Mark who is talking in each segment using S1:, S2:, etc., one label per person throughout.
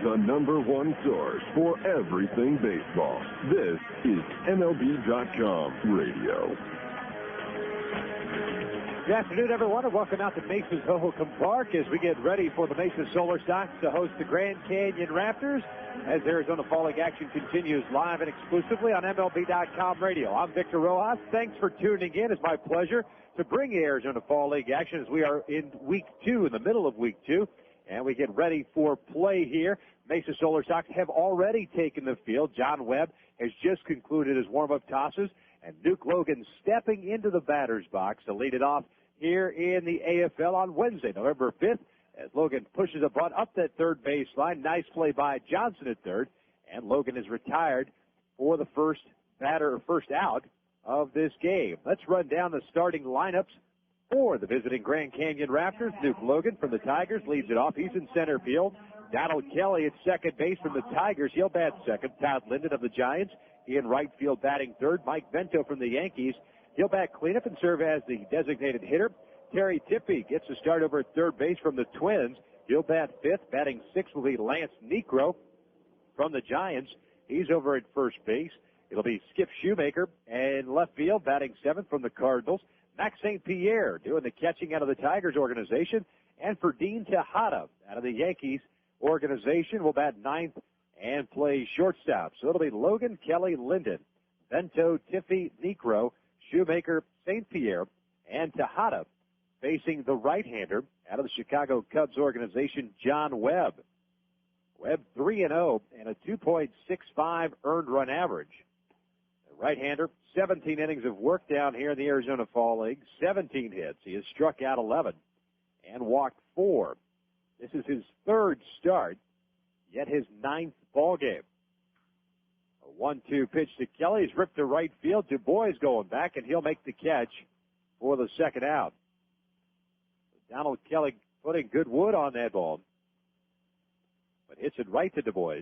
S1: the #1 source for everything baseball. This is MLB.com Radio.
S2: Good afternoon, everyone, and welcome out to Mesa's Hohokam Park as we get ready for the Mesa Solar Sox to host the Grand Canyon Rafters as Arizona Fall League action continues live and exclusively on MLB.com Radio. I'm Victor Rojas. Thanks for tuning in. It's my pleasure to bring you Arizona Fall League action as we are in Week 2, in the middle of Week 2, and we get ready for play here. Mesa Solar Sox have already taken the field. John Webb has just concluded his warm-up tosses, and Duke Logan stepping into the batter's box to lead it off here in the AFL on Wednesday, November 5th, as Logan pushes a bunt up that third baseline. Nice play by Johnson at third, and Logan is retired for the first out of this game. Let's run down the starting lineups for the visiting Grand Canyon Rafters. Duke Logan from the Tigers leads it off. He's in center field. Donald Kelly at second base from the Tigers. He'll bat second. Todd Linden of the Giants in right field batting third. Mike Vento from the Yankees. He'll bat cleanup and serve as the designated hitter. Terry Tippy gets a start over at third base from the Twins. He'll bat fifth. Batting sixth will be Lance Necro from the Giants. He's over at first base. It'll be Skip Shoemaker and left field batting seventh from the Cardinals. Max St. Pierre doing the catching out of the Tigers organization. And for Dean Tejada out of the Yankees organization will bat ninth and play shortstop. So it'll be Logan, Kelly, Linden, Vento, Tiffy, Necro, Shoemaker, St. Pierre, and Tejada facing the right-hander out of the Chicago Cubs organization, John Webb. Webb 3-0 and a 2.65 earned run average. The right-hander, 17 innings of work down here in the Arizona Fall League, 17 hits. He has struck out 11 and walked 4. This is his third start, yet his ninth ball game. A 1-2 pitch to Kelly. He's ripped to right field. Du Bois going back, and he'll make the catch for the second out. Donald Kelly putting good wood on that ball, but hits it right to Du Bois.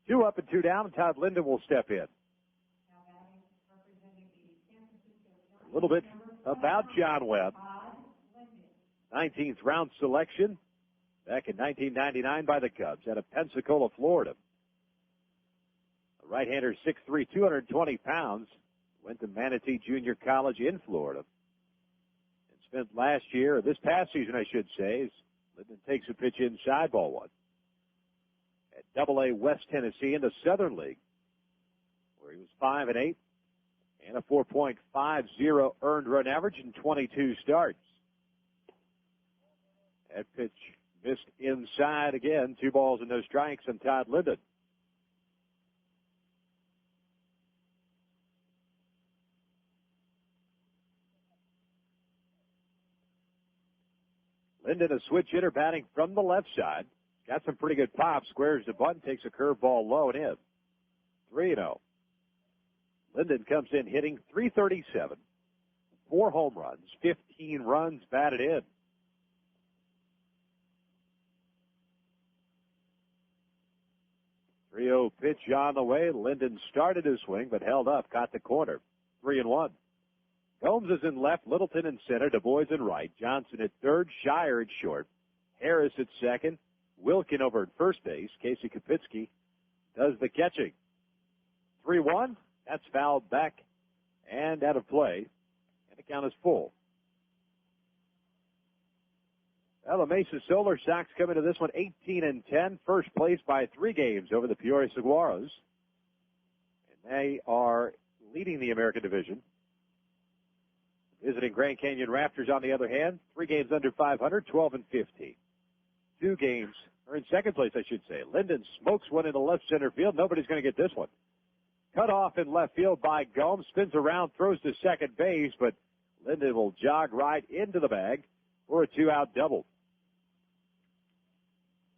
S2: 2 up and 2 down, and Todd Linden will step in. A little bit about John Webb. 19th round selection back in 1999 by the Cubs out of Pensacola, Florida. A right-hander, 6'3", 220 pounds, went to Manatee Junior College in Florida. And spent this past season, I should say, as Linden takes a pitch inside, ball one. At Double-A West Tennessee in the Southern League, where he was 5-8 and a 4.50 earned run average in 22 starts. That pitch missed inside again. 2 balls and no strikes on Todd Linden. Linden, a switch hitter, batting from the left side. Got some pretty good pop. Squares the bunt, takes a curveball low and in. 3-0. Linden comes in hitting .337. 4 home runs, 15 runs batted in. .30 pitch on the way. Linden started his swing, but held up, caught the corner. 3-1. Gomes is in left, Littleton in center, Du Bois in right, Johnson at third, Shire at short, Harris at second, Wilkin over at first base. Casey Kopitsky does the catching. 3-1. That's fouled back and out of play, and the count is full. Well, the Mesa Solar Sox come into this one 18-10, first place by 3 games over the Peoria Saguaros. And they are leading the American Division. Visiting Grand Canyon Rafters, on the other hand, 3 games under 500, 12-15. 2 games, or in second place, I should say. Linden smokes one into left center field. Nobody's going to get this one. Cut off in left field by Gomes, spins around, throws to second base, but Linden will jog right into the bag for a 2-out double.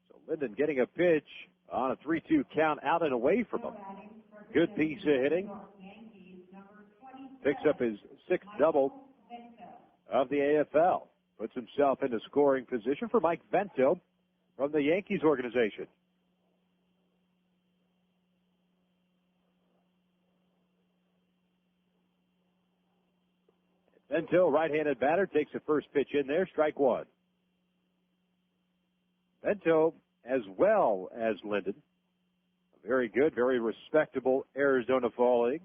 S2: So Linden getting a pitch on a 3-2 count out and away from him. Good piece of hitting. Picks up his 6th double of the AFL. Puts himself into scoring position for Mike Vento from the Yankees organization. Vento, right-handed batter, takes the first pitch in there, strike 1. Vento as well as Linden. A very good, very respectable Arizona Fall League.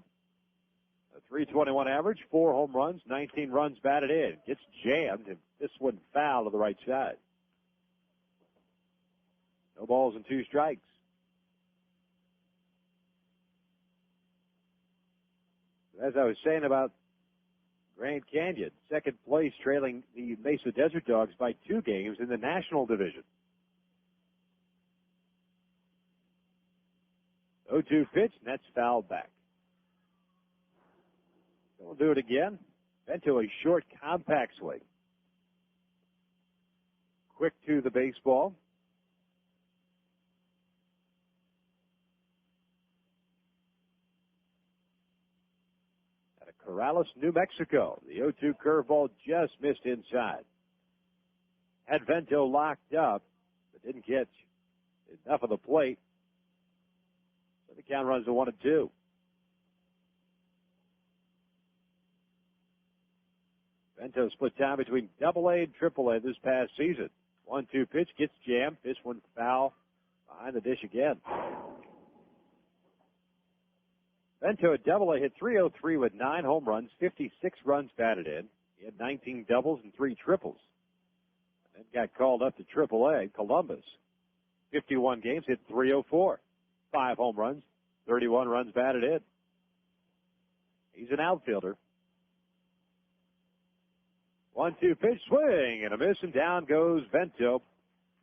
S2: A 321 average, 4 home runs, 19 runs batted in. Gets jammed, and this one foul to the right side. No balls and 2 strikes. As I was saying about Grand Canyon, second place, trailing the Mesa Desert Dogs by 2 games in the National Division. 0-2 pitch, and that's fouled back. So we'll do it again. Vento, a short, compact swing. Quick to the baseball. Corrales, New Mexico. The 0-2 curveball just missed inside. Had Vento locked up, but didn't catch enough of the plate. So the count runs to 1-2. Vento split time between Double-A and Triple-A this past season. 1-2 pitch, gets jammed. This one foul behind the dish again. Vento at Double-A hit .303 with 9 home runs, 56 runs batted in. He had 19 doubles and 3 triples. And then got called up to Triple-A, Columbus. 51 games, hit .304. 5 home runs, 31 runs batted in. He's an outfielder. 1-2 pitch, swing and a miss, and down goes Vento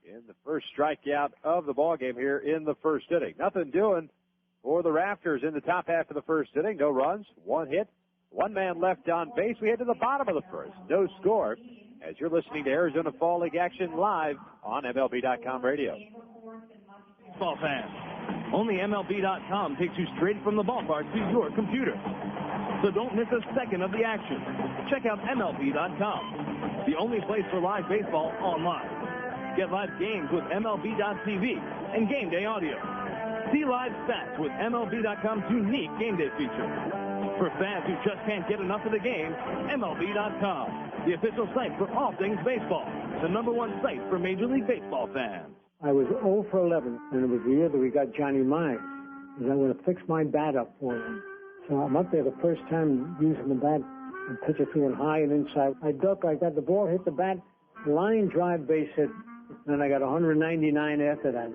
S2: in the first strikeout of the ballgame here in the first inning. Nothing doing for the Rafters in the top half of the first inning. No runs, 1 hit, 1 man left on base. We head to the bottom of the first. No score as you're listening to Arizona Fall League action live on MLB.com radio.
S3: Baseball fans, only MLB.com takes you straight from the ballpark to your computer. So don't miss a second of the action. Check out MLB.com, the only place for live baseball online. Get live games with MLB.tv and game day audio. See live stats with MLB.com's unique game day feature. For fans who just can't get enough of the game, MLB.com, the official site for all things baseball. The #1 site for Major League Baseball fans.
S4: I was 0 for 11, and it was the year that we got Johnny Mize. And I'm going to fix my bat up for him. So I'm up there the first time using the bat and pitch it feeling high and inside. I duck, I got the ball, hit the bat, line drive, base hit. Then I got 199 after that.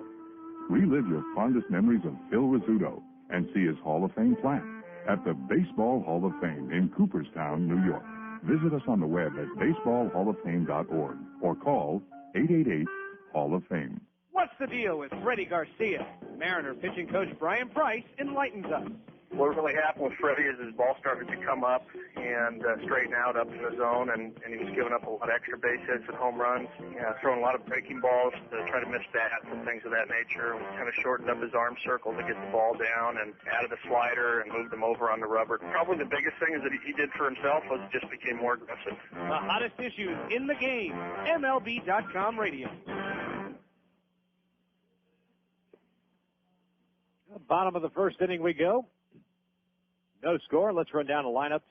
S5: Relive your fondest memories of Phil Rizzuto and see his Hall of Fame plaque at the Baseball Hall of Fame in Cooperstown, New York. Visit us on the web at baseballhalloffame.org or call 888-HALL-OF-FAME.
S6: What's the deal with Freddie Garcia? Mariner pitching coach Brian Price enlightens us.
S7: What really happened with Freddie is his ball started to come up and straighten out up in the zone, and he was giving up a lot of extra base hits and home runs, throwing a lot of breaking balls to try to miss bats and things of that nature. We kind of shortened up his arm circle to get the ball down and added a slider and moved him over on the rubber. Probably the biggest thing is that he did for himself was just became more aggressive.
S6: The hottest issues in the game, MLB.com radio.
S2: Bottom of the first inning we go. No score. Let's run down the lineups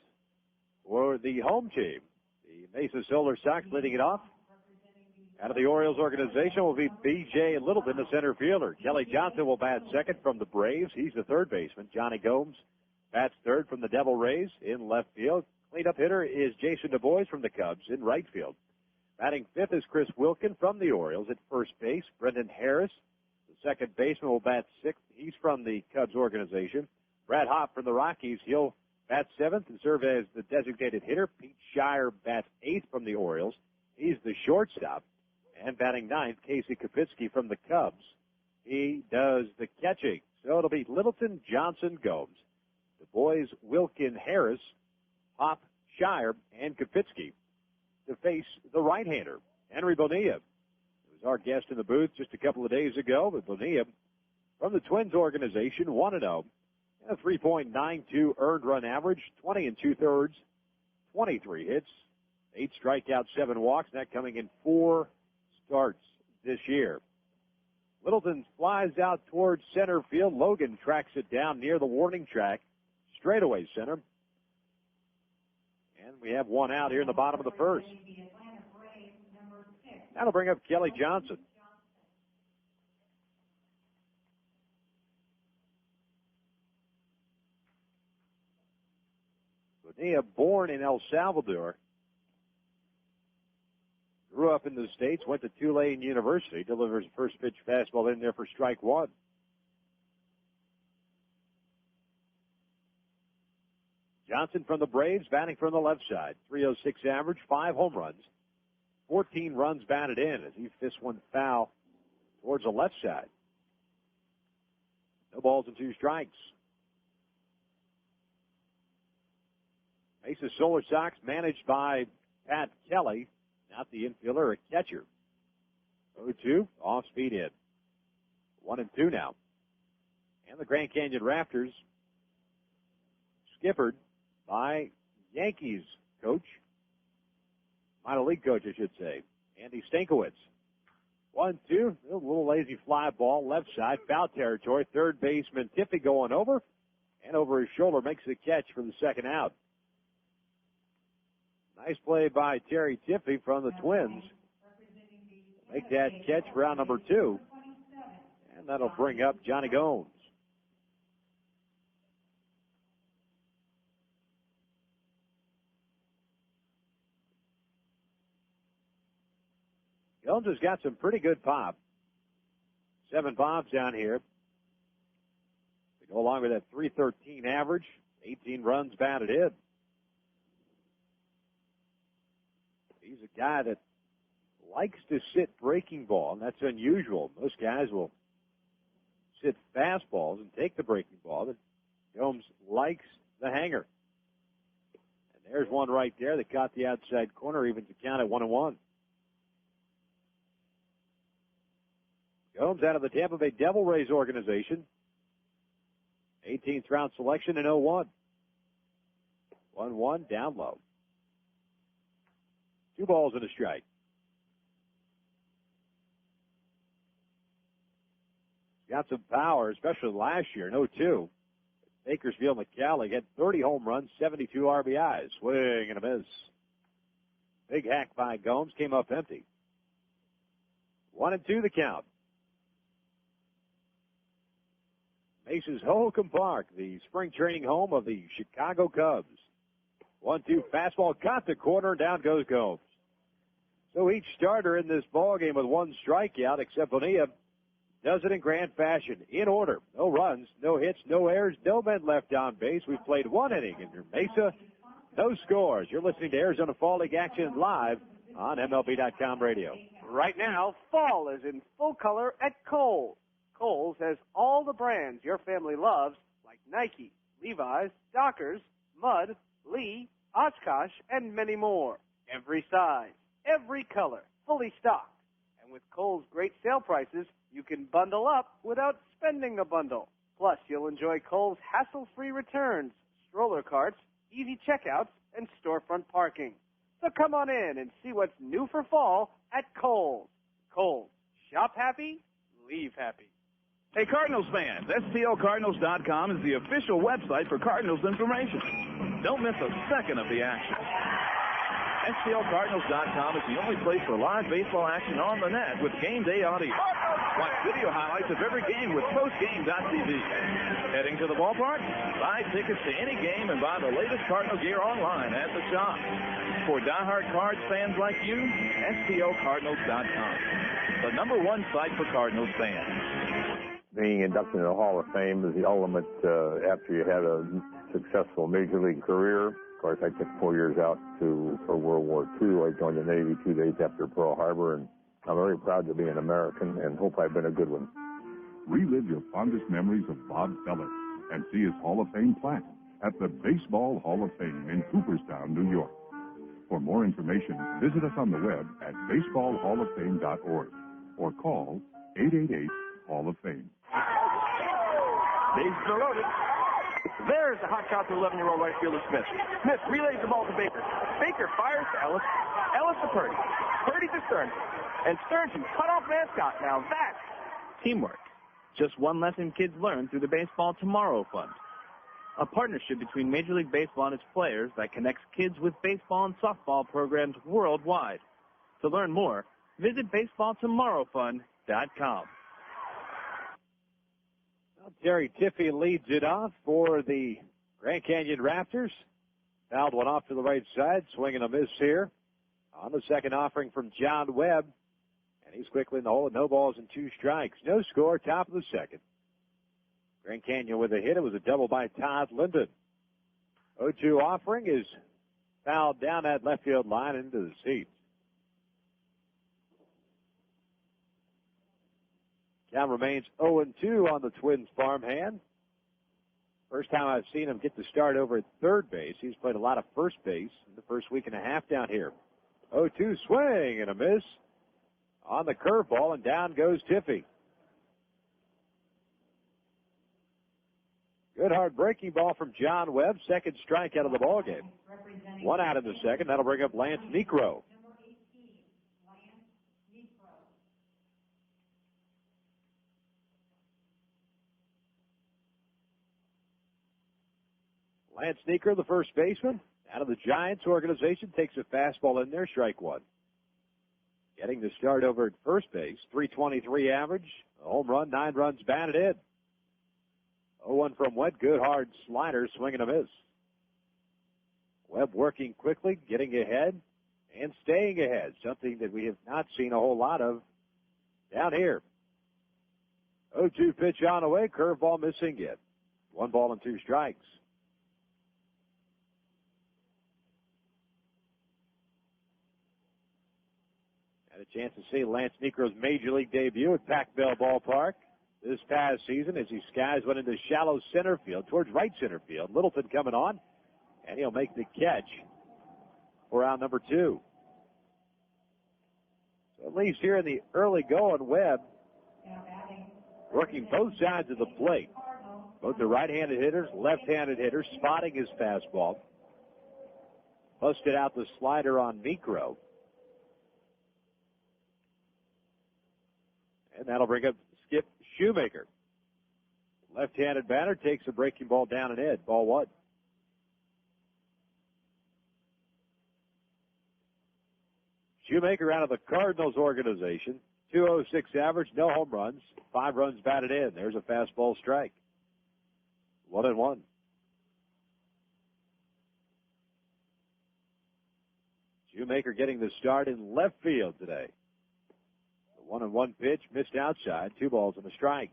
S2: for the home team. The Mesa Solar Sox leading it off. Out of the Orioles organization will be B.J. Littleton, the center fielder. Kelly Johnson will bat second from the Braves. He's the third baseman. Johnny Gomes bats third from the Devil Rays in left field. Cleanup hitter is Jason Du Bois from the Cubs in right field. Batting fifth is Chris Wilkin from the Orioles at first base. Brendan Harris, the second baseman, will bat sixth. He's from the Cubs organization. Brad Hopp from the Rockies, he'll bat seventh and serve as the designated hitter. Pete Shire bats eighth from the Orioles. He's the shortstop. And batting ninth, Casey Kopitsky from the Cubs. He does the catching. So it'll be Littleton, Johnson, Gomes, Du Bois, Wilkin, Harris, Hopp, Shire, and Kopitsky to face the right-hander, Henry Bonilla. He was our guest in the booth just a couple of days ago, but Bonilla from the Twins organization, 1-0. A 3.92 earned run average, 20 2/3, 23 hits, 8 strikeouts, 7 walks, that coming in 4 starts this year. Littleton flies out towards center field. Logan tracks it down near the warning track, straightaway center. And we have one out here in the bottom of the first. That'll bring up Kelly Johnson. Bonilla, born in El Salvador, grew up in the States, went to Tulane University, delivers first pitch fastball in there for strike one. Johnson from the Braves, batting from the left side. 306 average, 5 home runs, 14 runs batted in as he fists one foul towards the left side. No balls and 2 strikes. Mesa Solar Sox managed by Pat Kelly, not the infielder, a catcher. 0-2, off speed hit. 1-2 now. And the Grand Canyon Rafters skippered by Yankees coach, minor league coach, I should say, Andy Stankiewicz. 1-2, a little lazy fly ball, left side, foul territory. Third baseman Tiffy going over, and over his shoulder makes the catch for the second out. Nice play by Terry Tiffy from the Twins. Make that catch for out number 2, and that'll bring up Johnny Gomes. Gomes has got some pretty good pop. 7 bombs down here. They go along with that .313 average, 18 runs batted in. He's a guy that likes to sit breaking ball, and that's unusual. Most guys will sit fastballs and take the breaking ball, but Gomes likes the hanger. And there's one right there that caught the outside corner, even to count at 1-1. Gomes out of the Tampa Bay Devil Rays organization. 18th round selection in 01. 1-1, down low. 2 balls and a strike. Got some power, especially last year in 02. Bakersfield McCallie had 30 home runs, 72 RBIs. Swing and a miss. Big hack by Gomes, came up empty. 1-2 the count. Mesa's Hohokam Park, the spring training home of the Chicago Cubs. 1-2 fastball, got the corner, down goes Gomes. So each starter in this ballgame with 1 strikeout, except Bonilla, does it in grand fashion, in order. No runs, no hits, no errors, no men left on base. We've played 1 inning in Mesa, no scores. You're listening to Arizona Fall League action live on MLB.com radio.
S6: Right now, fall is in full color at Kohl's. Kohl's has all the brands your family loves, like Nike, Levi's, Dockers, Mudd, Lee, Oshkosh, and many more. Every size, every color, fully stocked. And with Kohl's great sale prices, you can bundle up without spending a bundle. Plus, you'll enjoy Kohl's hassle-free returns, stroller carts, easy checkouts, and storefront parking. So come on in and see what's new for fall at Kohl's. Kohl's. Shop happy, leave happy.
S3: Hey, Cardinals fans, STLCardinals.com is the official website for Cardinals information. Don't miss a second of the action. STLCardinals.com is the only place for live baseball action on the net with game day audio. Watch video highlights of every game with postgame.tv. Heading to the ballpark? Buy tickets to any game and buy the latest Cardinal gear online at the shop. For diehard Cards fans like you, STLCardinals.com, the #1 site for Cardinals fans.
S8: Being inducted into the Hall of Fame is the ultimate after you had a successful major league career. Of course, I took 4 years out for World War II. I joined the Navy 2 days after Pearl Harbor, and I'm very proud to be an American and hope I've been a good one.
S5: Relive your fondest memories of Bob Feller and see his Hall of Fame plaque at the Baseball Hall of Fame in Cooperstown, New York. For more information, visit us on the web at baseballhalloffame.org or call 888-HALL of Fame.
S6: Bases are loaded. There's the hot shot to 11-year-old right fielder Smith. Smith relays the ball to Baker. Baker fires to Ellis. Ellis to Purdy. Purdy to Stearns. And Stearns can cut off mascot. Now that's
S3: Teamwork. Just one lesson kids learn through the Baseball Tomorrow Fund. A partnership between Major League Baseball and its players that connects kids with baseball and softball programs worldwide. To learn more, visit baseballtomorrowfund.com.
S2: Well, Terry Tiffy leads it off for the Grand Canyon Rafters. Fouled one off to the right side. Swing and a miss here on the second offering from John Webb. And he's quickly in the hole with no balls and 2 strikes. No score, top of the second. Grand Canyon with a hit. It was a double by Todd Linden. 0-2 offering is fouled down that left field line into the seats. Count remains 0-2 on the Twins farmhand. First time I've seen him get the start over at third base. He's played a lot of first base in the first week and a half down here. 0-2 swing and a miss on the curveball, and down goes Tiffy. Good hard breaking ball from John Webb. Second strikeout of the ball game. 1 out in the second. That'll bring up Lance Necro. Lance Necro, the first baseman, out of the Giants organization, takes a fastball in there, strike 1. Getting the start over at first base, 323 average, a home run, 9 runs batted in. 0-1 from Webb, good hard slider, swing and a miss. Webb working quickly, getting ahead, and staying ahead, something that we have not seen a whole lot of down here. 0-2 pitch on the way, curveball missing it. 1 ball and 2 strikes. Had a chance to see Lance Necro's Major League debut at Pac-Bell Ballpark this past season as he skies one into shallow center field, towards right center field. Littleton coming on, and he'll make the catch for out number 2. So at least here in the early going, Webb working both sides of the plate. Both the right-handed hitters, left-handed hitters, spotting his fastball. Busted out the slider on Necro. And that'll bring up Skip Shoemaker. Left-handed batter takes a breaking ball down and in. Ball 1. Shoemaker out of the Cardinals organization. 206 average, no home runs, 5 runs batted in. There's a fastball strike. 1-1. Shoemaker getting the start in left field today. 1-1 pitch, missed outside, 2 balls and a strike.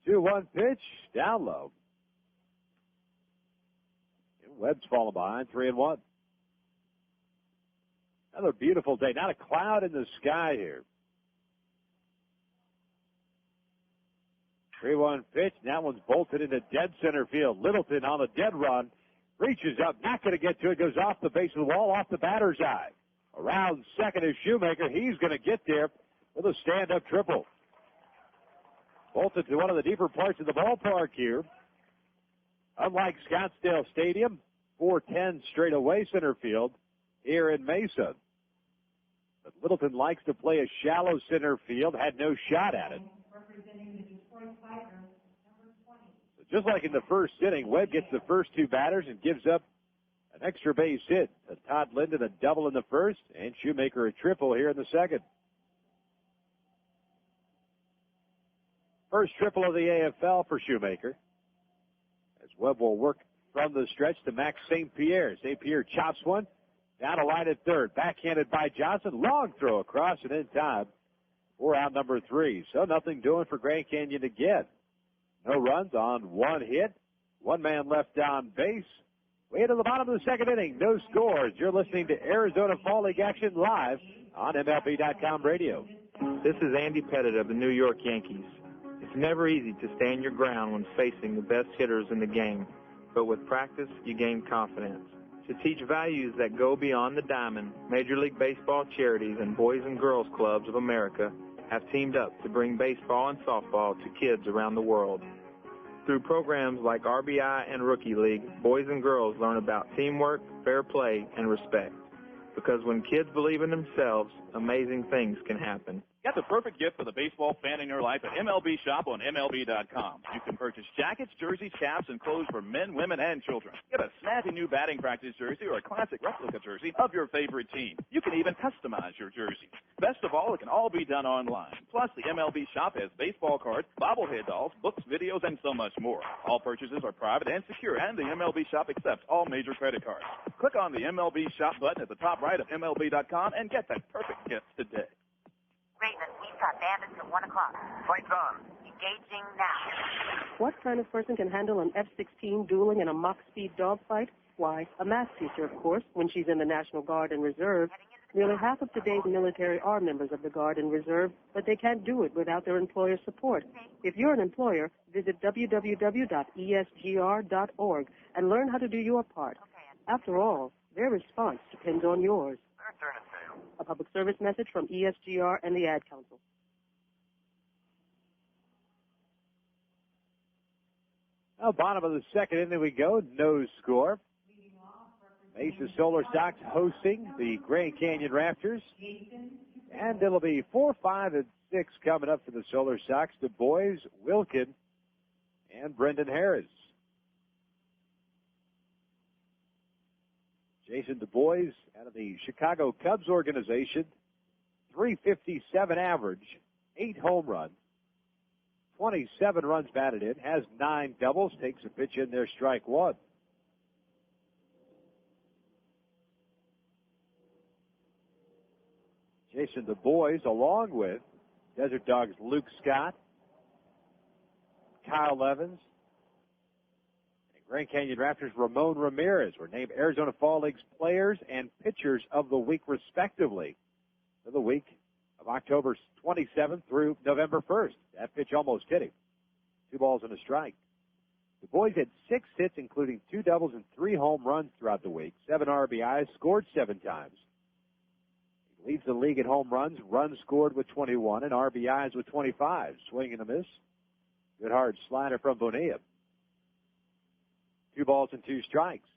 S2: Two 2-1 pitch, down low. And Webb's falling behind, 3-1. Another beautiful day, not a cloud in the sky here. 3-1 pitch. That one's bolted into dead center field. Littleton on the dead run. Reaches up. Not going to get to it. Goes off the base of the wall, off the batter's eye. Around second is Shoemaker. He's going to get there with a stand-up triple. Bolted to one of the deeper parts of the ballpark here. Unlike Scottsdale Stadium, 410 straight away center field here in Mesa. But Littleton likes to play a shallow center field. Had no shot at it. So just like in the first inning, Webb gets the first 2 batters and gives up an extra base hit. Todd Linden a double in the first, and Shoemaker a triple here in the second. First triple of the AFL for Shoemaker. As Webb will work from the stretch to Max St. Pierre. St. Pierre chops one. Down a line at third. Backhanded by Johnson. Long throw across and in time for out number 3. So nothing doing for Grand Canyon again. No runs on 1 hit. 1 man left on base. Way to the bottom of the second inning. No scores. You're listening to Arizona Fall League action live on MLB.com radio.
S9: This is Andy Pettit of the New York Yankees. It's never easy to stand your ground when facing the best hitters in the game, but with practice, you gain confidence. To teach values that go beyond the diamond, Major League Baseball charities and Boys and Girls Clubs of America have teamed up to bring baseball and softball to kids around the world. Through programs like RBI and Rookie League, boys and girls learn about teamwork, fair play, and respect. Because when kids believe in themselves, amazing things can happen.
S3: Get the perfect gift for the baseball fan in your life at MLB Shop on MLB.com. You can purchase jackets, jerseys, caps, and clothes for men, women, and children. Get a snazzy new batting practice jersey or a classic replica jersey of your favorite team. You can even customize your jersey. Best of all, it can all be done online. Plus, the MLB Shop has baseball cards, bobblehead dolls, books, videos, and so much more. All purchases are private and secure, and the MLB Shop accepts all major credit cards. Click on the MLB Shop button at the top right of MLB.com and get that perfect gift today.
S10: Raven, we've got bandits at 1 o'clock.
S7: Fight's on.
S10: Engaging now.
S11: What kind of person can handle an F-16 dueling in a Mach-speed dogfight? Why, a math teacher, of course, when she's in the National Guard and Reserve. Nearly half of today's military are members of the Guard and Reserve, but they can't do it without their employer's support. If you're an employer, visit www.esgr.org and learn how to do your part. After all, their response depends on yours. A public service message from ESGR and the Ad Council.
S2: Now, bottom of the second inning we go, no score. Mesa Solar Sox hosting the Grand Canyon Rafters. And it'll be 4, 5, and 6 coming up for the Solar Sox. The Bois, Wilkin, and Brendan Harris. Jason Du Bois out of the Chicago Cubs organization, .357 average, 8 home runs, 27 runs batted in, has 9 doubles, takes a pitch in there, strike one. Jason Du Bois, along with Desert Dogs Luke Scott, Kyle Evans, Grand Canyon Raptors Ramon Ramirez were named Arizona Fall League's Players and Pitchers of the Week, respectively, for the week of October 27th through November 1st. That pitch almost hit him. 2 balls and a strike. The Boys had 6 hits, including 2 doubles and 3 home runs throughout the week, 7 RBIs, scored 7 times. He leads the league in home runs, runs scored with 21, and RBIs with 25. Swing and a miss. Good hard slider from Bonilla. 2 balls and 2 strikes.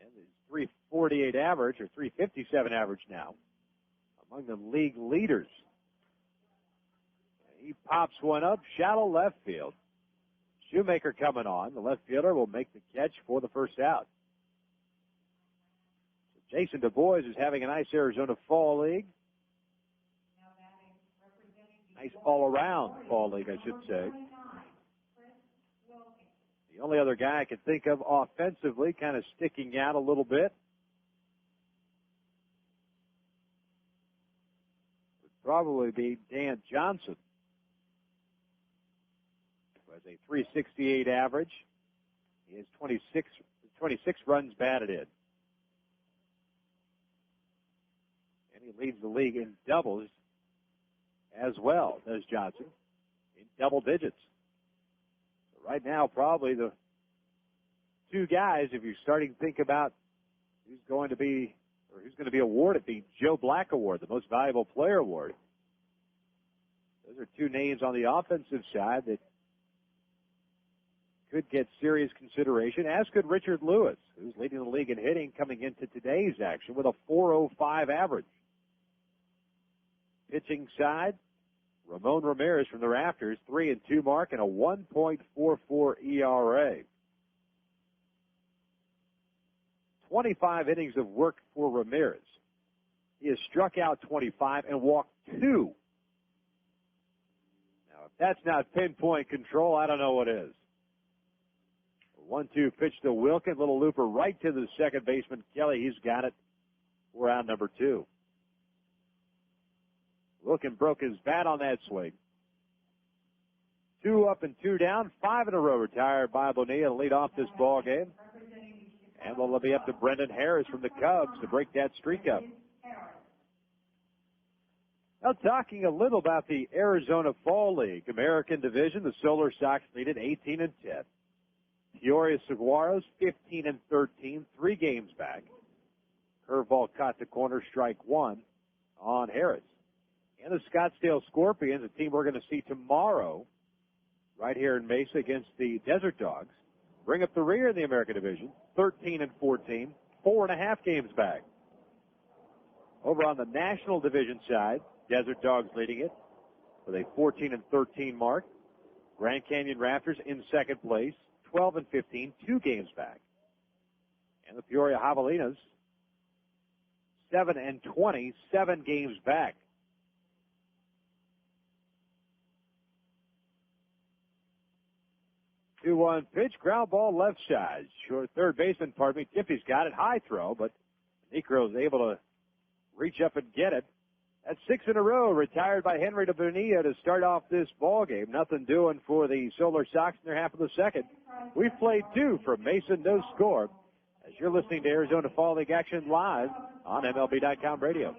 S2: And his .348 average, or .357 average now, among the league leaders. He pops one up, shallow left field. Shoemaker coming on. The left fielder will make the catch for the first out. So Jason Du Bois is having a nice Arizona Fall League. Nice all-around Fall League, I should say. The only other guy I can think of offensively kind of sticking out a little bit would probably be Dan Johnson, who has a .368 average. He has 26 runs batted in. And he leads the league in doubles as well, does Johnson, in double digits. Right now, probably the 2 guys, if you're starting to think about who's going to be awarded the Joe Black Award, the Most Valuable Player Award. Those are 2 names on the offensive side that could get serious consideration, as could Richard Lewis, who's leading the league in hitting coming into today's action with a .405 average. Pitching side, Ramon Ramirez from the Rafters, 3-2 mark and a 1.44 ERA. 25 innings of work for Ramirez. He has struck out 25 and walked 2. Now, if that's not pinpoint control, I don't know what is. 1-2 pitch to Wilkin, little looper right to the second baseman, Kelly. He's got it for out number 2. Wilkin broke his bat on that swing. 2 up and 2 down, 5 in a row retired by Bonilla to lead off this ball game. And it'll be up to Brendan Harris from the Cubs to break that streak up. Now, talking a little about the Arizona Fall League American Division, the Solar Sox lead at 18-10. Peoria Saguaros 15-13, 3 games back. Curveball caught the corner, strike 1 on Harris. And the Scottsdale Scorpions, a team we're going to see tomorrow right here in Mesa against the Desert Dogs, bring up the rear in the American Division, 13-14, 4.5 games back. Over on the National Division side, Desert Dogs leading it with a 14-13 mark. Grand Canyon Rafters in second place, 12-15, 2 games back. And the Peoria Javelinas, 7-20, 7 games back. Two-one pitch, ground ball left side. Short third baseman, Tippy's got it. High throw, but Necro's able to reach up and get it. That's 6 in a row, retired by Henry de Bonilla to start off this ball game. Nothing doing for the Solar Sox in their half of the second. We've played 2 from Mesa, no score. As you're listening to Arizona Fall League action live on MLB.com radio.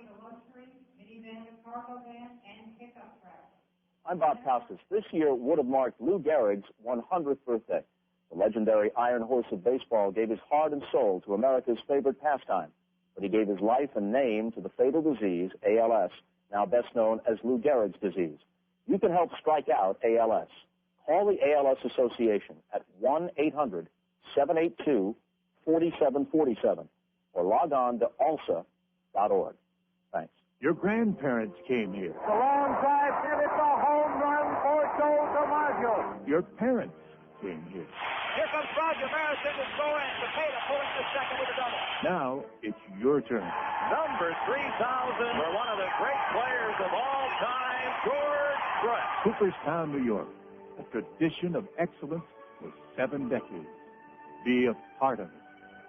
S12: I'm Bob Costas. This year would have marked Lou Gehrig's 100th birthday. The legendary Iron Horse of baseball gave his heart and soul to America's favorite pastime, but he gave his life and name to the fatal disease, ALS, now best known as Lou Gehrig's disease. You can help strike out ALS. Call the ALS Association at 1-800-782-4747 or log on to alsa.org. Thanks.
S13: Your grandparents came here.
S14: The long drive, and it's a home run for Joe DiMaggio.
S13: Your parents came here.
S14: Here comes Roger Maris in to score, and Cepeda pulling to second with a double.
S13: Now it's your turn.
S15: Number 3,000 for one of the great players of all time, George Brett.
S13: Cooperstown, New York. A tradition of excellence for 7 decades. Be a part of it.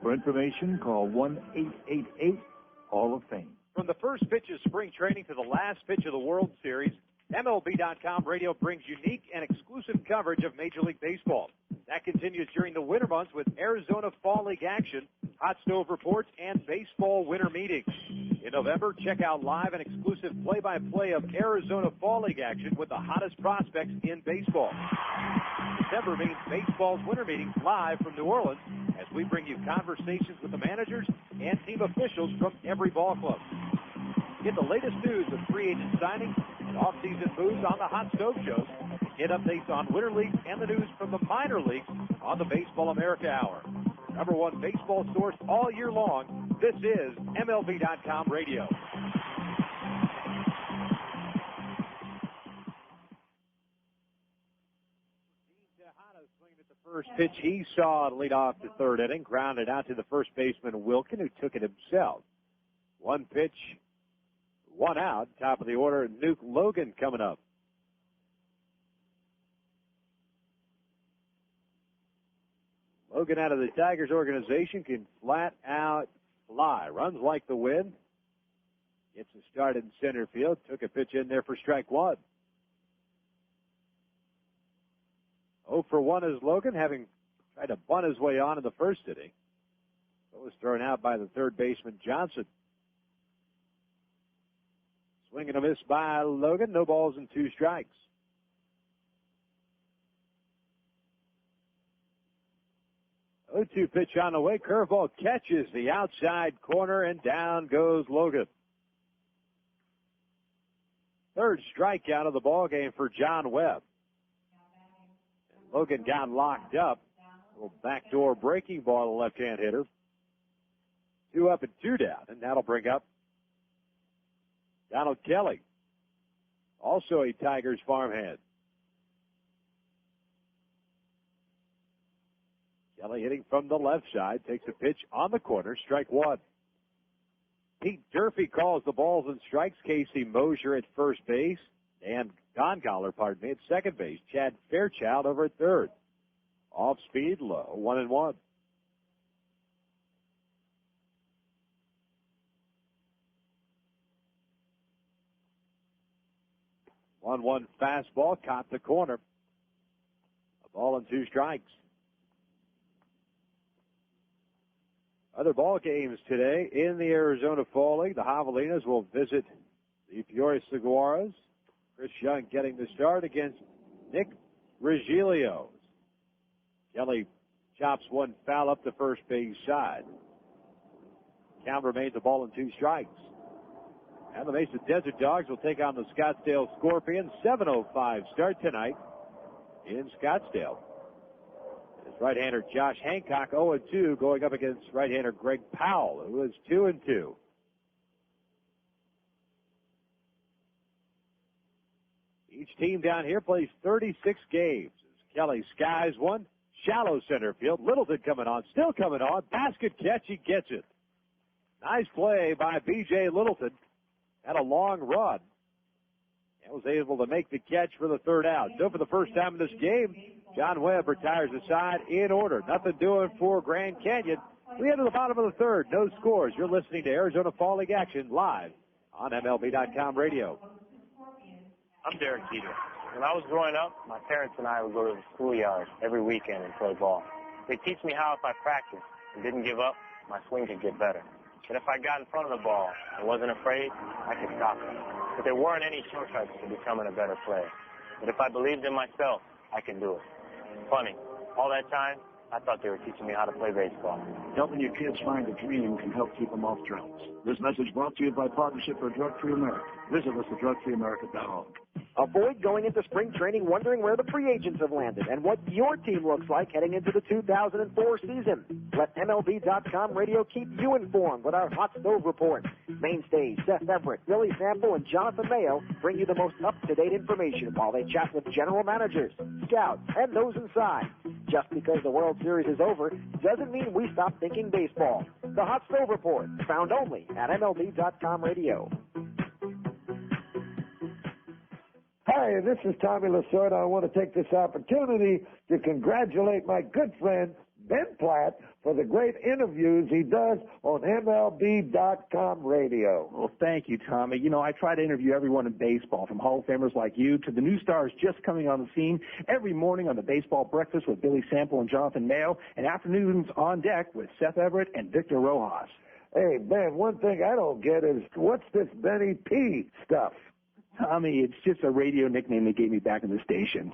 S13: For information, call 1-888-Hall of Fame.
S2: From the first pitch of spring training to the last pitch of the World Series, MLB.com radio brings unique and exclusive coverage of Major League Baseball. That continues during the winter months with Arizona Fall League action, hot stove reports, and baseball winter meetings. In November, check out live and exclusive play-by-play of Arizona Fall League action with the hottest prospects in baseball. December means baseball's winter meetings live from New Orleans as we bring you conversations with the managers and team officials from every ball club. Get the latest news of free agent signings and off-season moves on the Hot Stove Shows. Get updates on winter leagues and the news from the minor leagues on the Baseball America Hour. Number 1 baseball source all year long. This is MLB.com radio. First pitch he saw to lead off the third inning, grounded out to the first baseman Wilkin, who took it himself. 1 pitch, 1 out, top of the order, Nuke Logan coming up. Logan out of the Tigers organization can flat out fly. Runs like the wind. Gets a start in center field. Took a pitch in there for strike 1. 0 for 1 is Logan, having tried to bunt his way on in the first inning. It was thrown out by the third baseman Johnson. Swing and a miss by Logan. No balls and 2 strikes. 0-2 pitch on the way. Curveball catches the outside corner, and down goes Logan. Third strikeout of the ball game for John Webb. Logan got locked up. A little backdoor breaking ball to the left-hand hitter. 2 up and 2 down, and that'll bring up Donald Kelly, also a Tigers farmhand. Kelly hitting from the left side, takes a pitch on the corner, strike 1. Pete Durfee calls the balls and strikes. Casey Mosier at first base, and Don Collar, at second base. Chad Fairchild over at third. Off speed, low, 1-1. One fastball, caught the corner. A ball and 2 strikes. Other ball games today in the Arizona Fall League. The Javelinas will visit the Peoria Saguaras. Chris Young getting the start against Nick Regilio. Kelly chops 1 foul up the first base side. Count remains a ball and 2 strikes. And the Mesa Desert Dogs will take on the Scottsdale Scorpions. 7:05 start tonight in Scottsdale. It's right-hander Josh Hancock, 0-2, going up against right-hander Greg Powell, who is 2-2. Each team down here plays 36 games. As Kelly skies one, shallow center field. Littleton coming on, still coming on. Basket catch, he gets it. Nice play by B.J. Littleton. Had a long run and was able to make the catch for the third out. So for the first time in this game, John Webb retires the side in order. Nothing doing for Grand Canyon. We head to the bottom of the third. No scores. You're listening to Arizona Fall League action live on MLB.com radio.
S16: I'm Derek Jeter. When I was growing up, my parents and I would go to the schoolyard every weekend and play ball. They teach me how if I practiced and didn't give up, my swing could get better. And if I got in front of the ball and wasn't afraid, I could stop it. But there weren't any shortcuts to becoming a better player. But if I believed in myself, I could do it. Funny, all that time, I thought they were teaching me how to play baseball.
S17: Helping your kids find a dream can help keep them off drugs. This message brought to you by Partnership for Drug-Free America. Visit us at drugfreeamerica.org.
S18: Avoid going into spring training wondering where the free agents have landed and what your team looks like heading into the 2004 season. Let MLB.com radio keep you informed with our Hot Stove Report. Mainstays Seth Everett, Billy Sample, and Jonathan Mayo bring you the most up-to-date information while they chat with general managers, scouts, and those inside. Just because the World Series is over doesn't mean we stop thinking baseball. The Hot Stove Report, found only at MLB.com radio.
S19: Hi, this is Tommy Lasorda. I want to take this opportunity to congratulate my good friend Ben Platt for the great interviews he does on MLB.com radio.
S20: Well, thank you, Tommy. You know, I try to interview everyone in baseball, from Hall of Famers like you to the new stars just coming on the scene, every morning on the Baseball Breakfast with Billy Sample and Jonathan Mayo, and afternoons on deck with Seth Everett and Victor Rojas.
S19: Hey, Ben, one thing I don't get is, what's this Benny P stuff?
S20: Tommy, it's just a radio nickname they gave me back in the station.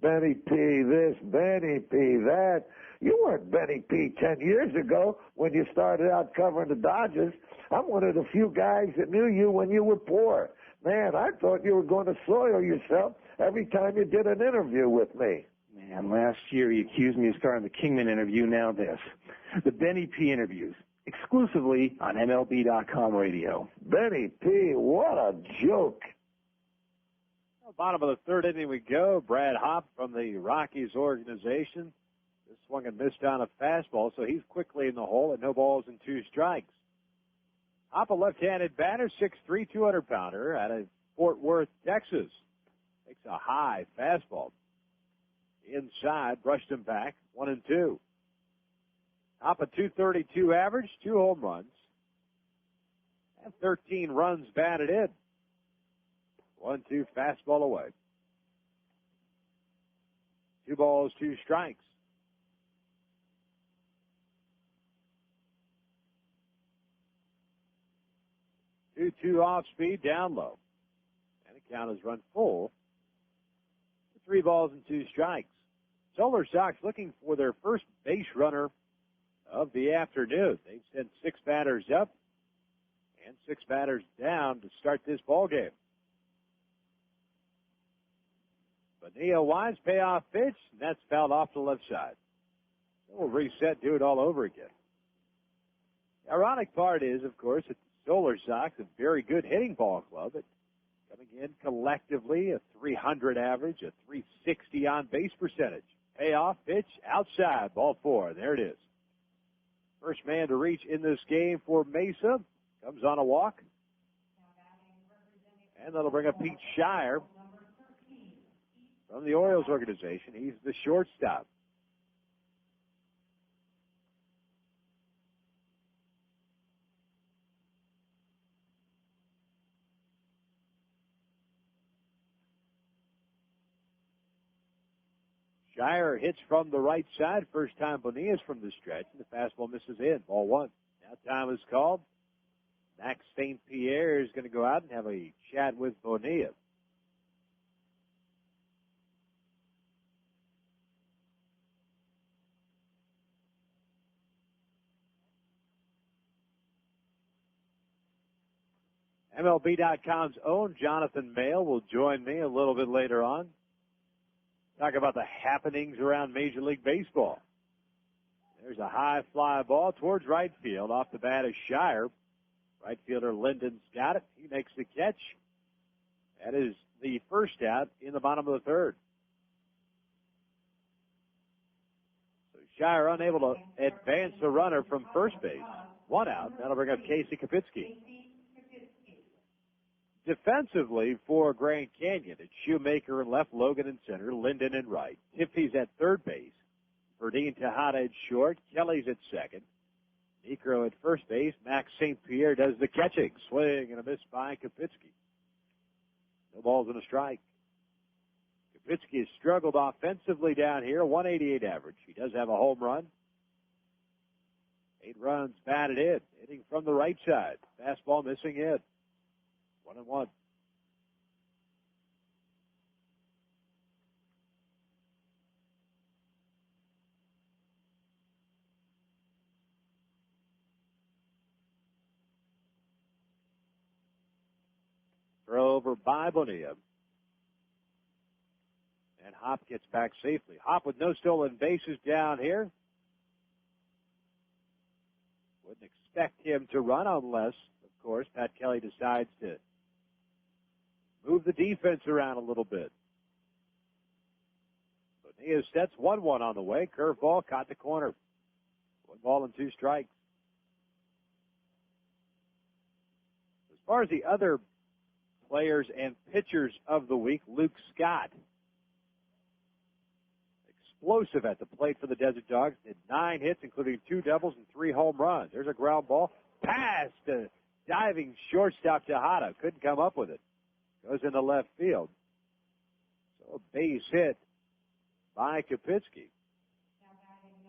S19: Benny P this, Benny P that. You weren't Benny P 10 years ago when you started out covering the Dodgers. I'm one of the few guys that knew you when you were poor. Man, I thought you were going to soil yourself every time you did an interview with me.
S20: Man, last year he accused me of starting the Kingman interview, now this. The Benny P interviews, exclusively on MLB.com radio.
S19: Benny P, what a joke.
S2: Bottom of the third inning we go. Brad Hopp from the Rockies organization. Just swung and missed on a fastball, so he's quickly in the hole at no balls and 2 strikes. Hopp, a left-handed batter, 6'3", 200-pounder out of Fort Worth, Texas. Takes a high fastball. Inside, brushed him back, 1-2. Hopp, a .232 average, 2 home runs, and 13 runs batted in. 1-2 fastball away. 2 balls, 2 strikes. Two off speed, down low. And the count is run full. 3 balls and 2 strikes. Solar Sox looking for their first base runner of the afternoon. They've sent 6 batters up and 6 batters down to start this ball game. Bonilla winds, payoff pitch, and that's fouled off to the left side. We'll reset, do it all over again. The ironic part is, of course, that the Solar Sox, a very good hitting ball club, but coming in collectively a .300 average, a .360 on base percentage. Payoff pitch, outside, ball 4. There it is. First man to reach in this game for Mesa comes on a walk. And that'll bring up Pete Shire from the Orioles organization. He's the shortstop. Shire hits from the right side. First time Bonilla's from the stretch, and the fastball misses in. Ball 1. Now time is called. Max St. Pierre is going to go out and have a chat with Bonilla. MLB.com's own Jonathan Mayo will join me a little bit later on. Talk about the happenings around Major League Baseball. There's a high fly ball towards right field. Off the bat is Shire. Right fielder Linden's got it. He makes the catch. That is the first out in the bottom of the third. So Shire unable to advance the runner from first base. One out. That'll bring up Casey Kapitsky. Defensively for Grand Canyon, it's Shoemaker in left, Logan in center, Linden in right. Tiffy's at third base. Verdine Tejada at short. Kelly's at second. Necro at first base. Max St. Pierre does the catching. Swing and a miss by Kapitsky. No balls and a strike. Kapitsky has struggled offensively down here, 188 average. He does have a home run. 8 runs batted in. Hitting from the right side. Fastball missing hit. 1-1. Throw over by Bonilla. And Hop gets back safely. Hop with no stolen bases down here. Wouldn't expect him to run unless, of course, Pat Kelly decides to move the defense around a little bit. Bonilla sets 1-1 on the way. Curveball caught the corner. 1 ball and 2 strikes. As far as the other players and pitchers of the week, Luke Scott. Explosive at the plate for the Desert Dogs. Did 9 hits, including 2 doubles and 3 home runs. There's a ground ball. Pass to diving shortstop Tejada. Couldn't come up with it. Goes into left field. So a base hit by Kapitsky.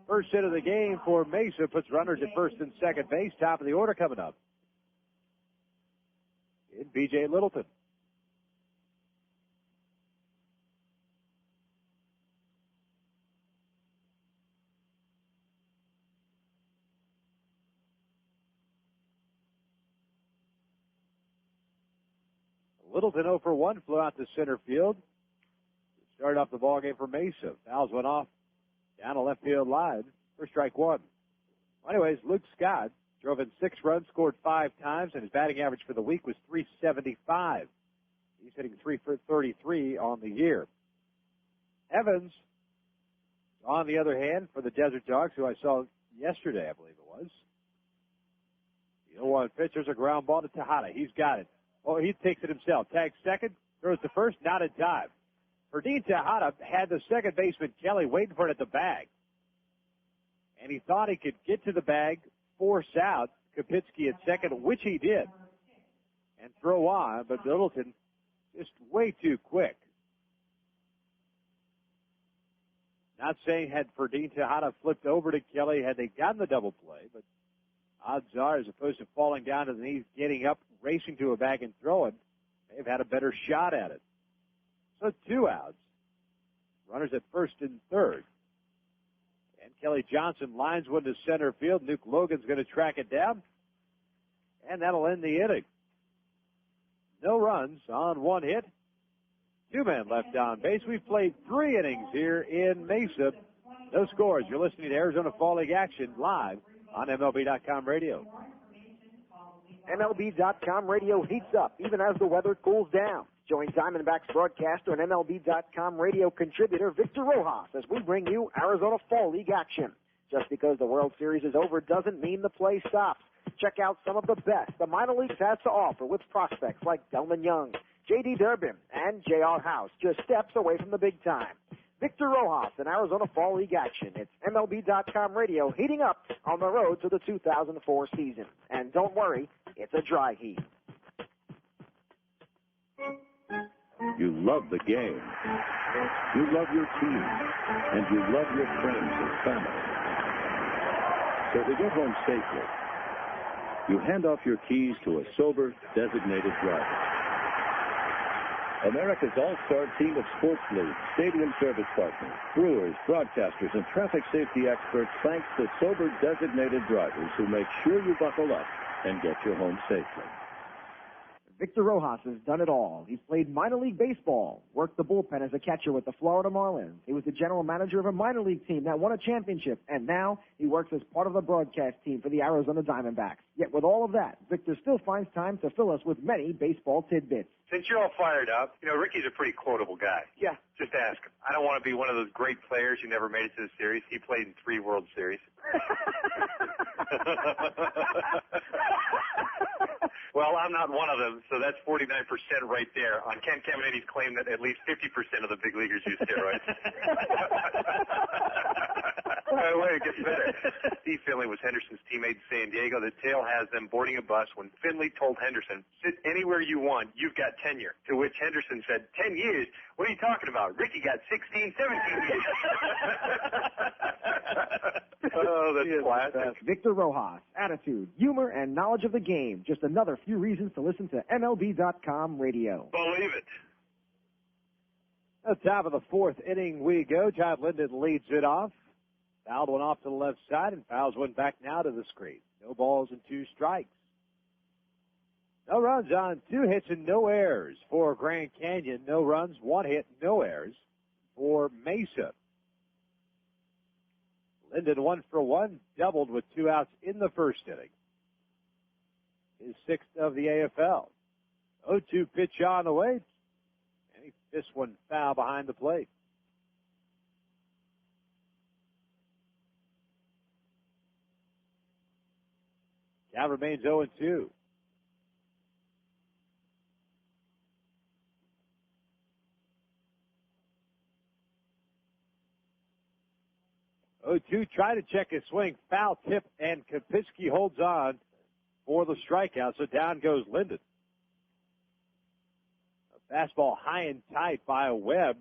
S2: First hit of the game for Mesa puts runners at first and second base. Top of the order coming up in B.J. Littleton. Littleton 0 for 1, flew out to center field. Started off the ball game for Mesa. Fouls went off down a left field line for strike 1. Well, anyways, Luke Scott drove in 6 runs, scored 5 times, and his batting average for the week was .375. He's hitting .333 on the year. Evans, on the other hand, for the Desert Dogs, who I saw yesterday, I believe it was. The 0-1 pitch, there's a ground ball to Tejada. He's got it. Oh, he takes it himself. Tags second, throws to first, not in time. Verdine Tejada had the second baseman, Kelly, waiting for it at the bag. And he thought he could get to the bag, force out Kapitsky at second, which he did, and throw on, but Littleton just way too quick. Not saying had Verdine Tejada flipped over to Kelly had they gotten the double play, but odds are, as opposed to falling down to the knees, getting up, racing to a bag and throwing, they've had a better shot at it. So 2 outs. Runners at first and third. And Kelly Johnson lines one to center field. Nuke Logan's going to track it down. And that'll end the inning. No runs on 1 hit. 2 men left on base. We've played 3 innings here in Mesa. No scores. You're listening to Arizona Fall League action live on MLB.com radio.
S18: MLB.com radio heats up even as the weather cools down. Join Diamondbacks broadcaster and MLB.com radio contributor Victor Rojas as we bring you Arizona Fall League action. Just because the World Series is over doesn't mean the play stops. Check out some of the best the minor leagues has to offer with prospects like Delman Young, J.D. Durbin, and J.R. House, just steps away from the big time. Victor Rojas in Arizona Fall League action. It's MLB.com radio heating up on the road to the 2004 season. And don't worry, it's a dry heat.
S21: You love the game. You love your team. And you love your friends and family. So to get home safely, you hand off your keys to a sober, designated driver. America's all-star team of sports leagues, stadium service partners, brewers, broadcasters, and traffic safety experts thanks the sober, designated drivers who make sure you buckle up and get you home safely.
S18: Victor Rojas has done it all. He's played minor league baseball, worked the bullpen as a catcher with the Florida Marlins. He was the general manager of a minor league team that won a championship, and now he works as part of the broadcast team for the Arizona Diamondbacks. Yet with all of that, Victor still finds time to fill us with many baseball tidbits.
S1: Since you're all fired up, Ricky's a pretty quotable guy.
S18: Yeah.
S1: Just ask him. I don't want to be one of those great players who never made it to the series. He played in 3 World Series. Well, I'm not one of them, so that's 49% right there on Ken Caminiti's claim that at least 50% of the big leaguers use steroids. Wait, it gets better. Steve Finley was Henderson's teammate in San Diego. The tale has them boarding a bus when Finley told Henderson, sit anywhere you want, you've got tenure. To which Henderson said, 10 years? What are you talking about? Ricky got 16, 17 years. Oh, that's classic.
S18: Victor Rojas, attitude, humor, and knowledge of the game. Just another few reasons to listen to MLB.com radio.
S1: Believe it.
S2: At the top of the 4th inning we go. John Linden leads it off. Fouled one off to the left side and fouls one back now to the screen. No balls and 2 strikes. No runs on 2 hits and no errors for Grand Canyon. No runs, 1 hit, no errors for Mesa. Linden 1 for 1, doubled with 2 outs in the first inning. His 6th of the AFL. 0-2 pitch on the way, and he fisted one foul behind the plate. Count remains 0-2. Try to check his swing. Foul tip, and Kapinski holds on for the strikeout. So down goes Linden. A fastball high and tight by Webb.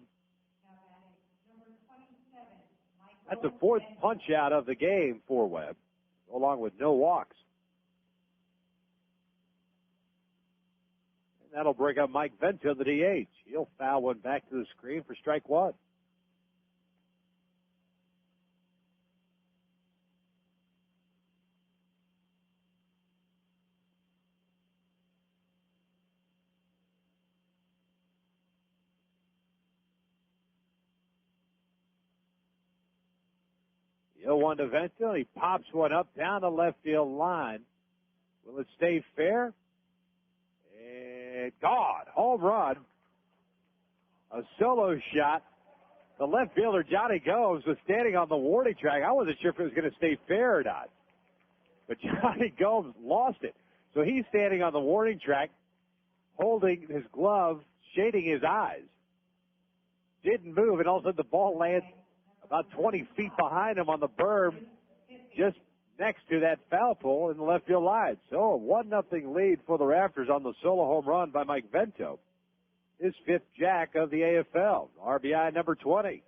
S2: That's the 4th punch out of the game for Webb, along with no walks. And that'll bring up Mike Vento, the DH. He'll foul one back to the screen for strike 1. The 0-1 to Vento. He pops one up down the left field line. Will it stay fair? And gone. Home run. A solo shot. The left fielder, Johnny Gomes, was standing on the warning track. I wasn't sure if it was going to stay fair or not. But Johnny Gomes lost it. So he's standing on the warning track, holding his glove, shading his eyes. Didn't move, and all of a sudden the ball lands about 20 feet behind him on the berm, just next to that foul pole in the left field line. So a 1-0 lead for the Rafters on the solo home run by Mike Vento. His 5th jack of the AFL, RBI number 20.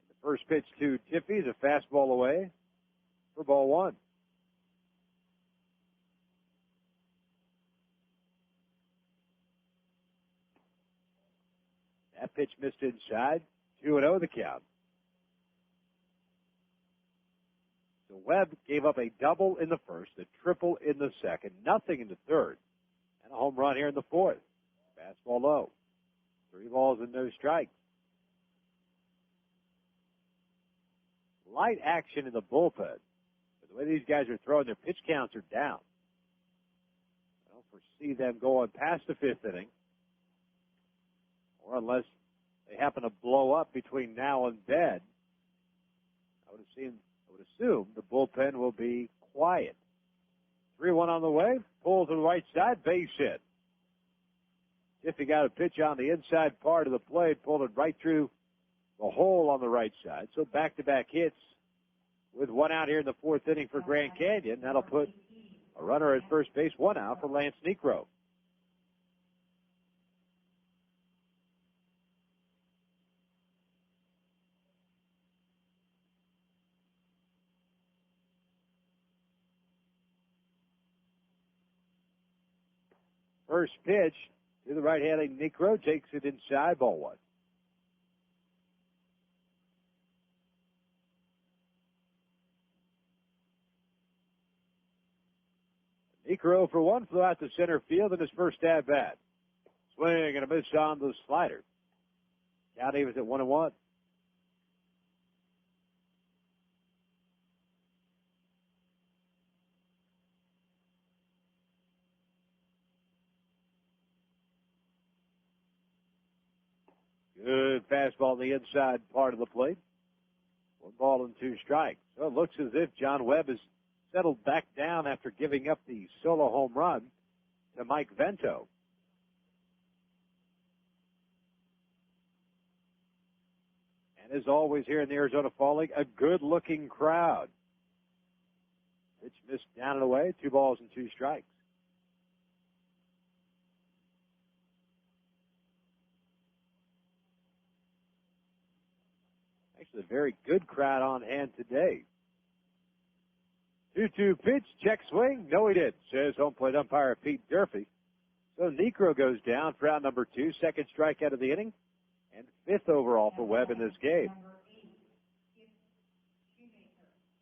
S2: The first pitch to Tiffy is a fastball away for ball 1. That pitch missed inside. 2-0 the count. So Webb gave up a double in the first, a triple in the second, nothing in the third, and a home run here in the 4th. Fastball low. 3 balls and no strikes. Light action in the bullpen. But the way these guys are throwing, their pitch counts are down. I don't foresee them going past the 5th inning, or unless they happen to blow up between now and then. I would assume the bullpen will be quiet. 3-1 on the way. Pull to the right side. Base hit. Tiffy got a pitch on the inside part of the plate. Pulled it right through the hole on the right side. So back-to-back hits with 1 out here in the 4th inning for Grand Canyon. That'll put a runner at first base, 1 out for Lance Necro. First pitch to the right-handed Necro, takes it inside, ball 1. Necro for 1 flew out to center field in his first at-bat. Swing and a miss on the slider. Count evens at 1-1. Good fastball on the inside part of the plate. 1 ball and 2 strikes. So it looks as if John Webb has settled back down after giving up the solo home run to Mike Vento. And as always here in the Arizona Fall League, a good-looking crowd. Pitch missed down and away, 2 balls and 2 strikes. Actually, a very good crowd on hand today. 2-2 pitch, check swing. No, he didn't, says home plate umpire Pete Durfee. So Necro goes down for out number 2, second strikeout of the inning, and 5th overall for Webb in this game.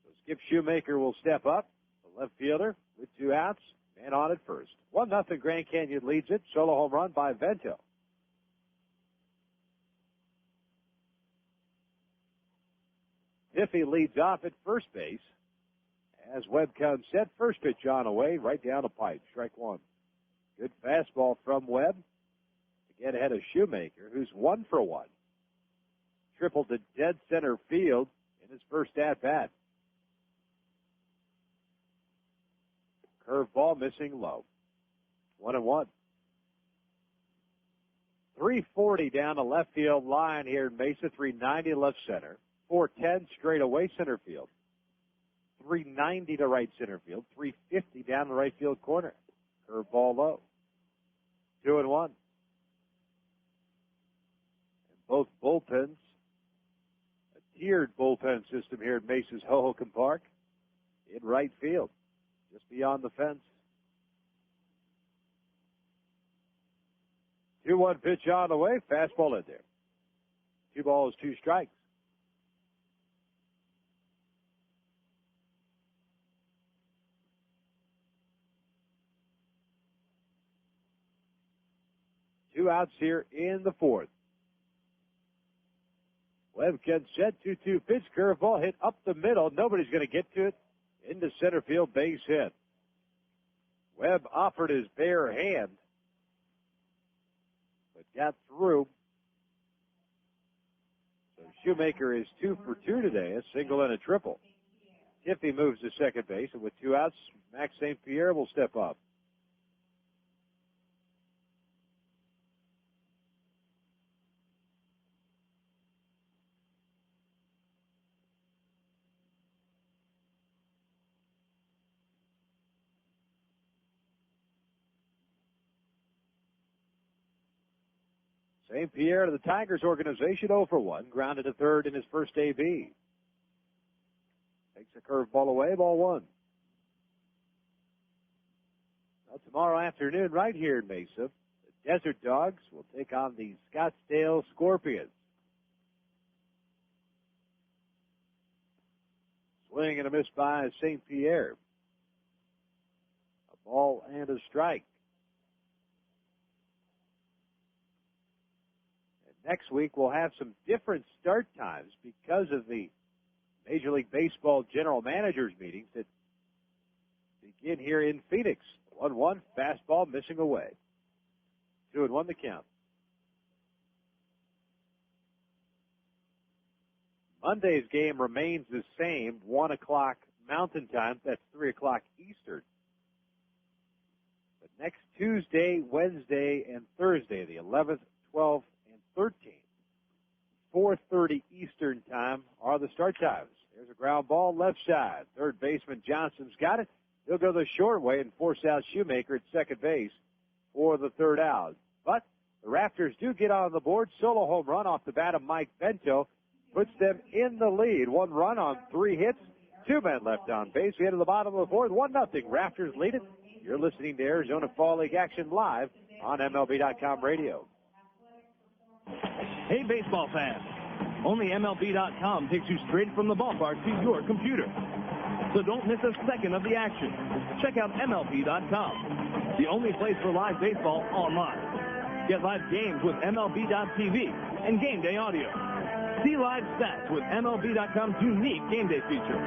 S2: So Skip Shoemaker will step up, the left fielder, with 2 outs, man on at first. 1-0 Grand Canyon leads it, solo home run by Vento. Tiffy leads off at first base as Webb comes set. First pitch on away, right down the pipe, strike 1. Good fastball from Webb to get ahead of Shoemaker, who's 1 for 1. Tripled to dead center field in his first at-bat. Curveball missing low. 1-1. 340 down the left field line here in Mesa, 390 left center. 410 straight away center field. 390 to right center field. 350 down the right field corner. Curveball low. 2-1. And both bullpens, a tiered bullpen system here at Mesa's Hohokam Park, in right field, just beyond the fence. 2-1 pitch on the way, fastball in there. 2 balls, 2 strikes. Two outs here in the 4th. Webb gets set, 2-2 pitch, curveball hit up the middle. Nobody's going to get to it. Into center field, base hit. Webb offered his bare hand, but got through. So Shoemaker is 2 for 2 today, a single and a triple. Tiffy moves to second base, and with 2 outs, Max St. Pierre will step up. St. Pierre to the Tigers organization, 0 for 1, grounded to third in his first AB. Takes a curveball away, ball 1. Now, tomorrow afternoon, right here in Mesa, the Desert Dogs will take on the Scottsdale Scorpions. Swing and a miss by St. Pierre. A ball and a strike. Next week, we'll have some different start times because of the Major League Baseball general managers meetings that begin here in Phoenix. 1-1, fastball missing away. 2-1 the count. Monday's game remains the same, 1 o'clock Mountain Time. That's 3 o'clock Eastern. But next Tuesday, Wednesday, and Thursday, the 11th, 12th, 13. 4:30 Eastern Time are the start times. There's a ground ball left side. Third baseman Johnson's got it. He'll go the short way and force out Shoemaker at second base for the 3rd out. But the Rafters do get on the board. Solo home run off the bat of Mike Vento puts them in the lead. 1 run on 3 hits. 2 men left on base. We head to the bottom of the 4th. 1-0. Rafters lead it. You're listening to Arizona Fall League action live on MLB.com radio.
S3: Hey, baseball fans. Only MLB.com takes you straight from the ballpark to your computer. So don't miss a second of the action. Check out MLB.com, the only place for live baseball online. Get live games with MLB.tv and game day audio. See live stats with MLB.com's unique game day feature.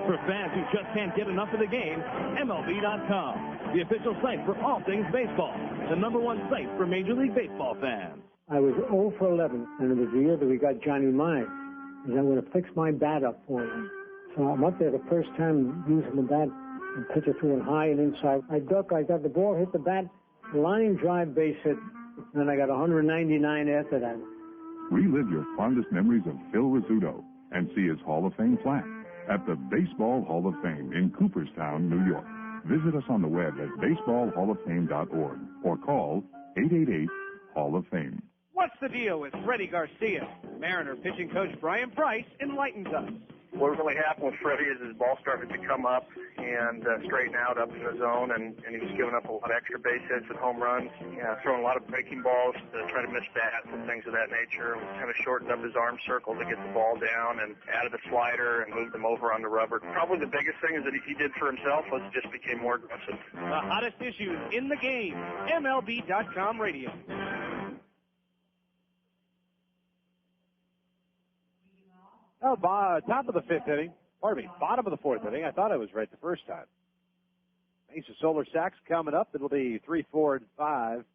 S3: For fans who just can't get enough of the game, MLB.com, the official site for all things baseball, the #1 site for Major League Baseball fans.
S4: I was 0 for 11, and it was the year that we got Johnny Mize, and I'm going to fix my bat up for him. So I'm up there the first time using the bat and pitch it through and high and inside. I duck, I got the ball, hit the bat, line drive, base hit, and I got 199 after that.
S5: Relive your fondest memories of Phil Rizzuto and see his Hall of Fame plaque at the Baseball Hall of Fame in Cooperstown, New York. Visit us on the web at baseballhalloffame.org or call 888-HALL-OF-FAME.
S2: What's the deal with Freddie Garcia? Mariner pitching coach Brian Price enlightens us.
S7: What really happened with Freddie is his ball started to come up and straighten out up in the zone, and he was giving up a lot of extra base hits and home runs, throwing a lot of breaking balls to try to miss bats and things of that nature. Kind of shortened up his arm circle to get the ball down and added the slider and moved him over on the rubber. Probably the biggest thing is that he did for himself was just became more aggressive.
S2: The hottest issues in the game. MLB.com radio. Oh, top of the fifth inning. Pardon me, bottom of the fourth inning. I thought I was right the first time. Mesa Solar Sox coming up. It'll be 3, 4, and 5.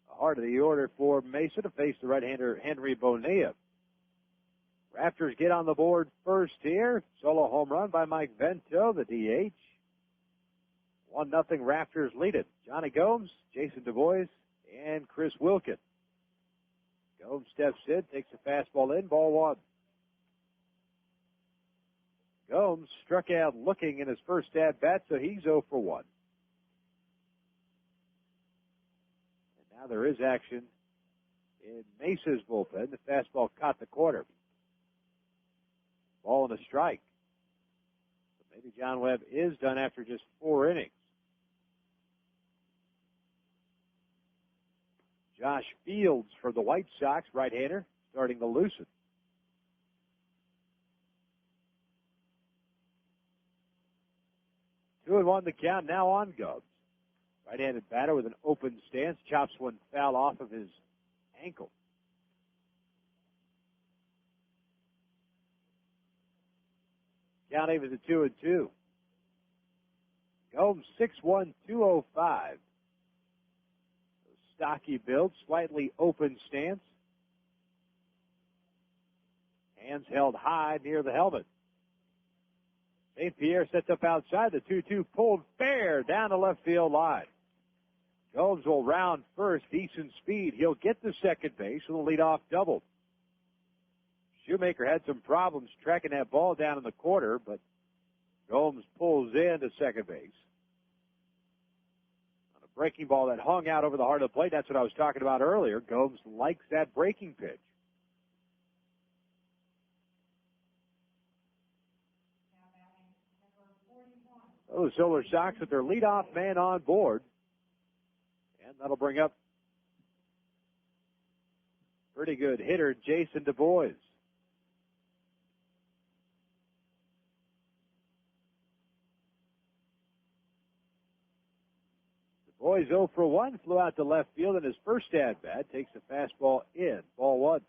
S2: The heart of the order for Mesa to face the right-hander Henry Bonilla. Rafters get on the board first here. Solo home run by Mike Vento, the DH. 1-0 Rafters lead it. Johnny Gomes, Jason Du Bois, and Chris Wilkin. Gomes steps in, takes a fastball in, ball one. Gomes struck out looking in his first at-bat, so he's 0 for 1. And now there is action in Mesa's bullpen. The fastball caught the corner. Ball and a strike. So maybe John Webb is done after just 4 innings. Josh Fields for the White Sox, right-hander, starting to loosen. 2-1 the count now on Gomes. Right-handed batter with an open stance. Chops one foul off of his ankle. Count even to 2-2. Gomes 6'1", 205. Stocky build, slightly open stance. Hands held high near the helmet. St. Pierre sets up outside. The 2-2 pulled fair down the left field line. Gomes will round first, decent speed. He'll get to second base with a leadoff double. Shoemaker had some problems tracking that ball down in the corner, but Gomes pulls in to second base. On a breaking ball that hung out over the heart of the plate, that's what I was talking about earlier. Gomes likes that breaking pitch. Oh, the Solar Sox with their leadoff man on board. And that'll bring up pretty good hitter Jason Du Bois. Du Bois 0 for 1, flew out to left field in his first at-bat, takes the fastball in, ball one.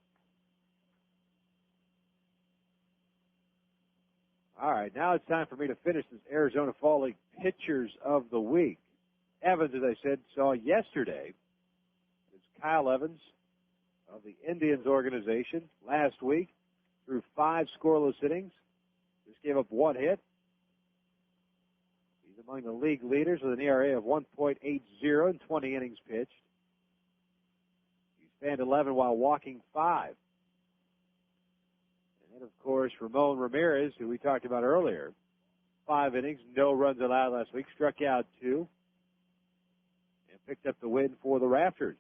S2: All right, now it's time for me to finish this Arizona Fall League Pitchers of the Week. Evans, as I said, saw yesterday. It's Kyle Evans of the Indians organization last week through 5 scoreless innings. Just gave up 1 hit. He's among the league leaders with an ERA of 1.80 in 20 innings pitched. He's fanned 11 while walking 5. And, of course, Ramon Ramirez, who we talked about earlier. 5 innings, no runs allowed last week, struck out 2, and picked up the win for the Rafters.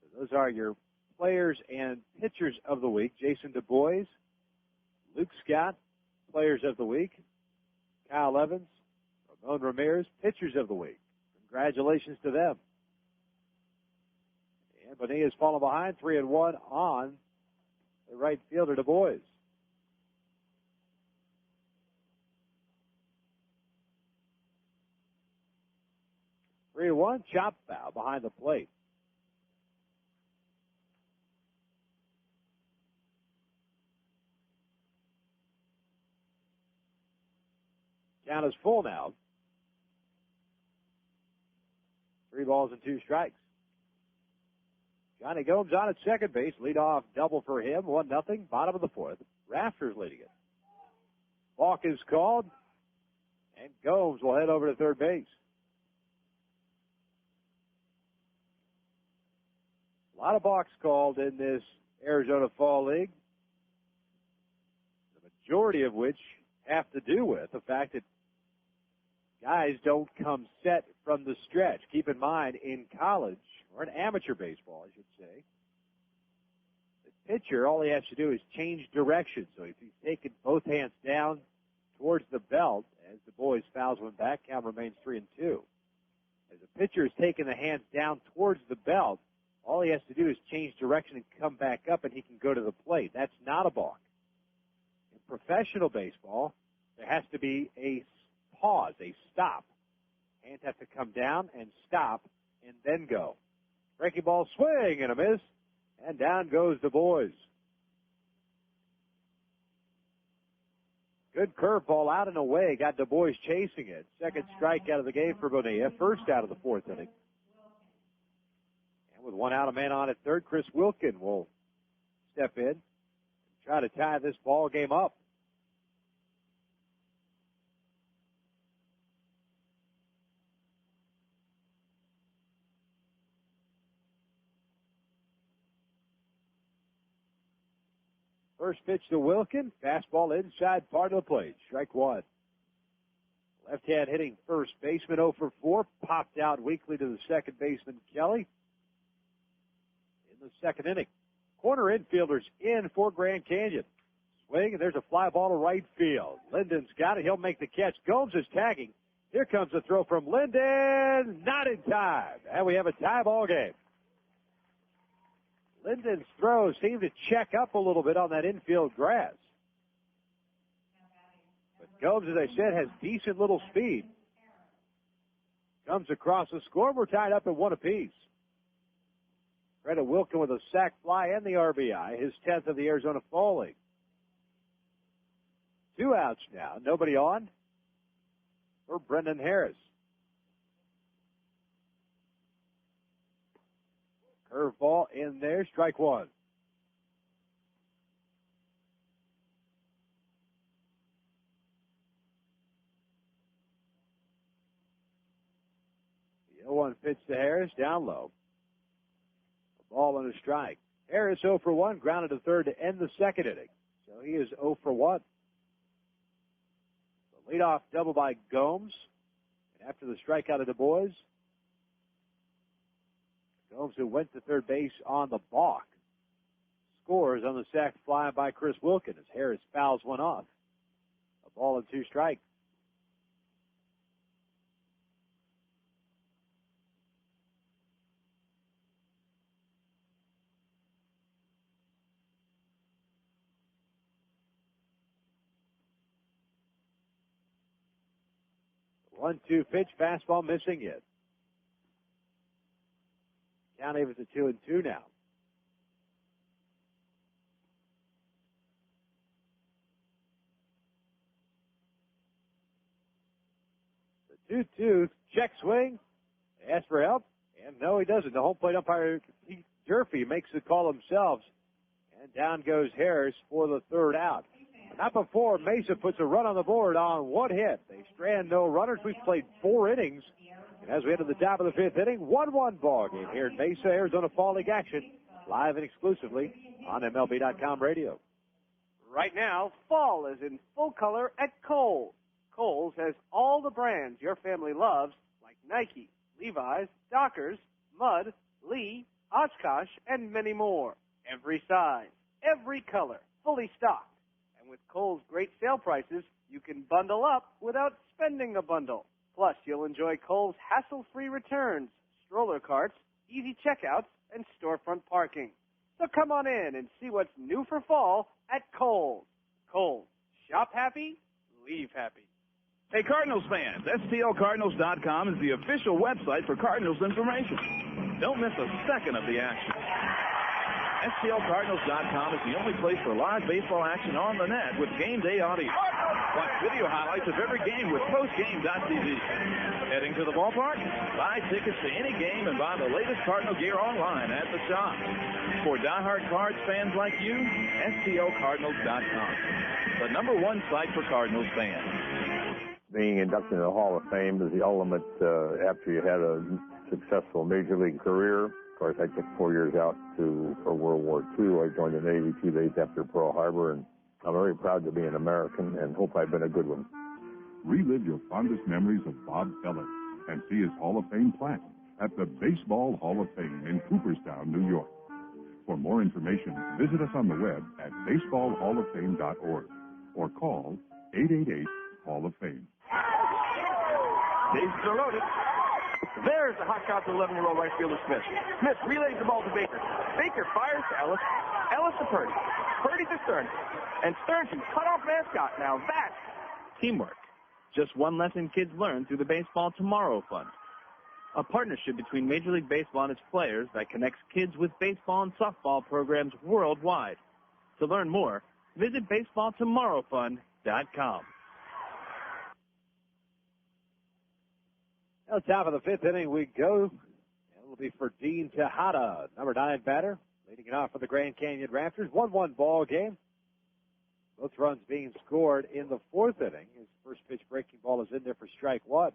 S2: So those are your players and pitchers of the week. Jason Du Bois, Luke Scott, players of the week. Kyle Evans, Ramon Ramirez, pitchers of the week. Congratulations to them. And Bonilla's fallen behind 3-1 on the right fielder Du Bois. 3-1, chop foul behind the plate. Count is full now. 3 balls and 2 strikes. Johnny Gomes on at second base. Leadoff double for him. 1-0. Bottom of the fourth. Rafters leading it. Balk is called. And Gomes will head over to third base. A lot of balks called in this Arizona Fall League. The majority of which have to do with the fact that guys don't come set from the stretch. Keep in mind, in college, or in amateur baseball, I should say, the pitcher, all he has to do is change direction. So if he's taking both hands down towards the belt, as the Bois fouls one back, count remains 3-2. As the pitcher is taking the hands down towards the belt, all he has to do is change direction and come back up, and he can go to the plate. That's not a balk. In professional baseball, there has to be a pause, a stop. Hands have to come down and stop and then go. Breaking ball, swing and a miss, and down goes the Bois. Good curveball out and away, got Du Bois chasing it. Second strike out of the game for Bonilla, first out of the fourth inning. And with 1 out, a man on at third, Chris Wilkin will step in and try to tie this ball game up. First pitch to Wilkin. Fastball inside part of the plate. Strike 1. Left-hand hitting first baseman 0 for 4. Popped out weakly to the second baseman, Kelly. In the second inning. Corner infielders in for Grand Canyon. Swing, and there's a fly ball to right field. Linden's got it. He'll make the catch. Gomes is tagging. Here comes a throw from Linden. Not in time. And we have a tie ball game. Linden's throws seem to check up a little bit on that infield grass. But Gomes, as I said, has decent little speed. Comes across the score. We're tied up at 1 apiece. Credit Wilkin with a sac fly and the RBI, his 10th of the Arizona Fall League. 2 outs now. Nobody on for Brendan Harris. Curveball in there, strike 1. The 0-1 pitch to Harris, down low. A ball and a strike. Harris 0 for 1, grounded to third to end the second inning. So he is 0 for 1. The leadoff double by Gomes. And after the strikeout of Du Bois, Gomes, who went to third base on the balk, scores on the sac fly by Chris Wilkin as Harris fouls one off. A ball and 2 strikes. The 1-2 pitch, fastball missing it. Count even to 2-2 now. The 2-2 check swing. Asks for help. And no, he doesn't. The home plate umpire, Keith Durfee, makes the call himself. And down goes Harris for the third out. Not before Mesa puts a run on the board on 1 hit. They strand no runners. We've played 4 innings. And as we enter the top of the 5th inning, 1-1 ball game here in Mesa, Arizona Fall League action, live and exclusively on MLB.com radio.
S6: Right now, fall is in full color at Kohl's. Kohl's has all the brands your family loves, like Nike, Levi's, Dockers, Mudd, Lee, Oshkosh, and many more. Every size, every color, fully stocked. And with Kohl's great sale prices, you can bundle up without spending a bundle. Plus, you'll enjoy Kohl's hassle-free returns, stroller carts, easy checkouts, and storefront parking. So come on in and see what's new for fall at Kohl's. Kohl's. Shop happy, leave happy.
S3: Hey, Cardinals fans, STLCardinals.com is the official website for Cardinals information. Don't miss a second of the action. STLCardinals.com is the only place for live baseball action on the net with game day audio. Watch video highlights of every game with postgame.tv. Heading to the ballpark? Buy tickets to any game and buy the latest Cardinal gear online at the shop. For diehard Cards fans like you, STLCardinals.com, the #1 site for Cardinals fans.
S8: Being inducted into the Hall of Fame is the ultimate after you had a successful Major League career. Of course, I took 4 years out for World War II. I joined the Navy 2 days after Pearl Harbor, and I'm very proud to be an American and hope I've been a good one.
S5: Relive your fondest memories of Bob Feller and see his Hall of Fame plaque at the Baseball Hall of Fame in Cooperstown, New York. For more information, visit us on the web at baseballhalloffame.org or call 888-HALL-OF-FAME.
S22: Bases are loaded. There's the hot shot to 11-year-old right fielder Smith. Smith relays the ball to Baker. Baker fires to Ellis. Ellis to Purdy. Purdy to Stearns. And Stearns can cut off mascot. Now that's
S3: Teamwork. Just one lesson kids learn through the Baseball Tomorrow Fund, a partnership between Major League Baseball and its players that connects kids with baseball and softball programs worldwide. To learn more, visit baseballtomorrowfund.com.
S2: Now, top of the fifth inning we go. And it'll be for Dean Tejada, number 9 batter, leading it off for the Grand Canyon Rafters. 1-1 ball game. Both runs being scored in the fourth inning. His first pitch breaking ball is in there for strike one.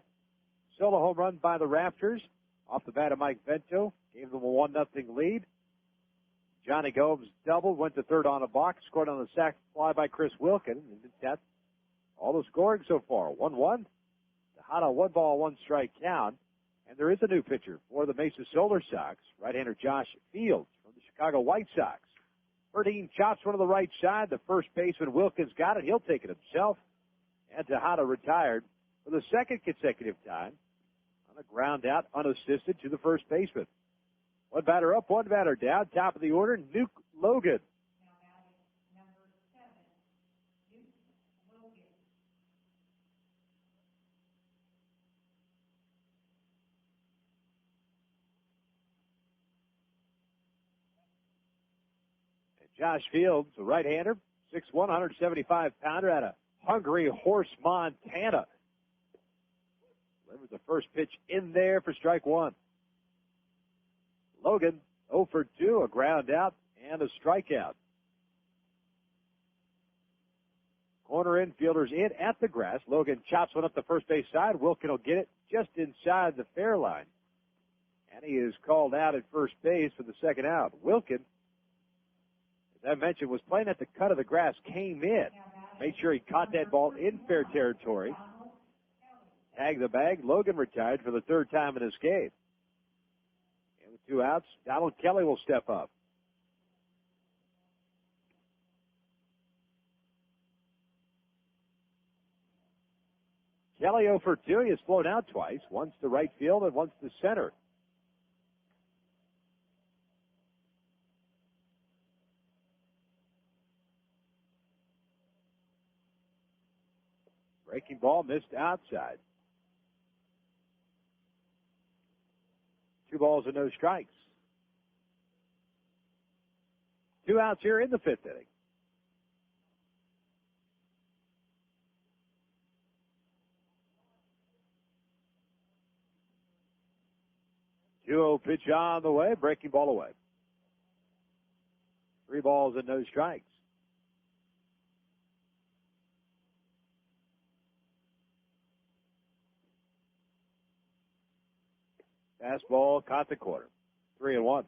S2: Solo home run by the Rafters. Off the bat of Mike Vento. Gave them a 1-0 lead. Johnny Gomes doubled, went to third on a box, scored on the sac fly by Chris Wilkin. And that's all the scoring so far. 1-1. Tejada, 1 ball, 1 strike count. And there is a new pitcher for the Mesa Solar Sox, right-hander Josh Fields from the Chicago White Sox. Dean chops one to the right side. The first baseman Wilkins got it. He'll take it himself. And Tejada retired for the second consecutive time on a ground out, unassisted to the first baseman. 1 batter up, 1 batter down. Top of the order, Nuke Logan. Josh Fields, a right-hander, 6'1", 175-pounder out of Hungry Horse, Montana. Delivers the first pitch in there for strike one. Logan, 0 for 2, a ground out and a strikeout. Corner infielders in at the grass. Logan chops one up the first base side. Wilkin will get it just inside the fair line. And he is called out at first base for the second out. Wilkin, as I mentioned, was playing at the cut of the grass, came in, made sure he caught that ball in fair territory. Tagged the bag. Logan retired for the third time in his game. And with 2 outs, Donald Kelly will step up. Kelly 0 for 2. He has flown out twice, once to right field and once to center. Breaking ball missed outside. 2 balls and no strikes. 2 outs here in the fifth inning. Two-0 pitch on the way. Breaking ball away. 3 balls and no strikes. Fastball caught the corner. 3-1.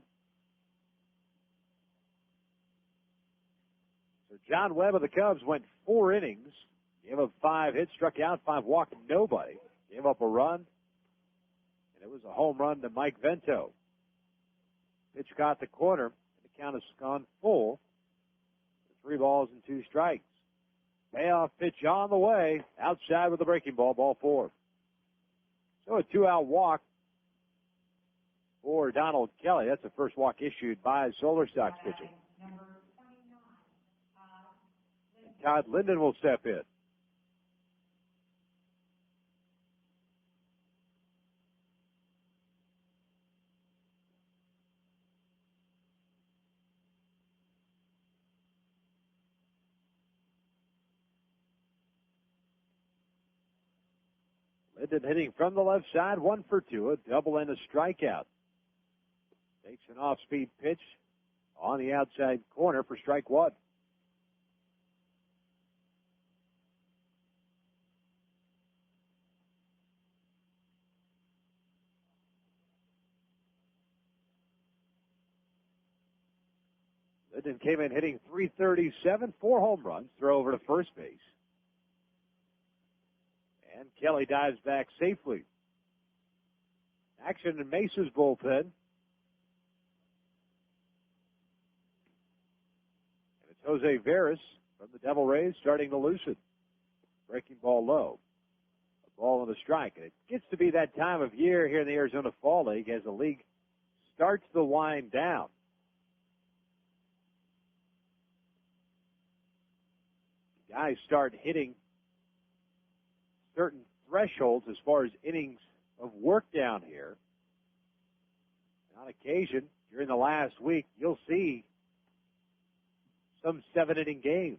S2: So John Webb of the Cubs went 4 innings, gave up 5 hits, struck out 5, walked nobody, gave up a run, and it was a home run to Mike Vento. Pitch caught the corner, and the count has gone full. 3 balls and 2 strikes. Payoff pitch on the way, outside with the breaking ball, ball 4. So a 2-out walk for Donald Kelly. That's the first walk issued by Solar Sox pitching. Todd Linden will step in. Linden hitting from the left side, 1 for 2, a double and a strikeout. Takes an off-speed pitch on the outside corner for strike 1. Linden came in hitting .337, 4 home runs, throw over to first base. And Kelly dives back safely. Action in Mesa's bullpen. And it's Jose Veras from the Devil Rays starting to loosen. Breaking ball low. A ball and a strike. And it gets to be that time of year here in the Arizona Fall League as the league starts to wind down. Guys start hitting certain thresholds as far as innings of work down here. And on occasion, during the last week, you'll see some 7-inning games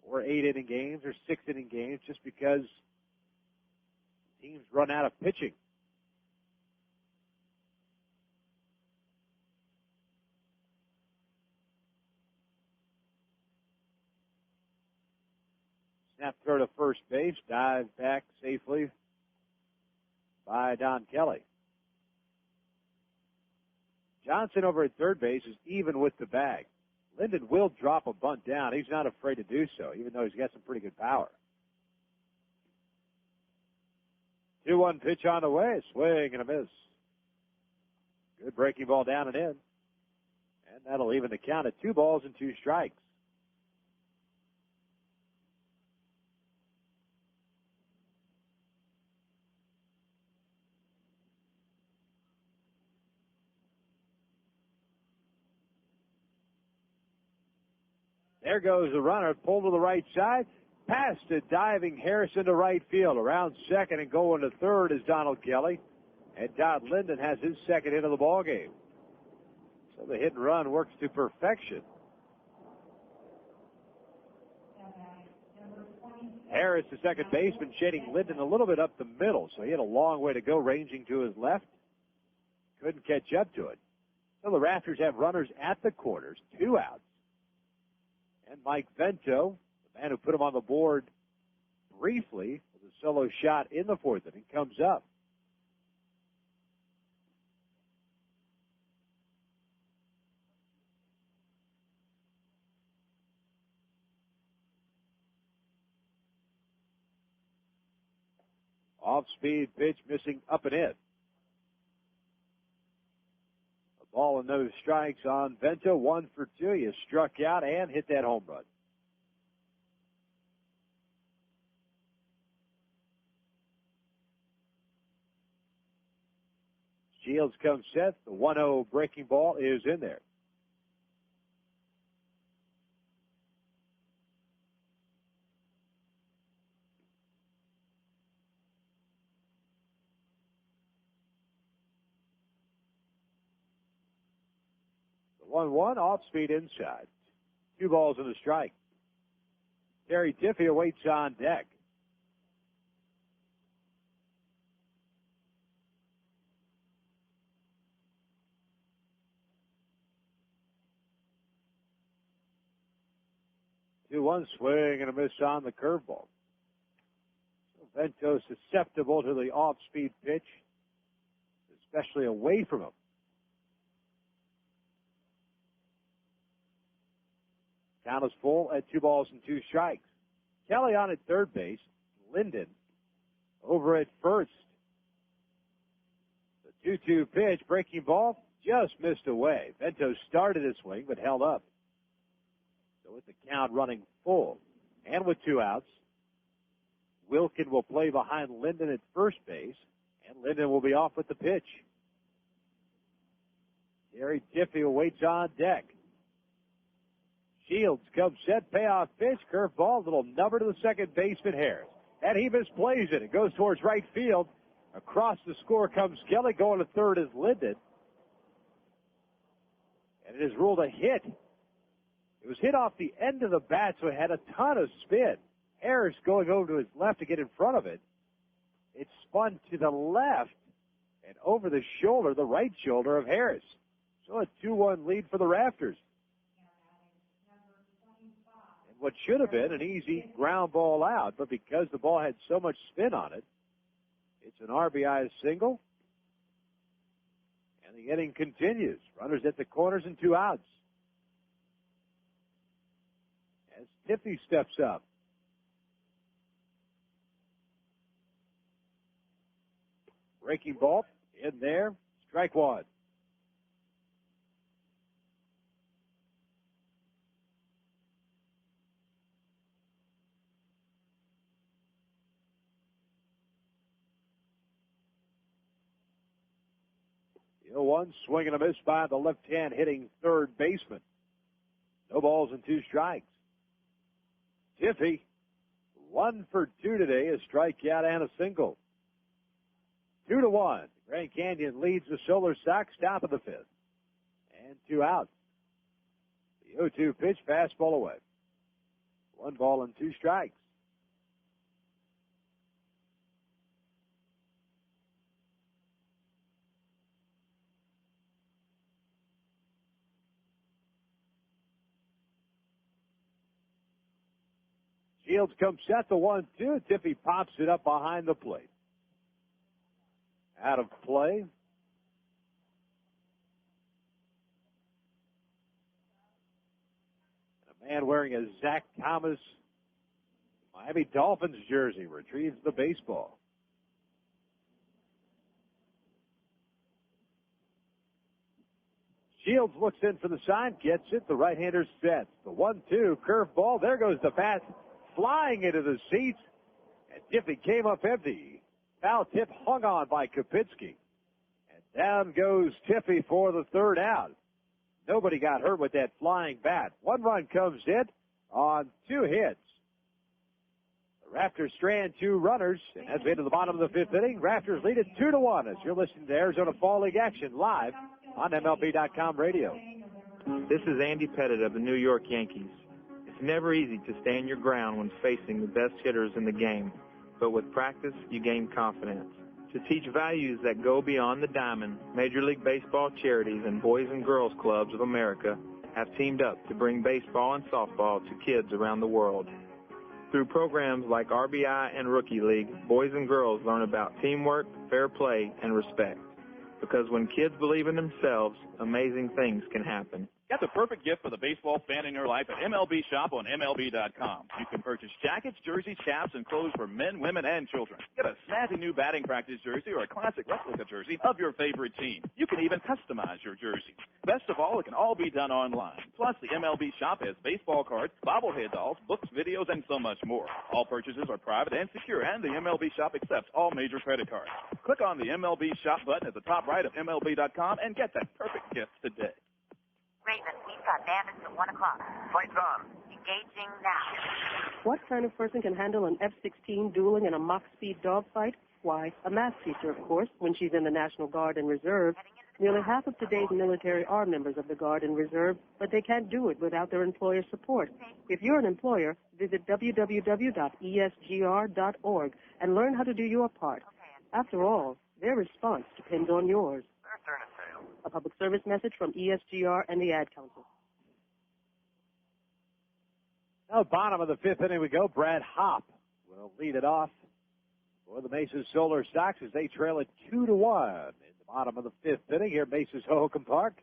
S2: or 8-inning games or 6-inning games just because teams run out of pitching. Snap throw to first base, dive back safely by Don Kelly. Johnson over at third base is even with the bag. Linden will drop a bunt down. He's not afraid to do so, even though he's got some pretty good power. 2-1 pitch on the way, swing and a miss. Good breaking ball down and in. And that'll even the count at 2 balls and 2 strikes. There goes the runner, pulled to the right side, past a diving Harrison to right field. Around second and going to third is Donald Kelly. And Todd Linden has his second hit of the ball game. So the hit and run works to perfection. Harris, the second baseman, shading Linden a little bit up the middle, so he had a long way to go, ranging to his left. Couldn't catch up to it. So the Rafters have runners at the corners, 2 outs. And Mike Vento, the man who put him on the board briefly with a solo shot in the 4th inning, comes up. Off-speed pitch missing up and in. Ball and no strikes on Vento, 1 for 2. He struck out and hit that home run. Shields comes set. The 1-0 breaking ball is in there. The 1-1 off speed inside. 2 balls and a strike. Terry Tiffy awaits on deck. One swing and a miss on the curveball. So Vento susceptible to the off-speed pitch, especially away from him. Count is full at 2 balls and 2 strikes. Kelly on at third base. Linden over at first. The 2-2 pitch, breaking ball, just missed away. Vento started his swing but held up. So with the count running full and with 2 outs, Wilkin will play behind Linden at first base, and Linden will be off with the pitch. Terry Tiffy awaits on deck. Shields comes set, payoff pitch, curveball, little number to the second baseman, Harris. And he misplays it. It goes towards right field. Across the score comes Kelly. Going to third is Linden. And it is ruled a hit. It was hit off the end of the bat, so it had a ton of spin. Harris going over to his left to get in front of it. It spun to the left and over the shoulder, the right shoulder of Harris. So a 2-1 lead for the Rafters. And what should have been an easy ground ball out, but because the ball had so much spin on it, it's an RBI single. And the inning continues. Runners at the corners and 2 outs. As Tiffy steps up. Breaking ball in there. Strike 1. The 0-1 swing and a miss by the left-hand hitting third baseman. No balls and 2 strikes. Tiffy, 1 for 2 today, a strikeout and a single. 2-1. Grand Canyon leads the Solar Sox, top of the 5th. And 2 outs. The 0-2 pitch, fastball away. 1 ball and 2 strikes. Shields comes set, the 1-2. Tiffy pops it up behind the plate. Out of play. And a man wearing a Zach Thomas Miami Dolphins jersey retrieves the baseball. Shields looks in for the sign, gets it. The right-hander sets. The 1-2 curveball. There goes the bat flying into the seats. And Tiffy came up empty. Foul tip hung on by Kopitsky. And down goes Tiffy for the 3rd out. Nobody got hurt with that flying bat. 1 run comes in on 2 hits. The Rafters strand 2 runners. And as we head to the bottom of the 5th inning, Rafters lead it 2-1 as you're listening to Arizona Fall League action live on MLB.com radio.
S9: This is Andy Pettit of the New York Yankees. It's never easy to stand your ground when facing the best hitters in the game, but with practice, you gain confidence. To teach values that go beyond the diamond, Major League Baseball charities and Boys and Girls Clubs of America have teamed up to bring baseball and softball to kids around the world. Through programs like RBI and Rookie League, boys and girls learn about teamwork, fair play, and respect. Because when kids believe in themselves, amazing things can happen.
S10: Get the perfect gift for the baseball fan in your life at MLB Shop on MLB.com. You can purchase jackets, jerseys, caps, and clothes for men, women, and children. Get a snazzy new batting practice jersey or a classic replica jersey of your favorite team. You can even customize your jersey. Best of all, it can all be done online. Plus, the MLB Shop has baseball cards, bobblehead dolls, books, videos, and so much more. All purchases are private and secure, and the MLB Shop accepts all major credit cards. Click on the MLB Shop button at the top right of MLB.com and get that perfect gift today.
S23: Raven, we've got bandits at 1 o'clock. Flight's on. Engaging now.
S11: What kind of person can handle an F-16 dueling in a Mach-speed dogfight? Why, a math teacher, of course, when she's in the National Guard and Reserve. Nearly half of today's military are members of the Guard and Reserve, but they can't do it without their employer support. If you're an employer, visit www.esgr.org and learn how to do your part. After all, their response depends on yours. A public service message from ESGR and the Ad Council.
S2: Now, bottom of the 5th inning we go. Brad Hopp will lead it off for the Mesa Solar Sox as they trail it 2-1 in the bottom of the 5th inning here at Mesa's Hohokam Park.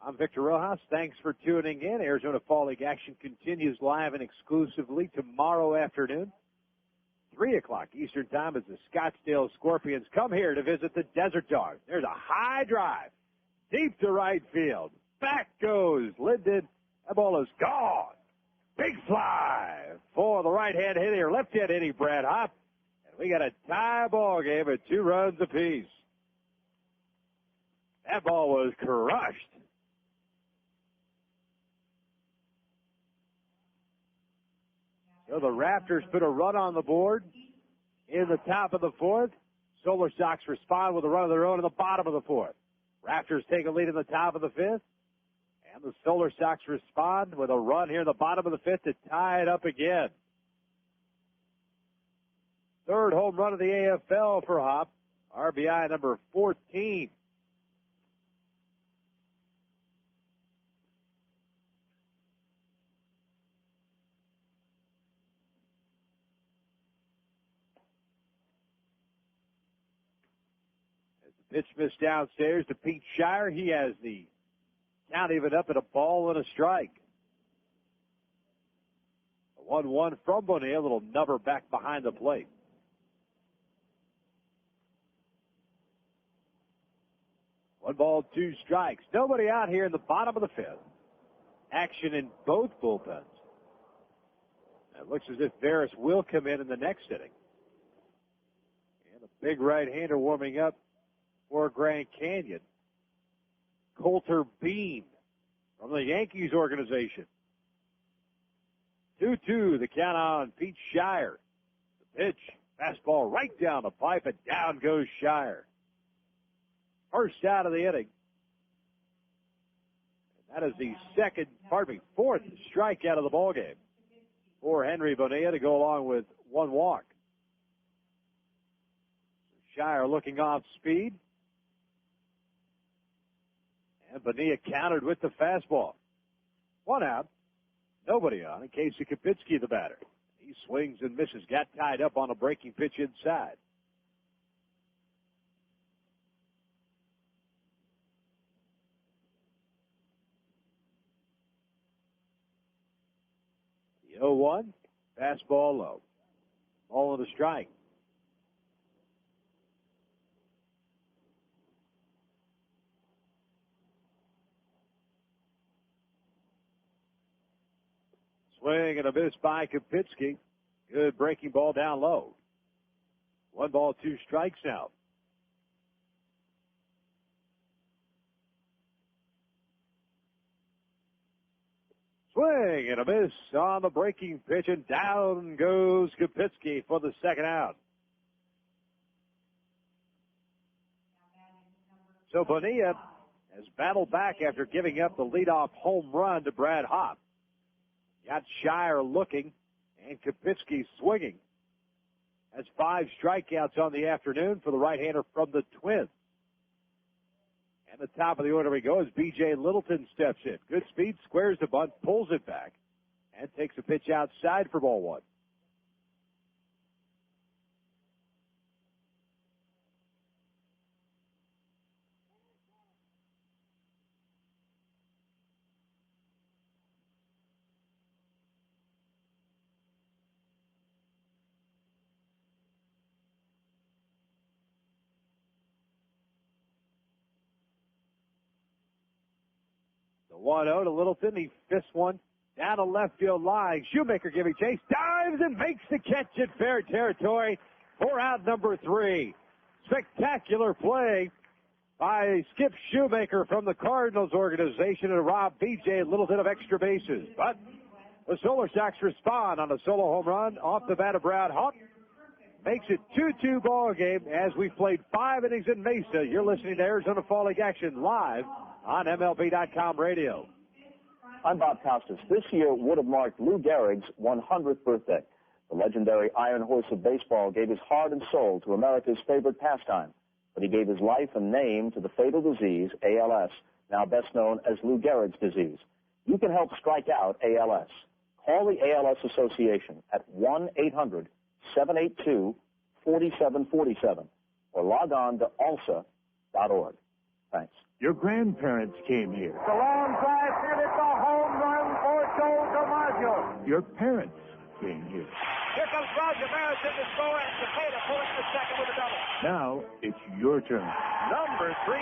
S2: I'm Victor Rojas. Thanks for tuning in. Arizona Fall League action continues live and exclusively tomorrow afternoon. 3 o'clock Eastern Time as the Scottsdale Scorpions come here to visit the Desert Dogs. There's a high drive, deep to right field. Back goes Linden. That ball is gone. Big fly for the right-hand hitter, left-hand hitting Brad Hopp. And we got a tie ball game at 2 runs apiece. That ball was crushed. So the Rafters put a run on the board in the top of the 4th. Solar Sox respond with a run of their own in the bottom of the 4th. Rafters take a lead in the top of the 5th. And the Solar Sox respond with a run here in the bottom of the 5th to tie it up again. Third home run of the AFL for Hop. RBI number 14. As the pitch missed downstairs to Pete Shire, he has the count even up at a ball and a strike. 1-1 from Bonilla, a little nubber back behind the plate. One ball, two strikes. Nobody out here in the bottom of the fifth. Action in both bullpens. It looks as if Varys will come in the next inning. And a big right-hander warming up for Grand Canyon. Coulter Bean from the Yankees organization. 2-2, the count on Pete Shire. The pitch, fastball right down the pipe, and down goes Shire. First out of the inning. And that is the fourth strikeout of the ballgame for Henry Bonilla to go along with one walk. Shire looking off speed. And Bonilla countered with the fastball. One out. Nobody on. And Casey Kapitsky, the batter. He swings and misses. Got tied up on a breaking pitch inside. The 0-1. Fastball low. Ball and a strike. Swing and a miss by Kapitsky. Good breaking ball down low. 1 ball, 2 strikes now. Swing and a miss on the breaking pitch, and down goes Kapitsky for the second out. So Bonilla has battled back after giving up the leadoff home run to Brad Hopp. Got Shire looking and Kapitsky swinging. That's 5 strikeouts on the afternoon for the right-hander from the Twins. And the top of the order we go as B.J. Littleton steps in. Good speed, squares the bunt, pulls it back, and takes a pitch outside for ball 1. The 1-0 to Littleton. He fists one down a left field line. Shoemaker giving chase. Dives and makes the catch in fair territory for out number 3. Spectacular play by Skip Shoemaker from the Cardinals organization to rob B.J. Littleton of extra bases. But the Solar Sox respond on a solo home run off the bat of Brad Hopp. Makes it 2-2 ball game as we've played 5 innings in Mesa. You're listening to Arizona Fall League action live on MLB.com radio.
S12: I'm Bob Costas. This year would have marked Lou Gehrig's 100th birthday. The legendary Iron Horse of baseball gave his heart and soul to America's favorite pastime, but he gave his life and name to the fatal disease, ALS, now best known as Lou Gehrig's disease. You can help strike out ALS. Call the ALS Association at 1-800-782-4747 or log on to alsa.org. Thanks.
S13: Your grandparents came here.
S14: The long drive hit. It's a home run for Joe DiMaggio.
S13: Your parents came here.
S14: Here comes Roger Maris in the score, and Cepeda pulling the second with a double.
S13: Now it's your turn.
S10: Number 3,000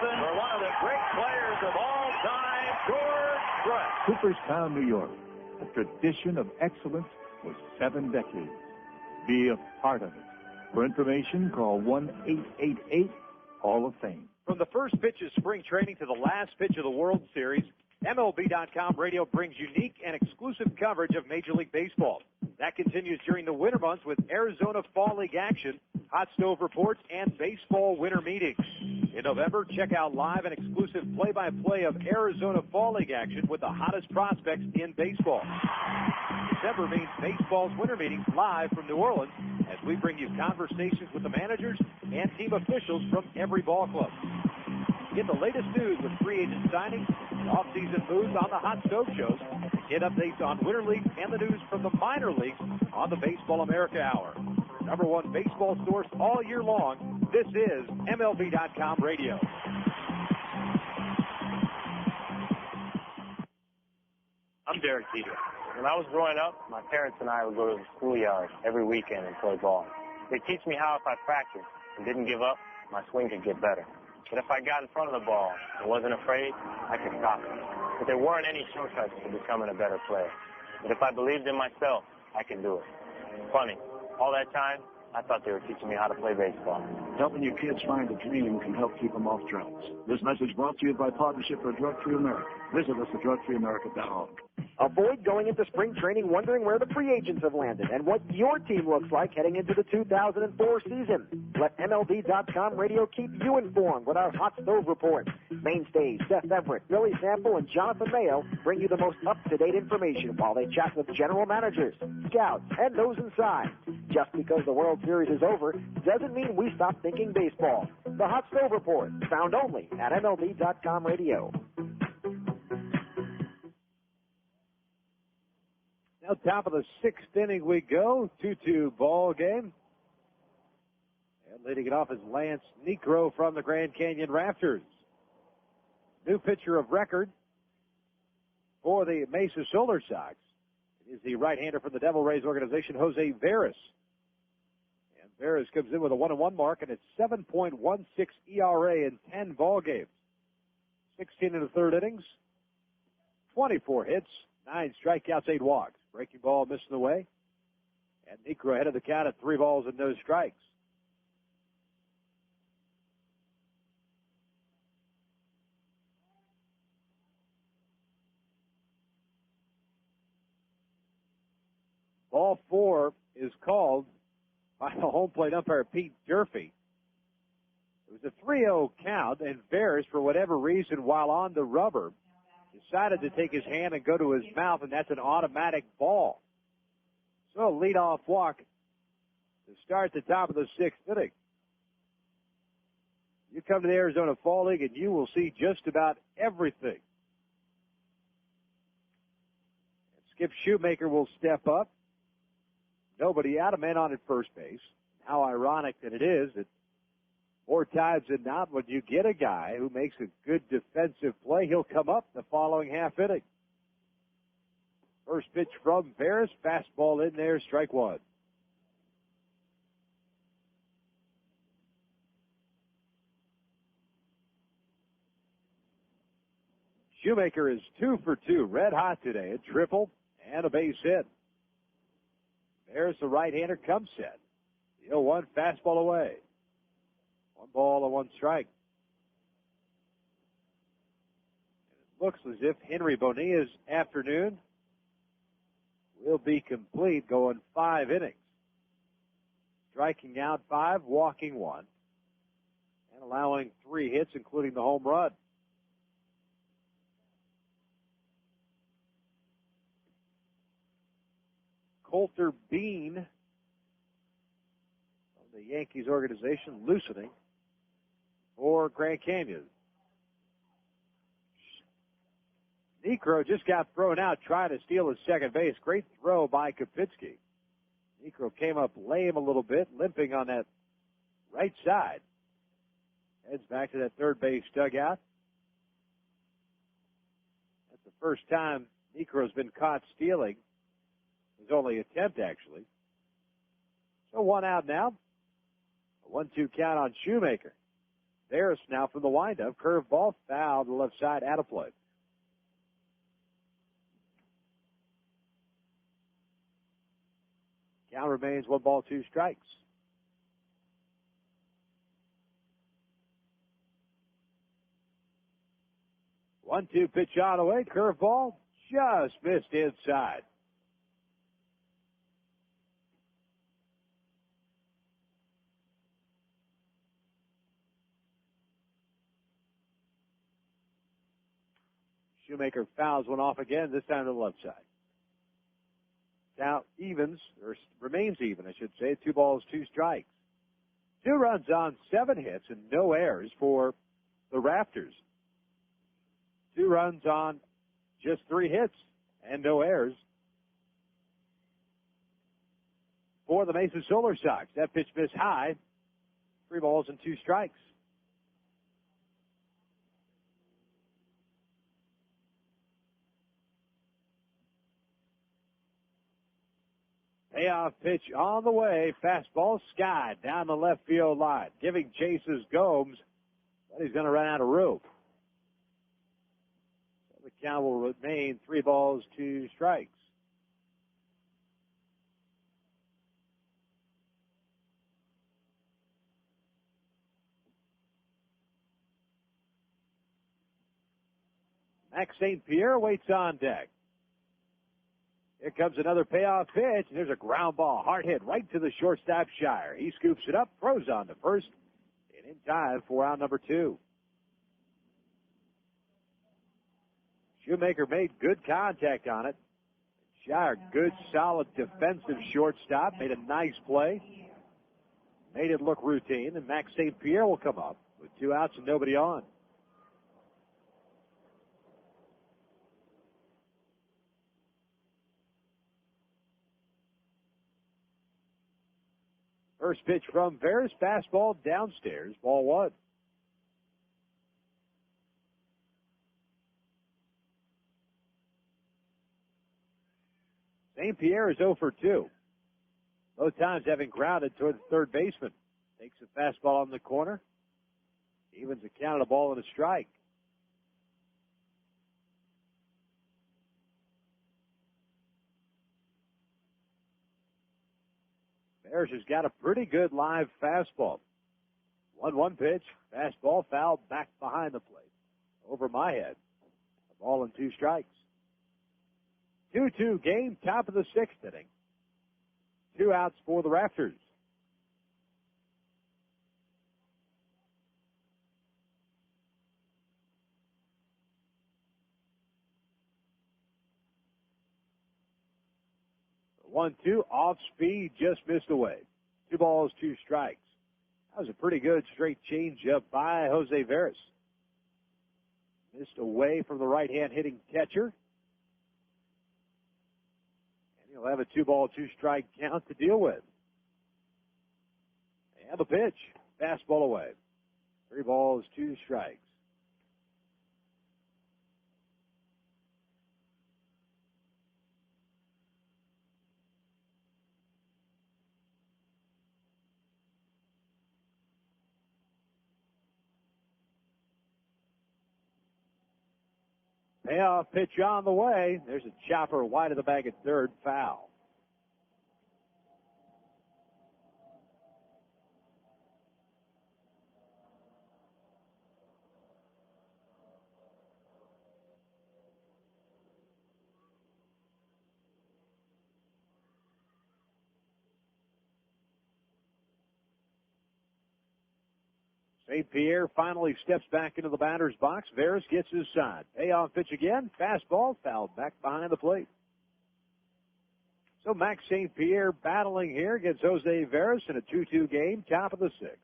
S10: for one of the great players of all time, George Brett.
S13: Cooperstown, New York. A tradition of excellence for 7 decades. Be a part of it. For information, call 1-888-HALL-OF-FAME.
S2: From the first pitch of spring training to the last pitch of the World Series, MLB.com radio brings unique and exclusive coverage of Major League Baseball. That continues during the winter months with Arizona Fall League action, hot stove reports, and baseball winter meetings. In November, check out live and exclusive play-by-play of Arizona Fall League action with the hottest prospects in baseball. December means baseball's winter meetings live from New Orleans as we bring you conversations with the managers and team officials from every ball club. Get the latest news with free agent signings, off-season moves on the Hot Stove shows, get updates on Winter League and the news from the minor leagues on the Baseball America Hour. Number one baseball source all year long, this is MLB.com Radio.
S15: I'm Derek Jeter. When I was growing up, my parents and I would go to the schoolyard every weekend and play ball. They teach me how if I practiced and didn't give up, my swing could get better. But if I got in front of the ball and wasn't afraid, I could stop it. But there weren't any shortcuts to becoming a better player. But if I believed in myself, I could do it. Funny, all that time, I thought they were teaching me how to play baseball.
S16: Helping your kids find a dream can help keep them off drugs. This message brought to you by Partnership for Drug-Free America. Visit us at drugfreeamerica.org.
S18: Avoid going into spring training wondering where the free agents have landed and what your team looks like heading into the 2004 season. Let MLB.com Radio keep you informed with our Hot Stove Report. Mainstays Seth Everett, Billy Sample, and Jonathan Mayo bring you the most up-to-date information while they chat with general managers, scouts, and those inside. Just because the World Series is over doesn't mean we stop thinking baseball. The Hot Stove Report, found only at MLB.com Radio.
S2: Now, top of the sixth inning we go. 2-2 ball game. And leading it off is Lance Necro from the Grand Canyon Rafters. New pitcher of record for the Mesa Solar Sox is the right-hander from the Devil Rays organization, Jose Veras. And Veras comes in with a 1-1 mark, and it's 7.16 ERA in 10 ball games. 16 in the third innings, 24 hits, 9 strikeouts, 8 walks. Breaking ball missing away. And Necro ahead of the count at 3 balls and no strikes. Ball 4 is called by the home plate umpire, Pete Durfee. It was a 3-0 count, and Veras, for whatever reason, while on the rubber, decided to take his hand and go to his mouth, and that's an automatic ball. So a leadoff walk to start the top of the sixth inning. You come to the Arizona Fall League, and you will see just about everything. And Skip Shoemaker will step up. Nobody out, a man on at first base. How ironic that it is that more times than not, when you get a guy who makes a good defensive play, he'll come up the following half inning. First pitch from Veras, fastball in there, strike one. Shoemaker is 2 for 2, red hot today, a triple and a base hit. Veras, the right-hander, comes set. The 0-1 fastball away. 1 ball and 1 strike. And it looks as if Henry Bonilla's afternoon will be complete, going 5 innings. Striking out 5, walking 1, and allowing 3 hits, including the home run. Coulter Bean of the Yankees organization loosening for Grand Canyon. Necro just got thrown out trying to steal his second base. Great throw by Kopitsky. Necro came up lame a little bit, limping on that right side. Heads back to that third base dugout. That's the first time Necro's been caught stealing. His only attempt, actually. So 1 out now. A 1-2 count on Shoemaker. Veras now from the windup. Curveball, foul to the left side, out of play. Count remains 1 ball, 2 strikes. One-two pitch on the way. Curveball just missed inside. Shoemaker fouls one off again, this time to the left side. Now remains even, I should say. 2 balls, 2 strikes. 2 runs on 7 hits and no errors for the Rafters. 2 runs on just 3 hits and no errors for the Mesa Solar Sox. That pitch missed high. 3 balls and 2 strikes. Payoff pitch on the way. Fastball skied down the left field line. Giving chases Gomes, but he's going to run out of room. So the count will remain 3 balls, 2 strikes. Max St. Pierre waits on deck. Here comes another payoff pitch. There's a ground ball, hard hit right to the shortstop Shire. He scoops it up, throws on to first, and in time for out number 2. Shoemaker made good contact on it. Shire, good, solid defensive shortstop, made a nice play. Made it look routine, and Max St. Pierre will come up with 2 outs and nobody on. First pitch from Veras, fastball downstairs, ball 1. St. Pierre is 0 for 2. Both times having grounded toward the third baseman. Takes a fastball on the corner. Evens a count of a ball and a strike. Bears has got a pretty good live fastball. 1-1 pitch, fastball foul back behind the plate. Over my head. A ball and 2 strikes. 2-2 game, top of the 6th inning. 2 outs for the Rafters. The 1-2 off speed, just missed away. 2 balls, 2 strikes. That was a pretty good straight changeup by Jose Veras. Missed away from the right-hand hitting catcher. And he'll have a 2 ball, 2 strike count to deal with. And the pitch, fastball away. 3 balls, 2 strikes. Payoff pitch on the way. There's a chopper wide of the bag at third, foul. St. Pierre finally steps back into the batter's box. Veras gets his side. Payoff pitch again. Fastball fouled back behind the plate. So Max St. Pierre battling here against Jose Veras in a 2-2 game, top of the 6th.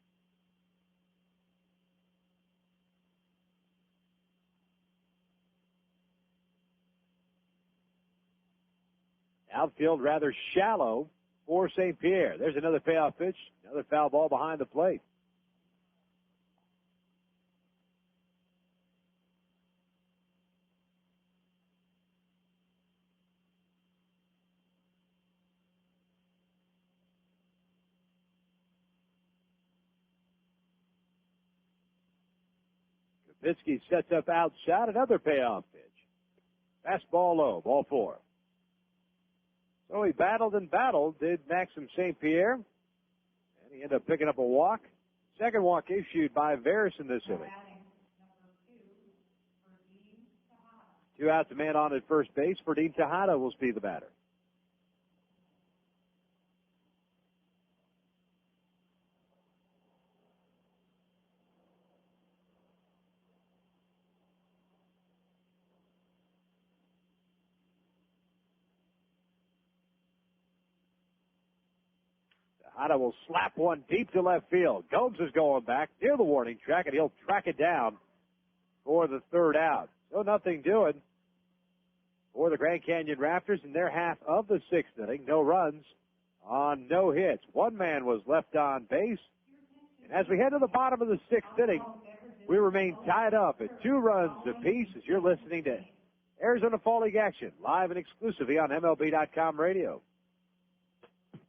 S2: Outfield rather shallow for St. Pierre. There's another payoff pitch. Another foul ball behind the plate. Kapinski sets up outside, another payoff pitch. Fastball low, ball 4. So he battled and battled, did Maxim St. Pierre, and he ended up picking up a walk. Second walk issued by Veras in this inning. 2 outs, a man on at first base. Ferdinand Tejada will be the batter. Otto will slap one deep to left field. Gomes is going back near the warning track, and he'll track it down for the third out. So nothing doing for the Grand Canyon Rafters in their half of the sixth inning. No runs on no hits. One man was left on base. And as we head to the bottom of the sixth inning, we remain tied up at 2 runs apiece as you're listening to Arizona Fall League action live and exclusively on MLB.com radio.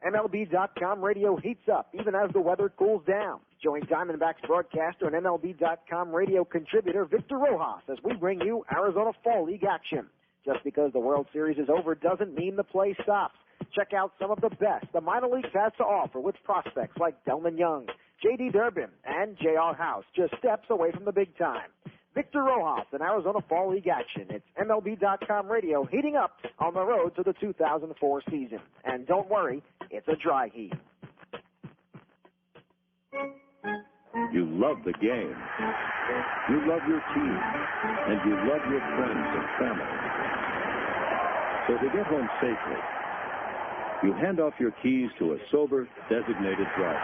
S18: MLB.com radio heats up even as the weather cools down. Join Diamondbacks broadcaster and MLB.com radio contributor Victor Rojas as we bring you Arizona Fall League action. Just because the World Series is over doesn't mean the play stops. Check out some of the best the minor leagues has to offer with prospects like Delman Young, J.D. Durbin, and J.R. House, just steps away from the big time. Victor Rojas in Arizona Fall League action. It's MLB.com radio heating up on the road to the 2004 season. And don't worry, it's a dry heat.
S21: You love the game. You love your team. And you love your friends and family. So to get home safely, you hand off your keys to a sober, designated driver.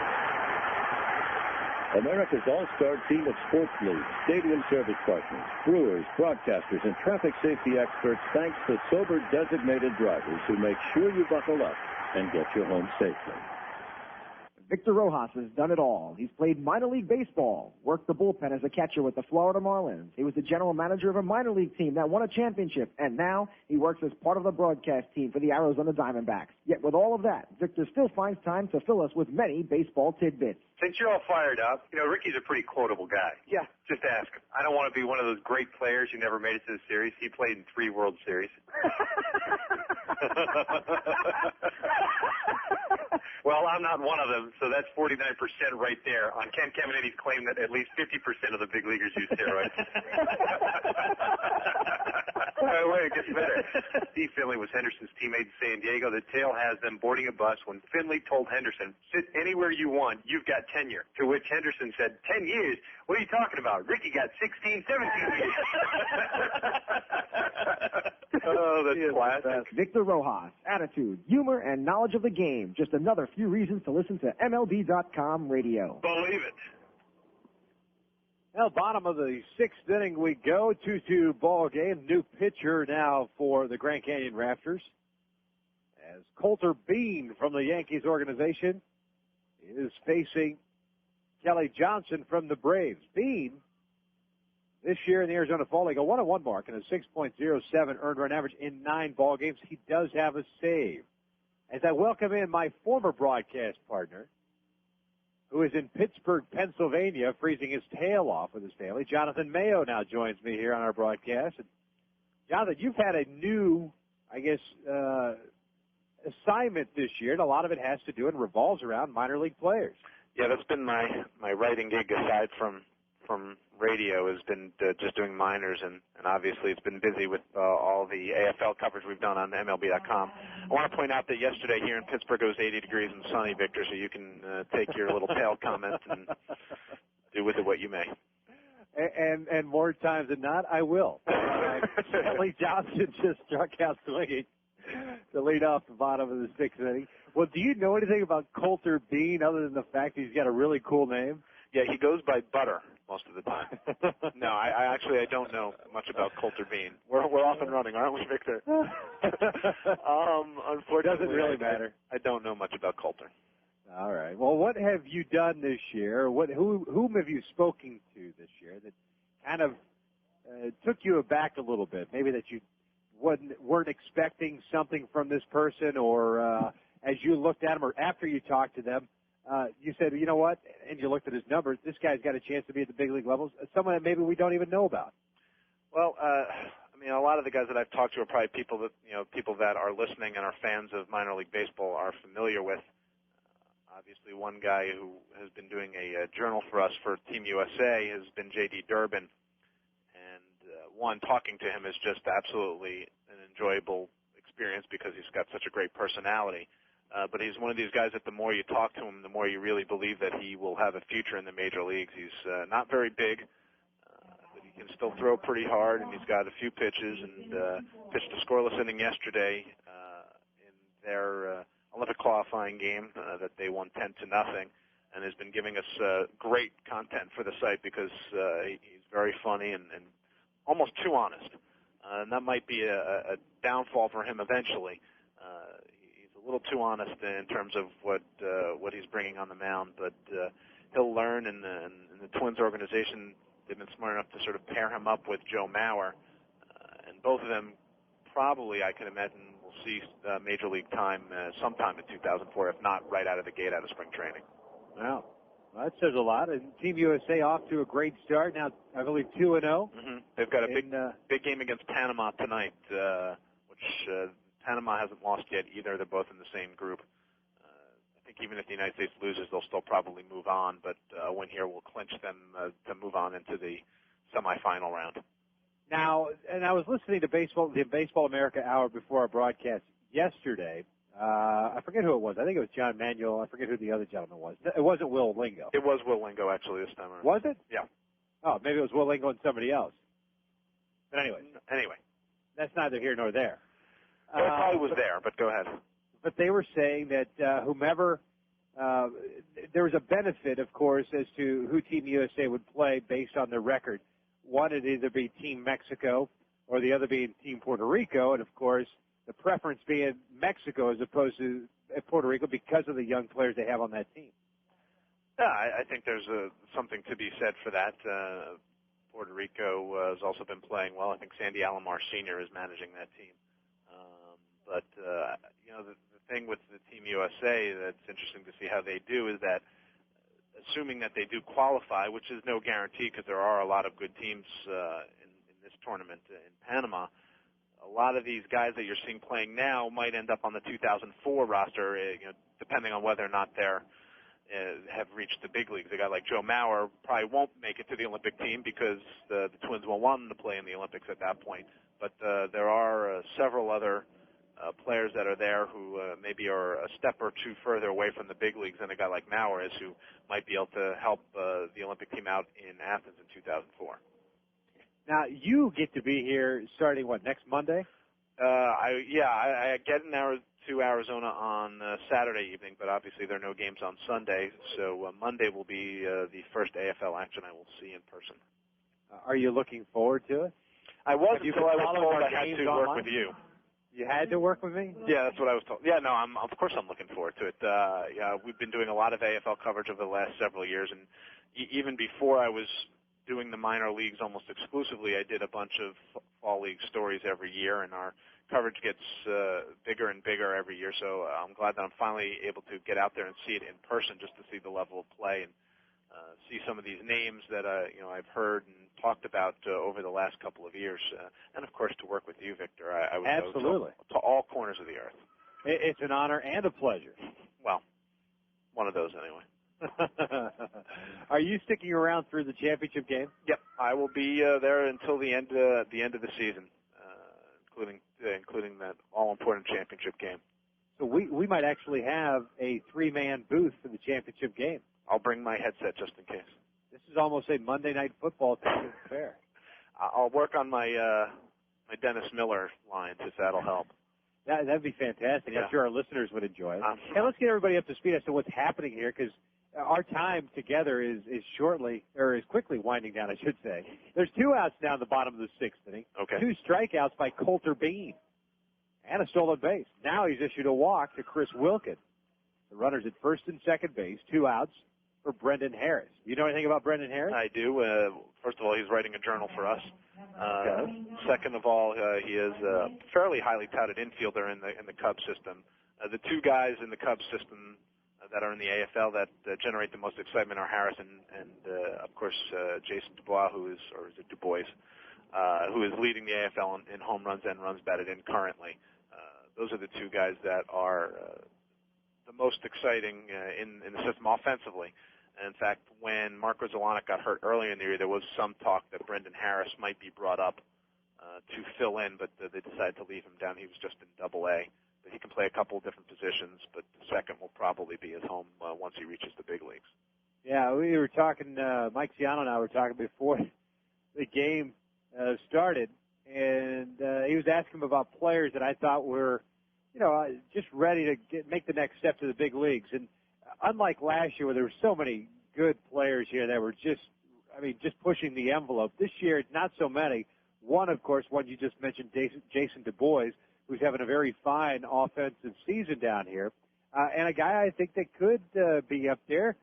S21: America's all-star team of sports leagues, stadium service partners, brewers, broadcasters, and traffic safety experts thanks the sober, designated drivers who make sure you buckle up and get you home safely.
S18: Victor Rojas has done it all. He's played minor league baseball, worked the bullpen as a catcher with the Florida Marlins. He was the general manager of a minor league team that won a championship, and now he works as part of the broadcast team for the Arizona Diamondbacks. Yet with all of that, Victor still finds time to fill us with many baseball tidbits.
S1: Since you're all fired up, Ricky's a pretty quotable guy.
S18: Yeah.
S1: Just ask him. I don't want to be one of those great players who never made it to the series. He played in 3 World Series. Well, I'm not one of them, so that's 49% right there on Ken Caminiti's claim that at least 50% of the big leaguers use steroids. Wait, it gets better. Steve Finley was Henderson's teammate in San Diego. The tale has them boarding a bus when Finley told Henderson, sit anywhere you want, you've got tenure. To which Henderson said, 10 years? What are you talking about? Ricky got 16, 17 years. Oh, that's classic.
S18: Victor Rojas, attitude, humor, and knowledge of the game. Just another few reasons to listen to MLB.com radio.
S1: Believe it.
S2: Well, bottom of the sixth inning we go. 2-2 ball game. New pitcher now for the Grand Canyon Rafters, as Coulter Bean from the Yankees organization is facing Kelly Johnson from the Braves. Bean, this year in the Arizona Fall League, a 1-1 mark and a 6.07 earned run average in 9 ball games. He does have a save. As I welcome in my former broadcast partner, who is in Pittsburgh, Pennsylvania, freezing his tail off with his family, Jonathan Mayo now joins me here on our broadcast. And Jonathan, you've had a new, assignment this year, and a lot of it has to do and revolves around minor league players.
S17: Yeah, that's been my writing gig aside from radio, has been just doing minors, and obviously it's been busy with all the AFL coverage we've done on MLB.com. I want to point out that yesterday here in Pittsburgh it was 80 degrees and sunny, Victor, so you can take your little tail comment and do with it what you may.
S2: And more times than not, I will. Kelly Johnson just struck out swinging to lead off the bottom of the sixth inning. Well, do you know anything about Coulter Bean other than the fact that he's got a really cool name?
S17: Yeah, he goes by Butter most of the time. No, I don't know much about Coulter Bean. We're off and running, aren't we, Victor? Unfortunately,
S2: doesn't really matter.
S17: I don't know much about Coulter.
S2: All right. Well, what have you done this year? Whom have you spoken to this year that kind of took you aback a little bit? Maybe that you weren't expecting something from this person, or as you looked at him, or after you talked to them, you said, you know what, and you looked at his numbers, this guy's got a chance to be at the big league levels, someone that maybe we don't even know about.
S17: Well, a lot of the guys that I've talked to are probably people that are listening and are fans of minor league baseball are familiar with. Obviously, one guy who has been doing a journal for us for Team USA has been J.D. Durbin, and talking to him is just absolutely an enjoyable experience because he's got such a great personality. But he's one of these guys that the more you talk to him, the more you really believe that he will have a future in the major leagues. He's not very big, but he can still throw pretty hard, and he's got a few pitches, and pitched a scoreless inning yesterday in their Olympic qualifying game that they won 10-0, and has been giving us great content for the site because he's very funny and almost too honest. And that might be a downfall for him eventually. He's a little too honest in terms of what he's bringing on the mound, but he'll learn. And the Twins organization, they've been smart enough to sort of pair him up with Joe Mauer, and both of them probably, I can imagine, will see Major League time sometime in 2004, if not right out of the gate out of spring training.
S2: Wow. Well, that says a lot. And Team USA off to a great start. Now, I believe 2-0.
S17: Mm-hmm. They've got a big game against Panama tonight, which Panama hasn't lost yet either. They're both in the same group. I think even if the United States loses, they'll still probably move on, but a win here will clinch them to move on into the semifinal round.
S2: Now, and I was listening to the Baseball America Hour before our broadcast yesterday. I forget who it was. I think it was John Manuel. I forget who the other gentleman was. It wasn't Will Lingo.
S17: It was Will Lingo, actually, this time around.
S2: Was it?
S17: Yeah.
S2: Oh, maybe it was Will Lingo and somebody else. But anyway, that's neither here nor there.
S17: Well, it probably was there, but go ahead.
S2: But they were saying that whomever there was a benefit, of course, as to who Team USA would play based on their record. One would either be Team Mexico or the other being Team Puerto Rico, and of course, the preference being Mexico as opposed to Puerto Rico because of the young players they have on that team.
S17: Yeah, I think there's something to be said for that. Puerto Rico has also been playing well. I think Sandy Alomar Sr. is managing that team. But the thing with the Team USA that's interesting to see how they do is that assuming that they do qualify, which is no guarantee because there are a lot of good teams in this tournament in Panama, a lot of these guys that you're seeing playing now might end up on the 2004 roster, depending on whether or not they're have reached the big leagues. A guy like Joe Mauer probably won't make it to the Olympic team because the Twins won't want him to play in the Olympics at that point. But there are several other players that are there who maybe are a step or two further away from the big leagues than a guy like Mauer is, who might be able to help the Olympic team out in Athens in 2004.
S2: Now, you get to be here starting, next Monday?
S17: I get to Arizona on Saturday evening, but obviously there are no games on Sunday, so Monday will be the first AFL action I will see in person.
S2: Are you looking forward to it?
S17: I was until I was told I had to work with you.
S2: You had to work with me?
S17: Yeah, that's what I was told. Yeah, no, of course I'm looking forward to it. We've been doing a lot of AFL coverage over the last several years, and even before I was doing the minor leagues almost exclusively, I did a bunch of fall league stories every year, and our coverage gets bigger and bigger every year. So I'm glad that I'm finally able to get out there and see it in person, just to see the level of play and see some of these names that I've heard and talked about over the last couple of years, and of course to work with you, Victor. I would
S2: absolutely
S17: go to all corners of the earth.
S2: It's an honor and a pleasure.
S17: Well, one of those anyway.
S2: Are you sticking around through the championship game?
S17: Yep, I will be there until the end of the season, including that all-important championship game.
S2: So we might actually have a three-man booth for the championship game.
S17: I'll bring my headset just in case.
S2: This is almost a Monday Night Football affair.
S17: I'll work on my my Dennis Miller lines if that'll help.
S2: That'd be fantastic.
S17: Yeah.
S2: I'm sure our listeners would enjoy it. And let's get everybody up to speed as to what's happening here, because our time together is quickly winding down, I should say. There's 2 outs now in the bottom of the 6th inning.
S17: Okay. 2
S2: strikeouts by Coulter Bean. And a stolen base. Now he's issued a walk to Chris Wilkin. The runner's at first and second base. 2 outs for Brendan Harris. You know anything about Brendan Harris?
S17: I do. First of all, he's writing a journal for us.
S2: Okay.
S17: Second of all, he is a fairly highly touted infielder in the Cubs system. The 2 guys in the Cubs system that are in the AFL that generate the most excitement are Harris and of course, Jason Dubois, who is leading the AFL in home runs and runs batted in currently. Those are the 2 guys that are the most exciting in the system offensively. In fact, when Mark Rizalonic got hurt earlier in the year, there was some talk that Brendan Harris might be brought up to fill in, but they decided to leave him down. He was just in Double-A. But he can play a couple of different positions, but the second will probably be his home once he reaches the big leagues.
S2: Yeah, we were talking, Mike Ciano and I were talking before the game started, and he was asking him about players that I thought were, just ready to make the next step to the big leagues. And unlike last year where there were so many good players here that were just pushing the envelope, this year, not so many. One, of course, one you just mentioned, Jason Du Bois, who's having a very fine offensive season down here. And a guy I think that could be up there,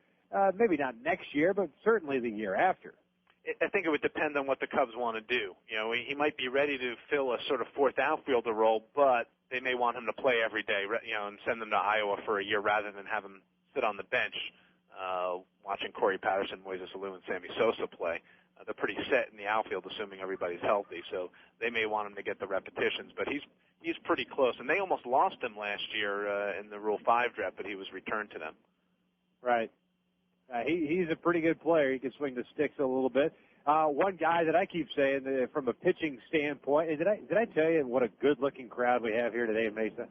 S2: maybe not next year, but certainly the year after.
S17: I think it would depend on what the Cubs want to do. He might be ready to fill a sort of fourth outfielder role, but they may want him to play every day, and send him to Iowa for a year rather than have him sit on the bench watching Corey Patterson, Moises Alou, and Sammy Sosa play. They're pretty set in the outfield, assuming everybody's healthy, so they may want him to get the repetitions. But he's pretty close, and they almost lost him last year in the Rule 5 draft, but he was returned to them.
S2: Right. He's a pretty good player. He can swing the sticks a little bit. One guy that I keep saying from a pitching standpoint, and did I tell you what a good-looking crowd we have here today in Mesa?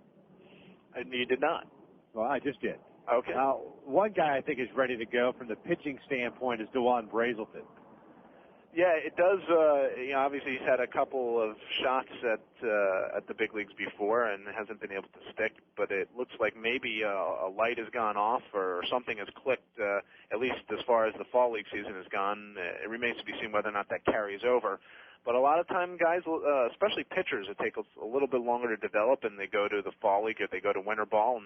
S17: You did not.
S2: Well, I just did.
S17: Okay.
S2: One guy I think is ready to go from the pitching standpoint is DeJuan Brazelton.
S17: Yeah, it does. Obviously he's had a couple of shots at the big leagues before and hasn't been able to stick. But it looks like maybe a light has gone off or something has clicked. At least as far as the fall league season has gone, it remains to be seen whether or not that carries over. But a lot of time, guys, especially pitchers, it takes a little bit longer to develop, and they go to the fall league or they go to winter ball,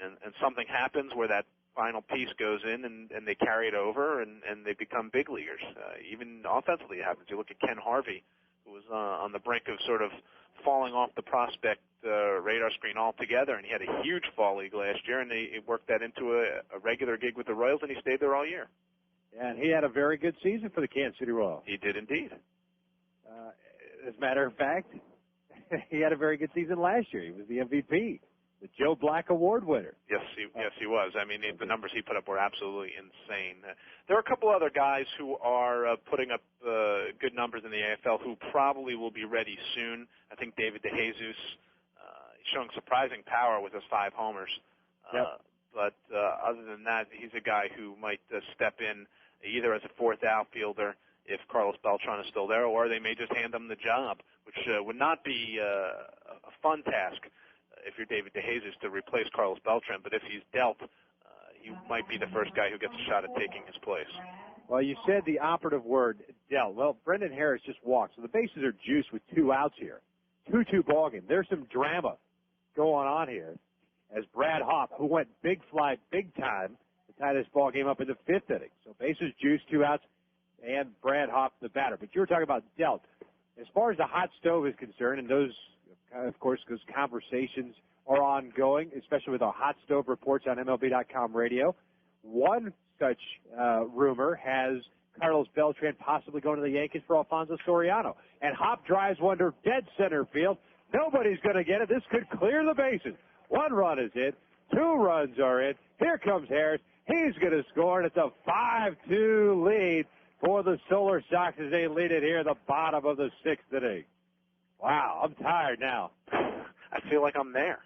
S17: and something happens where that final piece goes in and they carry it over and they become big leaguers. Even offensively it happens. You look at Ken Harvey, who was on the brink of sort of falling off the prospect radar screen altogether, and he had a huge fall league last year, and he worked that into a regular gig with the Royals, and he stayed there all year.
S2: And he had a very good season for the Kansas City Royals.
S17: He did indeed.
S2: As a matter of fact, he had a very good season last year. He was the MVP. The Joe Black Award winner.
S17: Yes, he was. I mean, the numbers he put up were absolutely insane. There are a couple other guys who are putting up good numbers in the AFL who probably will be ready soon. I think David DeJesus showing surprising power with his 5 homers. But other than that, he's a guy who might step in either as a fourth outfielder if Carlos Beltran is still there, or they may just hand him the job, which would not be a fun task if you're David DeJesus to replace Carlos Beltran. But if he's dealt, he might be the first guy who gets a shot at taking his place.
S2: Well, you said the operative word, dealt. Well, Brendan Harris just walked, so the bases are juiced with 2 outs here. 2-2 ballgame. There's some drama going on here as Brad Hopp, who went big fly big time, to tie this ballgame up in the 5th inning. So bases juiced, 2 outs, and Brad Hopp the batter. But you were talking about dealt. As far as the hot stove is concerned, and those, of course, because conversations are ongoing, especially with our hot stove reports on MLB.com radio. One such rumor has Carlos Beltran possibly going to the Yankees for Alfonso Soriano. And Hop drives one to dead center field. Nobody's going to get it. This could clear the bases. 1 run is in. 2 runs are in. Here comes Harris. He's going to score, and it's a 5-2 lead for the Solar Sox as they lead it here at the bottom of the 6th inning. Wow, I'm tired now.
S17: I feel like I'm there.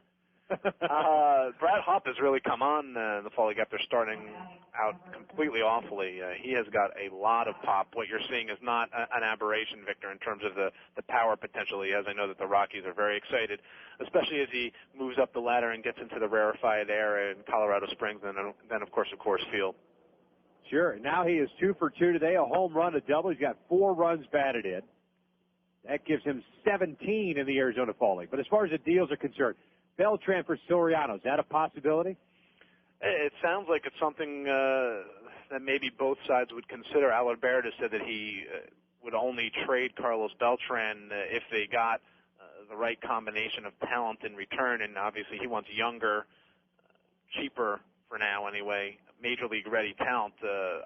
S17: Brad Hopp has really come on in the fall league after starting out completely awfully. He has got a lot of pop. What you're seeing is not an aberration, Victor, in terms of the power potential he has. I know that the Rockies are very excited, especially as he moves up the ladder and gets into the rarefied air in Colorado Springs and then of course, Coors Field.
S2: Sure. Now he is 2 for 2 today, a home run, a double. He's got 4 runs batted in. That gives him 17 in the Arizona Fall League. But as far as the deals are concerned, Beltran for Soriano, is that a possibility?
S17: It sounds like it's something that maybe both sides would consider. Alberto said that he would only trade Carlos Beltran if they got the right combination of talent in return, and obviously he wants younger, cheaper for now anyway, major league ready talent.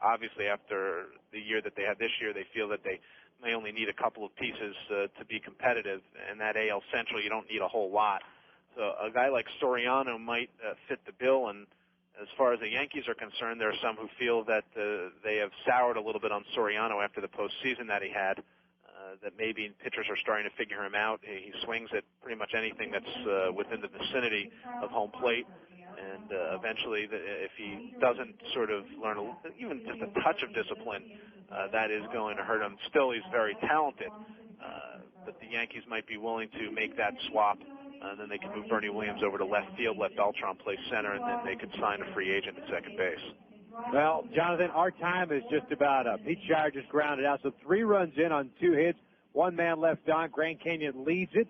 S17: Obviously after the year that they had this year, they feel that they may only need a couple of pieces to be competitive. In that AL Central, you don't need a whole lot. So a guy like Soriano might fit the bill, and as far as the Yankees are concerned, there are some who feel that they have soured a little bit on Soriano after the postseason that he had, that maybe pitchers are starting to figure him out. He swings at pretty much anything that's within the vicinity of home plate, and eventually, if he doesn't sort of learn even just a touch of discipline, that is going to hurt him. Still, he's very talented, but the Yankees might be willing to make that swap and then they can move Bernie Williams over to left field, let Beltran play center, and then they could sign a free agent at second base.
S2: Well, Jonathan, our time is just about up. Pete Shire just grounded out, so 3 runs in on 2 hits, 1 man left on. Grand Canyon leads it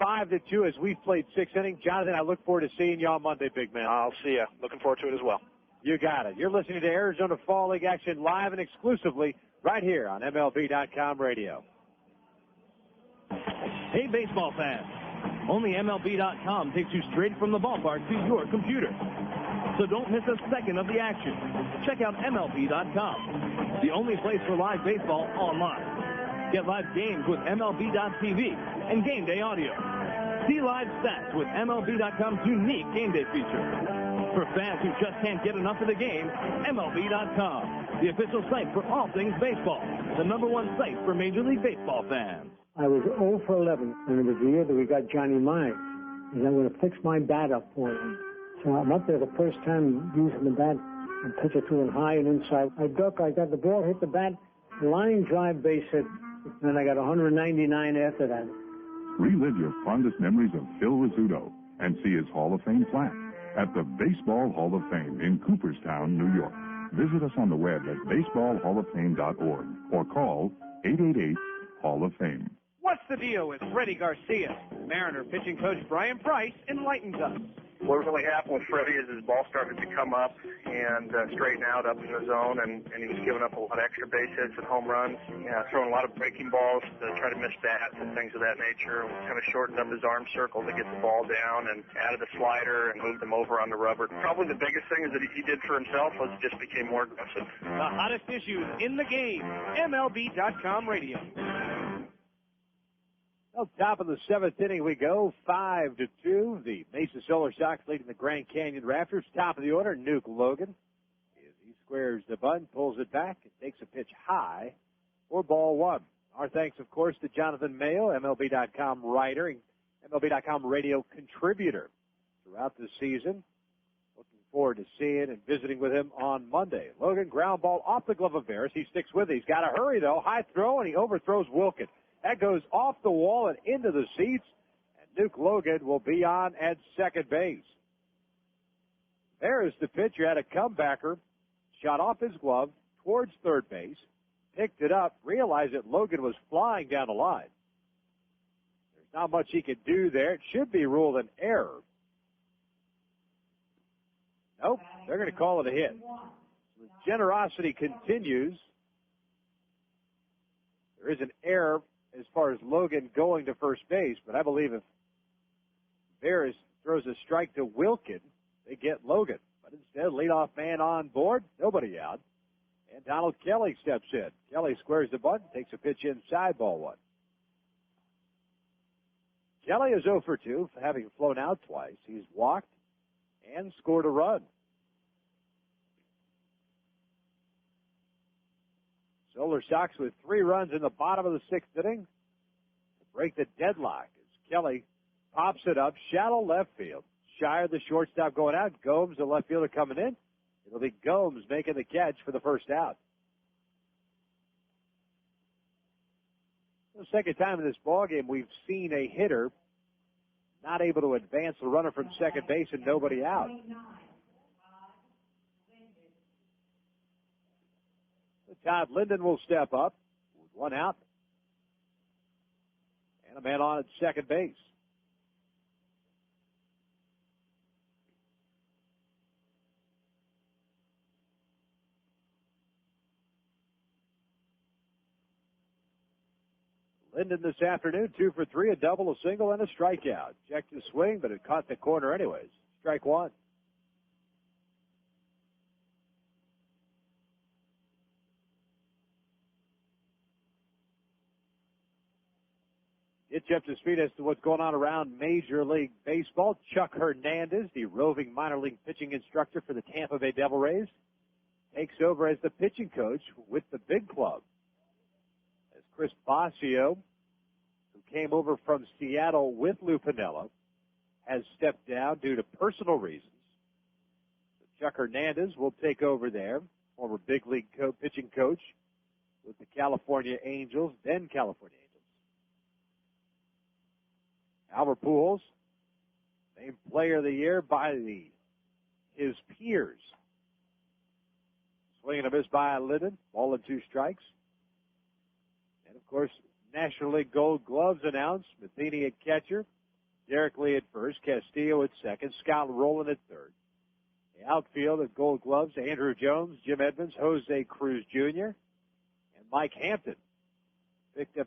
S2: 5-2 as we've played 6 innings. Jonathan, I look forward to seeing you on Monday, big man.
S17: I'll see you. Looking forward to it as well.
S2: You got it. You're listening to Arizona Fall League action live and exclusively right here on MLB.com radio.
S3: Hey, baseball fans. Only MLB.com takes you straight from the ballpark to your computer. So don't miss a second of the action. Check out MLB.com, the only place for live baseball online. Get live games with MLB.tv and game day audio. See live stats with MLB.com's unique game day feature. For fans who just can't get enough of the game, MLB.com, the official site for all things baseball, the #1 site for Major League Baseball fans.
S4: I was 0 for 11, and it was the year that we got Johnny Mize, and I'm going to fix my bat up for him. So I'm up there the first time using the bat and pitch it to him high and inside. I duck, I got the ball, hit the bat, line drive, base hit, and I got 199 after that.
S5: Relive your fondest memories of Phil Rizzuto and see his Hall of Fame plaque at the Baseball Hall of Fame in Cooperstown, New York. Visit us on the web at baseballhalloffame.org or call 888-HALL-OF-FAME.
S6: What's the deal with Freddie Garcia? Mariner pitching coach Brian Price enlightens us.
S7: What really happened with Freddie is his ball started to come up and straighten out up in the zone, and he was giving up a lot of extra base hits and home runs, throwing a lot of breaking balls to try to miss bats and things of that nature. Kind of shortened up his arm circle to get the ball down and added a slider and moved him over on the rubber. Probably the biggest thing is that he did for himself was just became more aggressive.
S6: The hottest issues in the game. MLB.com radio.
S2: Well, top of the 7th inning we go, 5-2. The Mesa Solar Sox leading the Grand Canyon Rafters. Top of the order, Nuke Logan. As he squares the bunt, pulls it back, and takes a pitch high for ball 1. Our thanks, of course, to Jonathan Mayo, MLB.com writer and MLB.com radio contributor throughout the season. Looking forward to seeing and visiting with him on Monday. Logan, ground ball off the glove of Barris. He sticks with it. He's got to hurry, though. High throw, and he overthrows Wilkin. That goes off the wall and into the seats, and Nuke Logan will be on at second base. There is the pitcher, had a comebacker, shot off his glove towards third base, picked it up, realized that Logan was flying down the line. There's not much he could do there. It should be ruled an error. Nope, they're going to call it a hit. The generosity continues. There is an error as far as Logan going to first base, but I believe if Barris throws a strike to Wilkin, they get Logan. But instead, leadoff man on board, nobody out, and Donald Kelly steps in. Kelly squares the bunt, takes a pitch inside, ball 1. Kelly is 0 for 2, having flown out twice. He's walked and scored a run. Solar Sox with 3 runs in the bottom of the 6th inning to break the deadlock as Kelly pops it up, shallow left field. Shire, the shortstop, going out. Gomes, the left fielder, coming in. It'll be Gomes making the catch for the first out. The second time in this ballgame we've seen a hitter not able to advance the runner from second base and nobody out. Todd Linden will step up with 1 out and a man on at second base. Linden this afternoon, 2 for 3, a double, a single, and a strikeout. Checked his swing, but it caught the corner anyways. Strike 1. Get you up to speed as to what's going on around Major League Baseball. Chuck Hernandez, the roving minor league pitching instructor for the Tampa Bay Devil Rays, takes over as the pitching coach with the big club. As Chris Bosio, who came over from Seattle with Lou Piniella, has stepped down due to personal reasons. So Chuck Hernandez will take over there, former big league pitching coach with the California Angels, then California Angels. Albert Pujols Named Player of the Year by his peers. Swinging a miss by Linden. Ball and 2 strikes. And, of course, National League Gold Gloves announced. Matheny at catcher. Derek Lee at first. Castillo at second. Scott Rowland at third. The outfield at Gold Gloves, Andrew Jones, Jim Edmonds, Jose Cruz Jr., and Mike Hampton picked up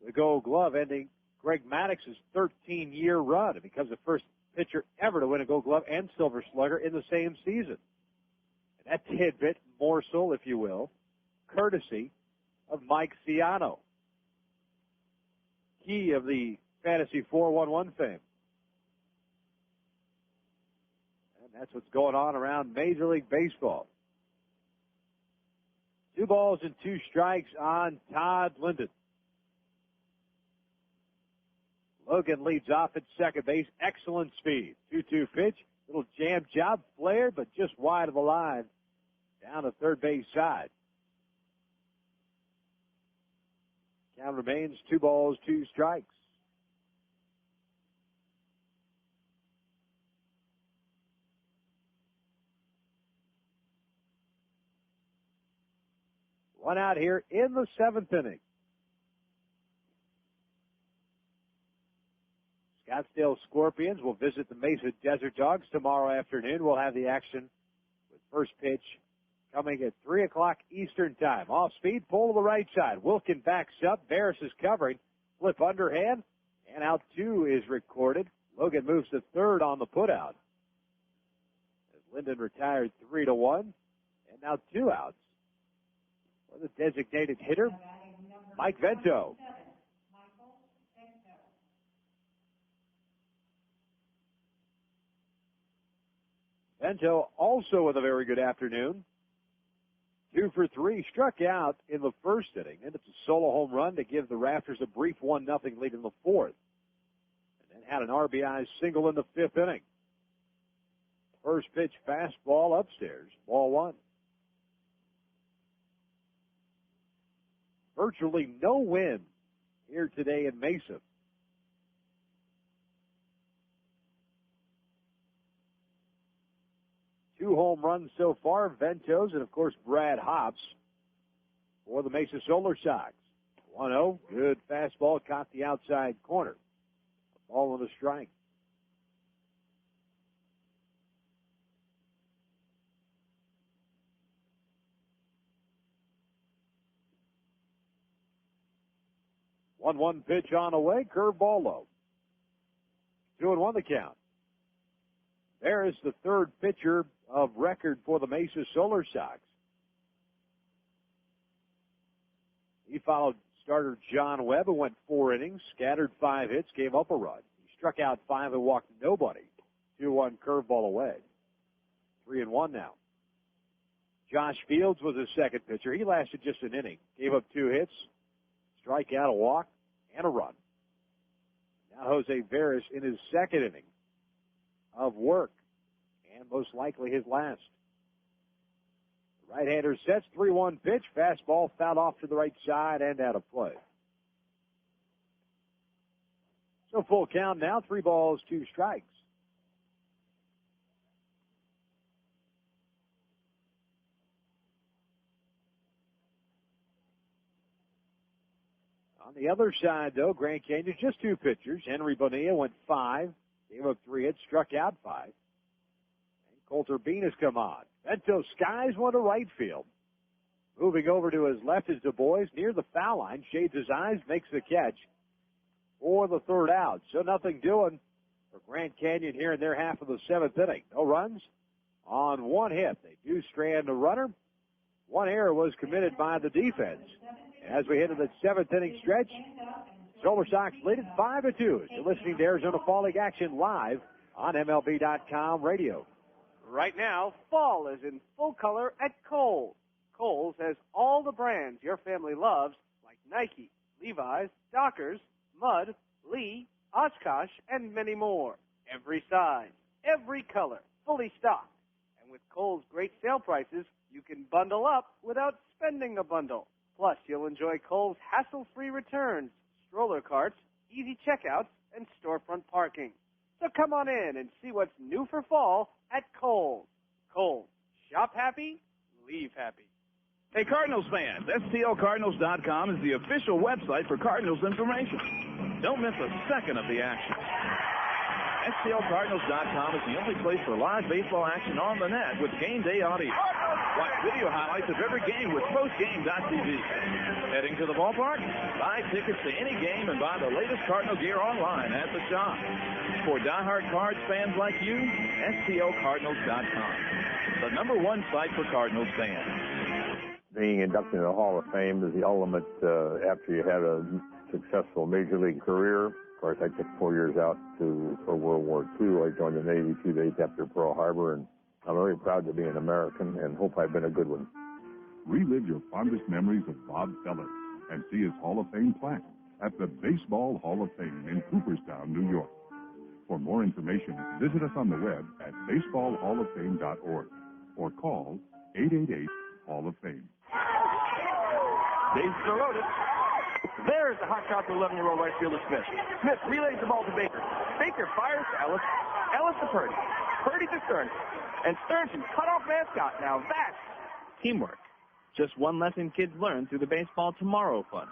S2: the Gold Glove, ending Greg Maddox's 13-year run and becomes the first pitcher ever to win a Gold Glove and Silver Slugger in the same season. And that tidbit, morsel, if you will, courtesy of Mike Ciano, he of the Fantasy 411 fame. And that's what's going on around Major League Baseball. 2 balls and 2 strikes on Todd Linden. Logan leads off at second base. Excellent speed. 2-2 pitch. Little jam job flare, but just wide of the line down the third base side. Count remains 2 balls, 2 strikes. One out here in the 7th inning. Scottsdale Scorpions will visit the Mesa Desert Dogs tomorrow afternoon. We'll have the action with first pitch coming at 3 o'clock Eastern time. Off speed, pull to the right side. Wilkin backs up. Barris is covering. Flip underhand, and out 2 is recorded. Logan moves to third on the putout. As Linden retired 3-1, and now 2 outs. For the designated hitter, Mike Vento. Vento also with a very good afternoon. 2 for 3, struck out in the first inning, and it's a solo home run to give the Rafters a brief 1-0 lead in the 4th. And then had an RBI single in the 5th inning. First pitch fastball upstairs, ball 1. Virtually no wind here today in Mesa. Two home runs so far, Ventos and, of course, Brad Hops for the Mesa Solar Sox. 1-0, good fastball, caught the outside corner. A ball and a strike. One pitch on the way, curveball low. 2-1 the count. There is the third pitcher of record for the Mesa Solar Sox. He followed starter John Webb, who went 4 innings, scattered 5 hits, gave up a run. He struck out 5 and walked nobody. 2-1 curveball away. 3-1 now. Josh Fields was his second pitcher. He lasted just an inning. Gave up 2 hits, strikeout, a walk, and a run. Now Jose Veras in his second inning of work, and most likely his last. The right-hander sets, 3-1 pitch, fastball fouled off to the right side and out of play. So full count now, 3 balls, 2 strikes. On the other side, though, Grand Canyon, just 2 pitchers. Henry Bonilla went 5, gave up 3 hits, struck out 5. And Coulter Bean has come on. Vento skies one to right field. Moving over to his left is Bois near the foul line, shades his eyes, makes the catch for the third out. So nothing doing for Grand Canyon here in their half of the 7th inning. No runs on 1 hit. They do strand a runner. 1 error was committed by the defense. As we hit to the 7th inning stretch, Solar Sox lead it 5-2. You're listening to Arizona Fall League action live on MLB.com radio.
S6: Right now, fall is in full color at Kohl's. Kohl's has all the brands your family loves, like Nike, Levi's, Dockers, Mudd, Lee, Oshkosh, and many more. Every size, every color, fully stocked. And with Kohl's great sale prices, you can bundle up without spending a bundle. Plus, you'll enjoy Kohl's hassle-free returns, stroller carts, easy checkouts, and storefront parking. So come on in and see what's new for fall at Kohl's. Kohl's. Shop happy, leave happy.
S3: Hey, Cardinals fans, STLCardinals.com is the official website for Cardinals information. Don't miss a second of the action. STLCardinals.com is the only place for live baseball action on the net with game day audio. Watch video highlights of every game with postgame.tv. Heading to the ballpark? Buy tickets to any game and buy the latest Cardinal gear online at the shop. For diehard Cards fans like you, STLCardinals.com, the #1 site for Cardinals fans.
S8: Being inducted into the Hall of Fame is the ultimate after you had a successful major league career. Of course, I took 4 years out for World War II. I joined the Navy 2 days after Pearl Harbor, and I'm very proud to be an American and hope I've been a good one.
S5: Relive your fondest memories of Bob Feller and see his Hall of Fame plaque at the Baseball Hall of Fame in Cooperstown, New York. For more information, visit us on the web at baseballhalloffame.org or call 888-HALL-OF-FAME.
S18: Bases are loaded. There's the hot shot to 11-year-old right fielder Smith. Smith relays the ball to Baker. Baker fires to Ellis. Ellis to Purdy. Purdy to Stearns. And Stearns can cut off mascot. Now that's
S9: Teamwork. Just one lesson kids learn through the Baseball Tomorrow Fund.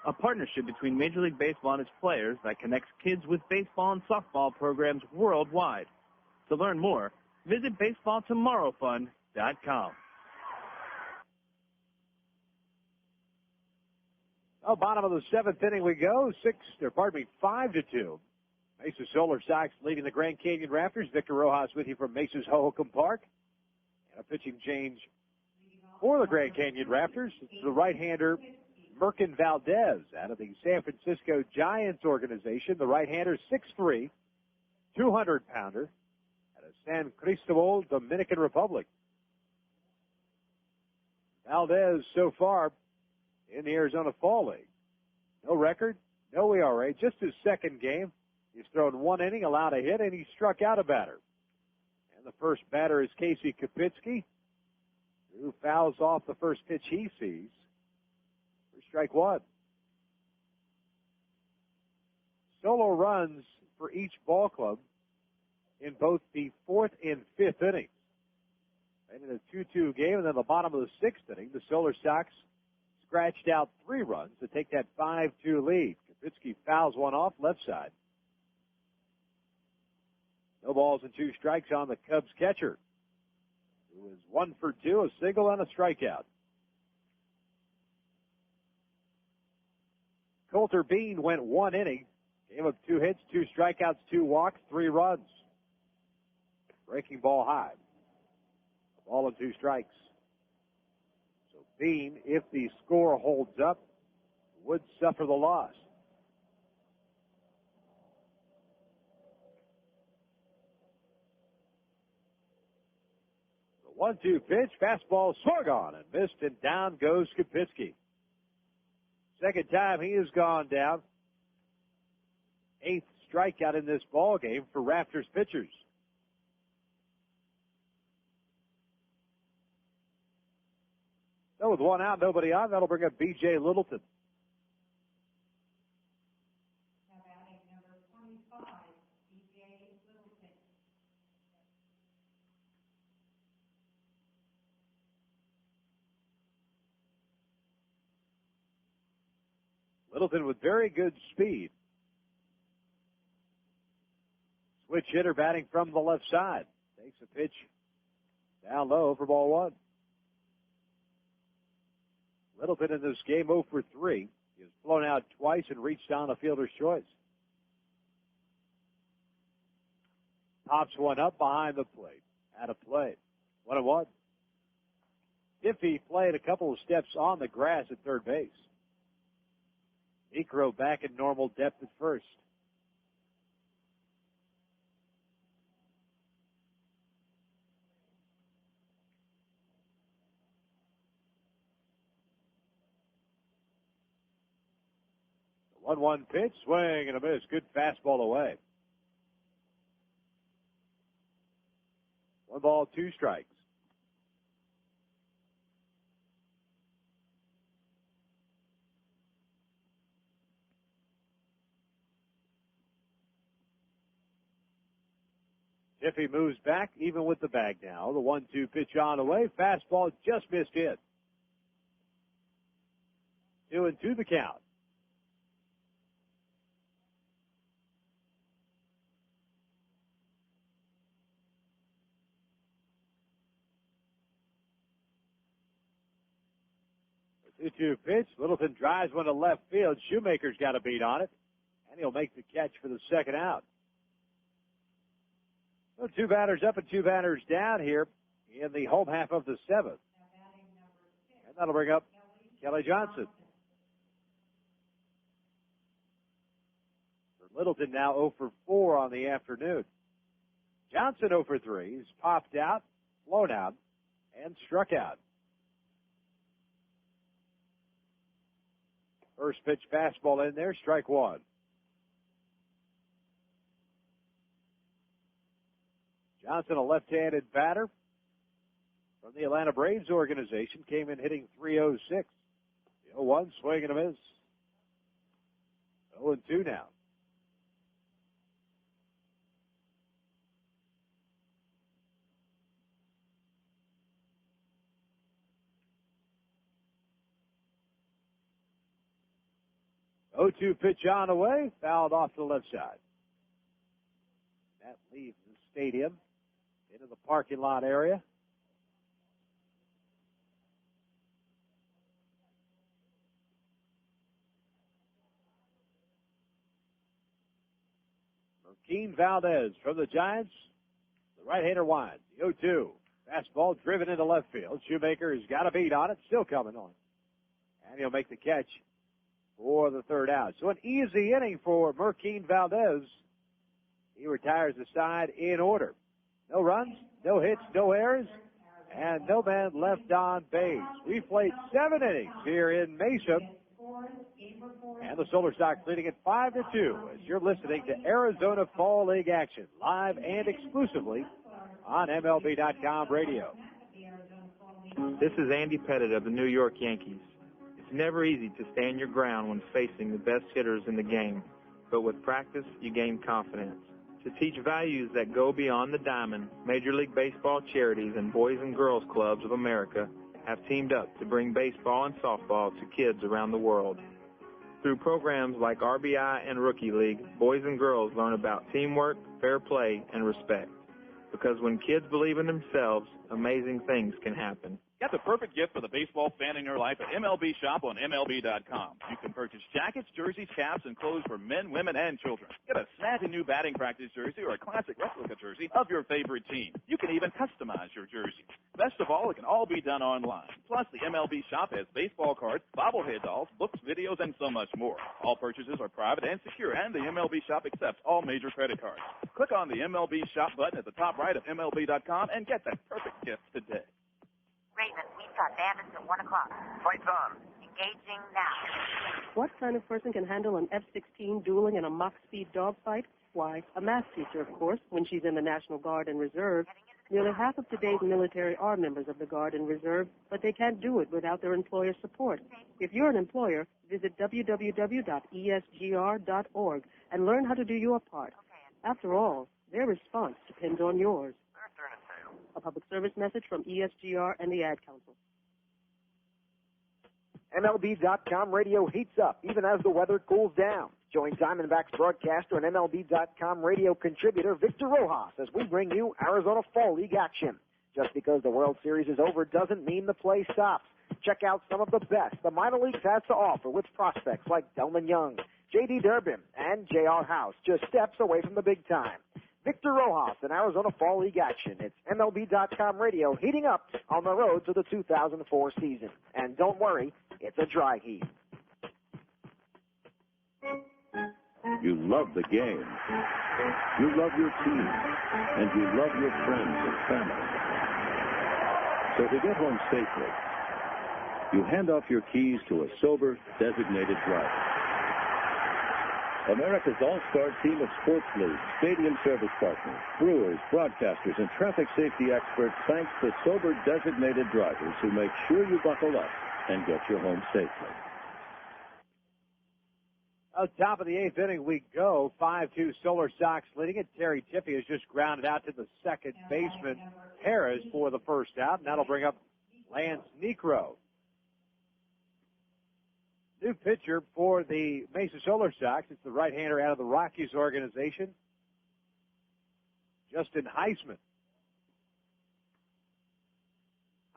S9: A partnership between Major League Baseball and its players that connects kids with baseball and softball programs worldwide. To learn more, visit baseballtomorrowfund.com.
S2: Oh, bottom of the 7th inning we go. 5-2. Mesa Solar Sox leading the Grand Canyon Rafters. Victor Rojas with you from Mesa's Hohokam Park. And a pitching change for the Grand Canyon Rafters. It's the right-hander Merkin Valdez out of the San Francisco Giants organization. The right-hander, 6'3", 200-pounder out of San Cristobal, Dominican Republic. Valdez so far in the Arizona Fall League. No record, no ERA, just his second game. He's thrown 1 inning, allowed a hit, and he struck out a batter. And the first batter is Casey Kapitsky, who fouls off the first pitch he sees for strike 1. Solo runs for each ball club in both the 4th and 5th innings. And in a 2-2 game, and then the bottom of the 6th inning, the Solar Sox scratched out 3 runs to take that 5-2 lead. Kapitsky fouls one off left side. No balls and 2 strikes on the Cubs catcher, who is 1 for 2, a single and a strikeout. Coulter Bean went 1 inning, gave up 2 hits, 2 strikeouts, 2 walks, 3 runs. Breaking ball high. A ball and 2 strikes. So Bean, if the score holds up, would suffer the loss. The 1-2 pitch, fastball swung on and missed, and down goes Kapitsky. Second time he has gone down. 8th strikeout in this ball game for Rafters pitchers. So with 1 out, nobody on, that'll bring up B.J. Littleton. Littleton with very good speed. Switch hitter batting from the left side. Takes a pitch down low for ball 1. Littleton in this game 0 for 3. He has flown out twice and reached down a fielder's choice. Pops one up behind the plate. Out of play. 1-1. Diffie played a couple of steps on the grass at third base. Necro back in normal depth at first. The 1-1 pitch, swing and a miss. Good fastball away. 1 ball, 2 strikes. Jiffy moves back, even with the bag now. The 1-2 pitch on the way. Fastball just missed hit. 2-2 the count. The 2-2 pitch. Littleton drives one to left field. Shoemaker's got a beat on it, and he'll make the catch for the second out. So 2 batters up and 2 batters down here in the home half of the 7th. And that'll bring up Kelly Johnson. For Littleton now 0 for 4 on the afternoon. Johnson 0 for 3. He's popped out, flown out, and struck out. First pitch fastball in there, strike 1. Johnson, a left-handed batter from the Atlanta Braves organization, came in hitting .306. The 0-1, swing and a miss. 0-2 now. Oh, 2 pitch on the way, fouled off to the left side. That leaves the stadium into the parking lot area. Marquin Valdez from the Giants. The right-hander winds. The 0-2. Fastball driven into left field. Shoemaker has got a beat on it. Still coming on. And he'll make the catch for the third out. So an easy inning for Marquin Valdez. He retires the side in order. No runs, no hits, no errors, and no man left on base. We've played 7 innings here in Mesa. And the Solar Stocks leading at 5-2 as you're listening to Arizona Fall League action, live and exclusively on MLB.com radio.
S9: This is Andy Pettit of the New York Yankees. It's never easy to stand your ground when facing the best hitters in the game, but with practice, you gain confidence. To teach values that go beyond the diamond, Major League Baseball charities and Boys and Girls Clubs of America have teamed up to bring baseball and softball to kids around the world. Through programs like RBI and Rookie League, boys and girls learn about teamwork, fair play, and respect. Because when kids believe in themselves, amazing things can happen.
S10: Get the perfect gift for the baseball fan in your life at MLB Shop on MLB.com. You can purchase jackets, jerseys, caps, and clothes for men, women, and children. Get a snazzy new batting practice jersey or a classic replica jersey of your favorite team. You can even customize your jersey. Best of all, it can all be done online. Plus, the MLB Shop has baseball cards, bobblehead dolls, books, videos, and so much more. All purchases are private and secure, and the MLB Shop accepts all major credit cards. Click on the MLB Shop button at the top right of MLB.com and get that perfect gift today.
S23: Raven, we've got bandits at 1 o'clock. Fight's on. Engaging now.
S11: What kind of person can handle an F-16 dueling in a Mach-speed dogfight? Why, a math teacher, of course, when she's in the National Guard and Reserve. Nearly half of today's military are members of the Guard and Reserve, but they can't do it without their employer support. If you're an employer, visit www.esgr.org and learn how to do your part. After all, their response depends on yours. A public service message from ESGR and the Ad Council.
S18: MLB.com radio heats up even as the weather cools down. Join Diamondbacks broadcaster and MLB.com radio contributor Victor Rojas as we bring you Arizona Fall League action. Just because the World Series is over doesn't mean the play stops. Check out some of the best the minor leagues has to offer with prospects like Delman Young, J.D. Durbin, and J.R. House, just steps away from the big time. Victor Rojas in Arizona Fall League action. It's MLB.com radio heating up on the road to the 2004 season. And don't worry, it's a dry heat.
S21: You love the game. You love your team. And you love your friends and family. So to get home safely, you hand off your keys to a sober, designated driver. America's all-star team of sports leagues, stadium service partners, brewers, broadcasters, and traffic safety experts thanks the sober, designated drivers who make sure you buckle up and get you home safely.
S2: Top of the 8th inning we go. 5-2 Solar Sox leading it. Terry Tippie has just grounded out to the second baseman, Harris, for the first out, and that'll bring up Lance Necro. New pitcher for the Mesa Solar Sox. It's the right-hander out of the Rockies organization, Justin Heisman.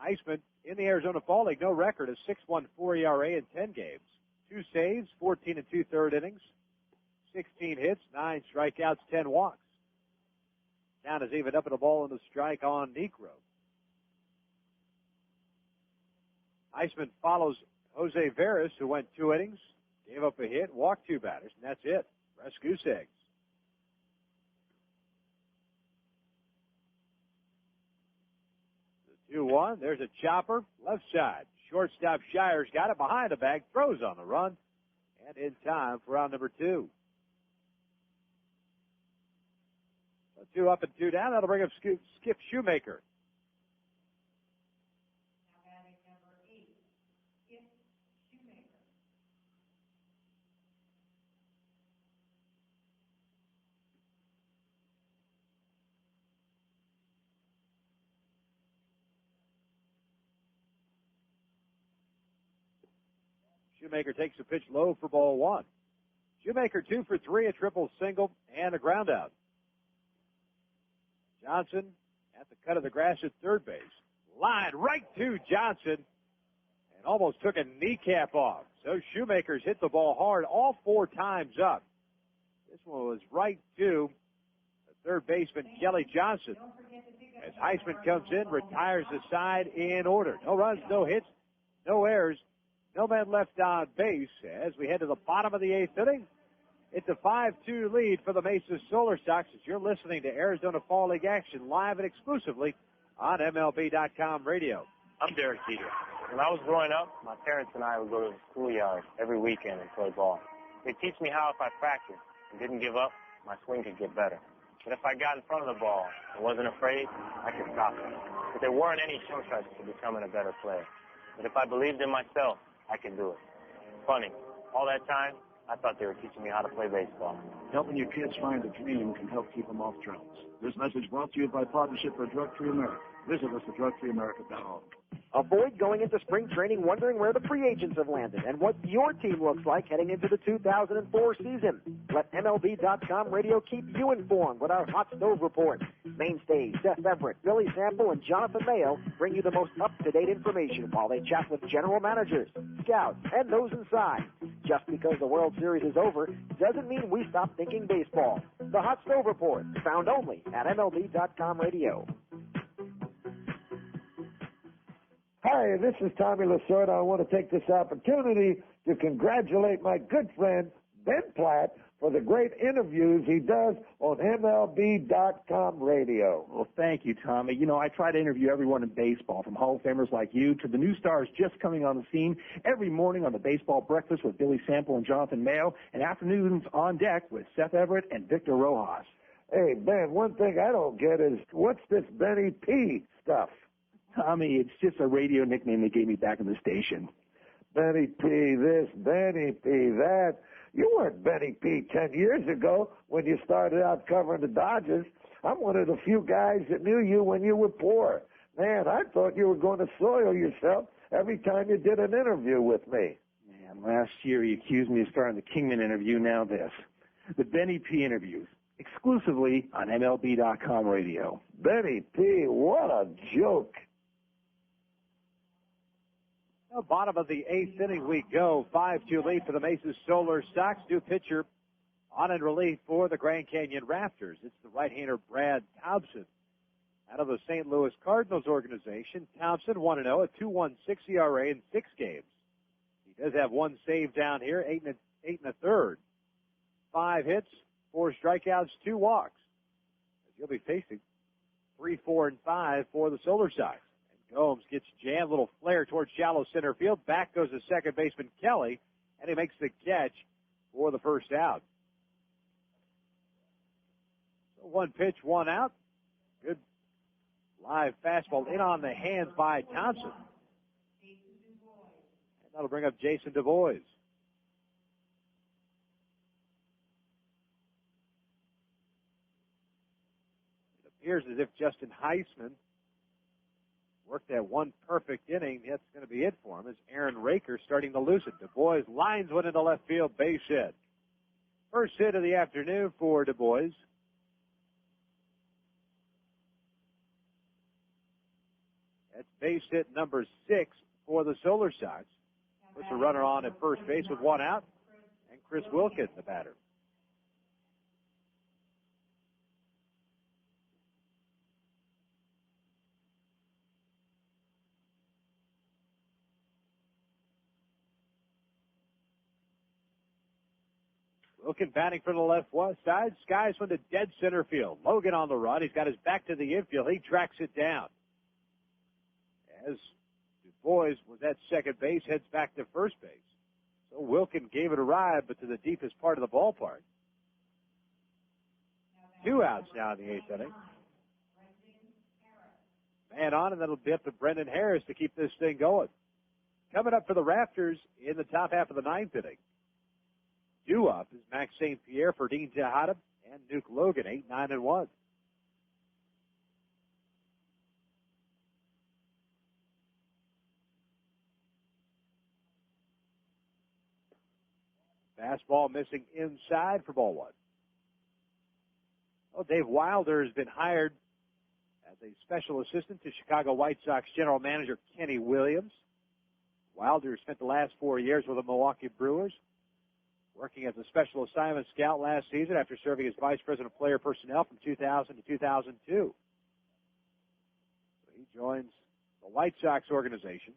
S2: Heisman in the Arizona Fall League, no record, a 6.14 ERA in 10 games. 2 saves, 14 2/3 innings, 16 hits, 9 strikeouts, 10 walks. Count is even up at a ball and a strike on Necro. Heisman follows Jose Veras, who went 2 innings, gave up a hit, walked 2 batters, and that's it. Rest goose eggs. The 2-1, there's a chopper, left side. Shortstop Shire's got it behind the bag, throws on the run, and in time for round number 2. So 2 up and 2 down. That'll bring up Skip Shoemaker. Shoemaker takes a pitch low for ball 1. Shoemaker 2 for 3, a triple single, and a ground out. Johnson at the cut of the grass at third base. Line right to Johnson and almost took a kneecap off. So Shoemaker's hit the ball hard all 4 times up. This one was right to the third baseman, Kelly Johnson. As Heisman comes in, retires the side in order. No runs, no hits, no errors. No man left on base as we head to the bottom of the 8th inning. It's a 5-2 lead for the Mesa Solar Sox as you're listening to Arizona Fall League action live and exclusively on MLB.com radio.
S15: I'm Derek Jeter. When I was growing up, my parents and I would go to the schoolyard every weekend and play ball. They teach me how if I practiced and didn't give up, my swing could get better. But if I got in front of the ball and wasn't afraid, I could stop it. But there weren't any shortcuts to becoming a better player. But if I believed in myself, I could do it. Funny, all that time, I thought they were teaching me how to play baseball.
S16: Helping your kids find a dream can help keep them off drugs. This message brought to you by Partnership for Drug-Free America. Visit us at drugfreeamerica.org.
S18: Avoid going into spring training wondering where the free agents have landed and what your team looks like heading into the 2004 season. Let MLB.com radio keep you informed with our Hot Stove Report. Mainstays Seth Everett, Billy Sample, and Jonathan Mayo bring you the most up-to-date information while they chat with general managers, scouts, and those inside. Just because the World Series is over doesn't mean we stop thinking baseball. The Hot Stove Report, found only at MLB.com radio.
S19: Hi, this is Tommy Lasorda. I want to take this opportunity to congratulate my good friend, Ben Platt, for the great interviews he does on MLB.com radio.
S20: Well, thank you, Tommy. You know, I try to interview everyone in baseball, from Hall of Famers like you to the new stars just coming on the scene, every morning on the Baseball Breakfast with Billy Sample and Jonathan Mayo, and afternoons on deck with Seth Everett and Victor Rojas.
S19: Hey, Ben, one thing I don't get is, what's this Benny P stuff?
S20: Tommy, it's just a radio nickname they gave me back in the station.
S19: Benny P this, Benny P that. You weren't Benny P 10 years ago when you started out covering the Dodgers. I'm one of the few guys that knew you when you were poor. Man, I thought you were going to soil yourself every time you did an interview with me.
S20: Man, last year he accused me of starting the Kingman interview, now this. The Benny P interviews, exclusively on MLB.com radio.
S19: Benny P, what a joke.
S2: Bottom of the 8th inning we go. 5-2 lead for the Mesa Solar Sox. New pitcher on in relief for the Grand Canyon Rafters. It's the right-hander Brad Thompson out of the St. Louis Cardinals organization. Thompson 1-0, a 2.16 ERA in 6 games. He does have 1 save down here, 8 1/3. 5 hits, 4 strikeouts, 2 walks. As you'll be facing 3, 4, and 5 for the Solar Sox. Gomes gets jammed, little flare towards shallow center field. Back goes the second baseman, Kelly, and he makes the catch for the first out. So 1 pitch, 1 out. Good live fastball in on the hands by Thompson. And that'll bring up Jason DuBois. appears as if Justin Heisman worked that one perfect inning. That's going to be it for him as Aaron Raker starting to lose it. Du Bois lines one into left field, base hit. First hit of the afternoon for Du Bois. That's base hit number 6 for the Solar Sox. Puts a runner on at first base with one out, and Chris Wilkins, the batter. Wilkins batting from the left side. Skies one to dead center field. Logan on the run. He's got his back to the infield. He tracks it down. As Du Bois was at second base, heads back to first base. So Wilkins gave it a ride, but to the deepest part of the ballpark. 2 outs now in the 8th inning. Man on, and that'll be up to Brendan Harris to keep this thing going. Coming up for the Rafters in the top half of the 9th inning. Due up is Max St. Pierre for Dean Tejada and Nuke Logan, 8-9-1. Fastball missing inside for ball 1. Well, Dave Wilder has been hired as a special assistant to Chicago White Sox general manager Kenny Williams. Wilder spent the last 4 years with the Milwaukee Brewers, working as a special assignment scout last season after serving as vice president of player personnel from 2000 to 2002. So he joins the White Sox organization.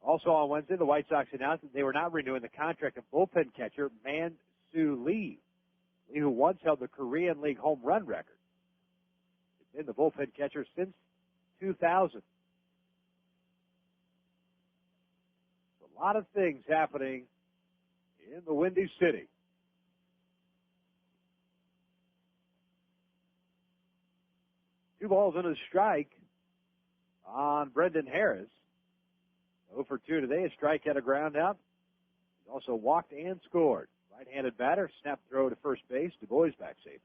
S2: Also on Wednesday, the White Sox announced that they were not renewing the contract of bullpen catcher Man-Soo Lee, who once held the Korean League home run record. He's been the bullpen catcher since 2000. A lot of things happening in the Windy City. Two balls and a strike on Brendan Harris. 0 for 2 today. A strike at a ground out. He's also walked and scored. Right-handed batter, snap throw to first base. Du Bois back safely.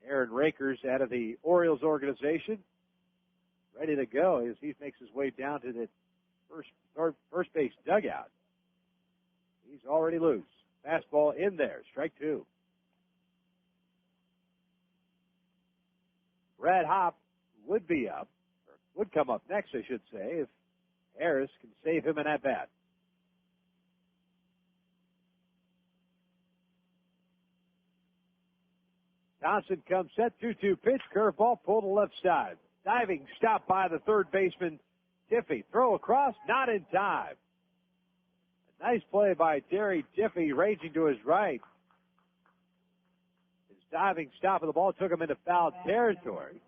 S2: Aaron Rakers out of the Orioles organization, ready to go as he makes his way down to the first base dugout. He's already loose. Fastball in there. Strike 2. Brad Hopp would be up, or would come up next, I should say, if Harris can save him an at-bat. Johnson comes set, 2-2 pitch, curveball, pull to left side. Diving stop by the third baseman, Tiffy. Throw across, not in time. A nice play by Terry Tiffy, ranging to his right. His diving stop of the ball took him into foul territory.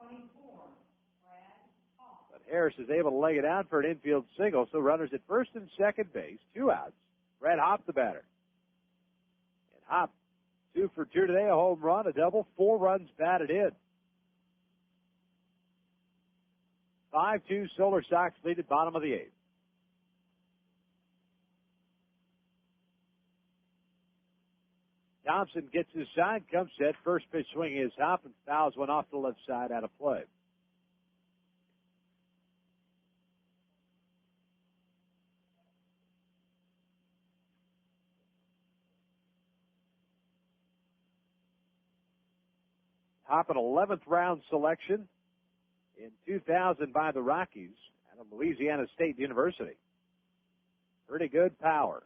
S2: But Harris is able to leg it out for an infield single, so runners at first and second base, 2 outs. Brad Hopp, the batter. And Hopp, 2 for 2 today, a home run, a double, 4 runs batted in. 5-2 Solar Sox lead at bottom of the 8th. Thompson gets his sign, comes set, first pitch swinging is Hopp and fouls one off the left side out of play. Hopp, an 11th round selection in 2000 by the Rockies out of Louisiana State University. Pretty good power.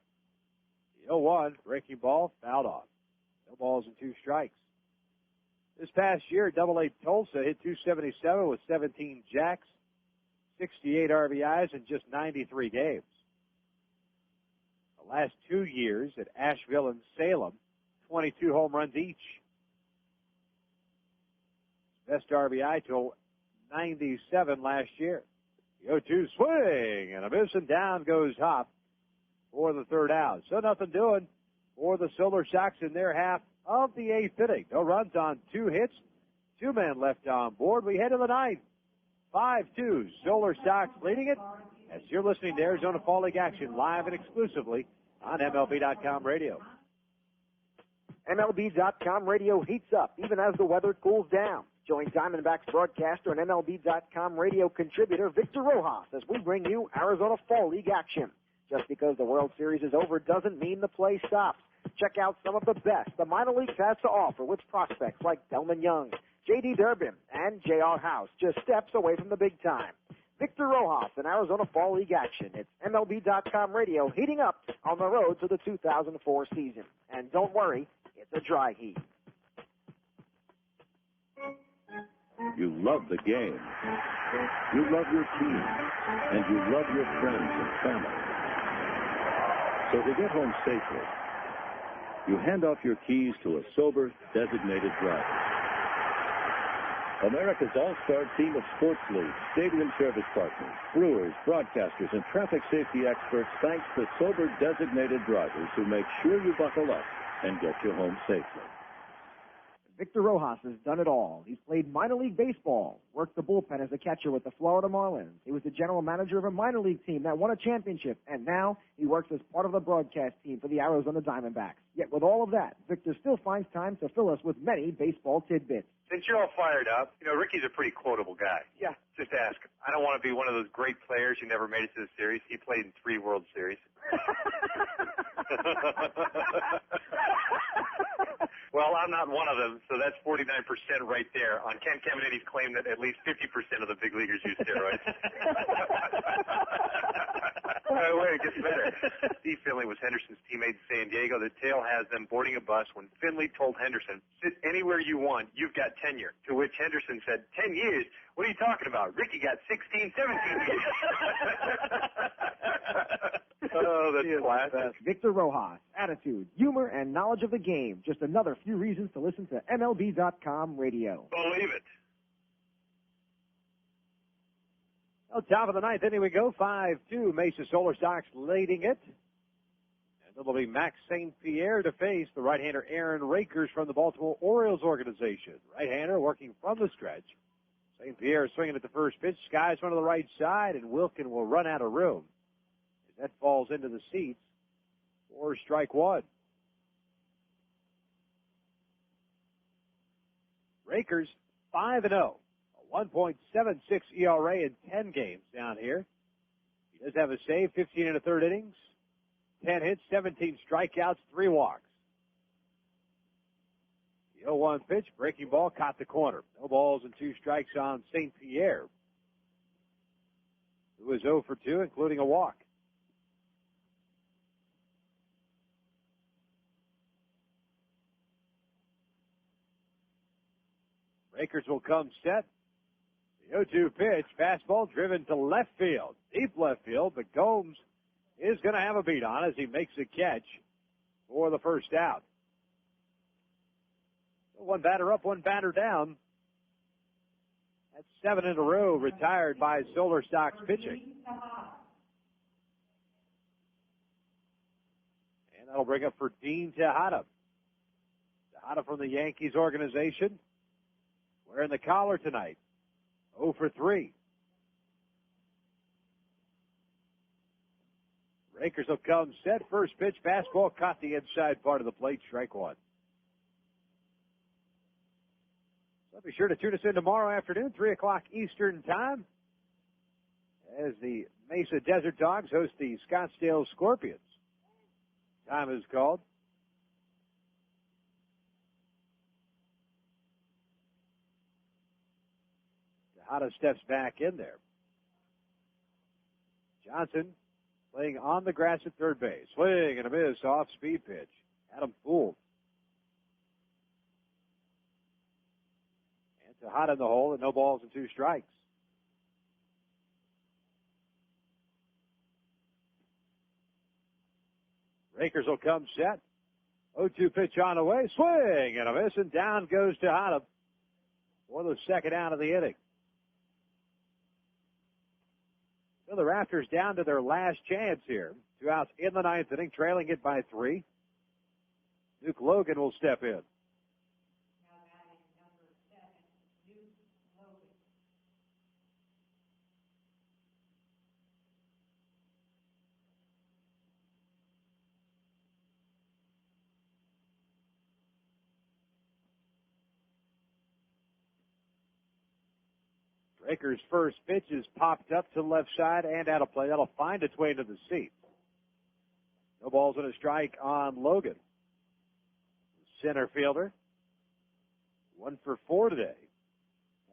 S2: The 0-1, breaking ball, fouled off. No balls and 2 strikes. This past year, Double-A Tulsa hit 277 with 17 jacks, 68 RBIs in just 93 games. The last 2 years at Asheville and Salem, 22 home runs each. Best RBI total 97 last year. The 0-2 swing and a miss, and down goes Hopp for the third out. So nothing doing for the Solar Sox in their half of the 8th inning. No runs on 2 hits, 2 men left on board. We head to the 9th. 5-2 Solar Sox leading it as you're listening to Arizona Fall League action live and exclusively on MLB.com radio.
S18: MLB.com radio heats up even as the weather cools down. Join Diamondbacks broadcaster and MLB.com radio contributor Victor Rojas as we bring you Arizona Fall League action. Just because the World Series is over doesn't mean the play stops. Check out some of the best the minor leagues has to offer with prospects like Delman Young, J.D. Durbin, and J.R. House, just steps away from the big time. Victor Rojas in Arizona Fall League action. It's MLB.com radio heating up on the road to the 2004 season. And don't worry, it's a dry heat.
S21: You love the game. You love your team. And you love your friends and family. So to get home safely, you hand off your keys to a sober, designated driver. America's all-star team of sports leagues, stadium service partners, brewers, broadcasters, and traffic safety experts thanks the sober, designated drivers who make sure you buckle up and get you home safely.
S18: Victor Rojas has done it all. He's played minor league baseball, worked the bullpen as a catcher with the Florida Marlins. He was the general manager of a minor league team that won a championship, and now he works as part of the broadcast team for the Arizona Diamondbacks. Yet with all of that, Victor still finds time to fill us with many baseball tidbits.
S1: Since you're all fired up, Ricky's a pretty quotable guy.
S18: Yeah.
S1: Just ask him. I don't want to be one of those great players who never made it to the series. He played in 3 World Series. Well, I'm not one of them, so that's 49% right there on Ken Caminiti's claim that at least 50% of the big leaguers use steroids. Wait, it gets better. Steve Finley was Henderson's teammate in San Diego. The tale has them boarding a bus when Finley told Henderson, sit anywhere you want, you've got tenure. To which Henderson said, 10 years? What are you talking about? Ricky got 16, 17 years. Oh, that's classic.
S18: Victor Rojas, attitude, humor, and knowledge of the game. Just another few reasons to listen to MLB.com radio.
S1: Believe it.
S2: Well, top of the ninth inning we go. 5-2. Mesa Solar Sox leading it. And it'll be Max St. Pierre to face the right-hander Aaron Rakers from the Baltimore Orioles organization. Right-hander working from the stretch. St. Pierre swinging at the first pitch. Skies one to the right side, and Wilkin will run out of room. As that falls into the seats for strike one. Rakers 5-0. A 1.76 ERA in 10 games down here. He does have a save, 15 and a third innings, 10 hits, 17 strikeouts, 3 walks. The 0-1 pitch, breaking ball, caught the corner. No balls and 2 strikes on St. Pierre, who was 0 for 2, including a walk. Rakers will come set. The 0-2 pitch, fastball driven to left field, deep left field, but Gomes is going to have a beat on as he makes a catch for the first out. So 1 batter up, 1 batter down. That's 7 in a row retired by Solar Sox pitching. And that'll bring up for Dean Tejada. Tejada from the Yankees organization. Wearing the collar tonight. 0 for 3. Rakers will come set. First pitch, fastball caught the inside part of the plate. Strike one. So be sure to tune us in tomorrow afternoon, 3 o'clock Eastern time, as the Mesa Desert Dogs host the Scottsdale Scorpions. Time is called. Tejada steps back in there. Johnson playing on the grass at third base. Swing and a miss, off-speed pitch. Adam fooled. And Tejada in the hole, and no balls and 2 strikes. Rakers will come set. 0-2 pitch on the way. Swing and a miss, and down goes Tejada for the second out of the inning. So the Rafters down to their last chance here. 2 outs in the ninth inning, trailing it by 3. Duke Logan will step in. Raker's first pitch is popped up to the left side and out of play. That'll find its way into the seats. No balls and a strike on Logan. Center fielder. 1 for 4 today.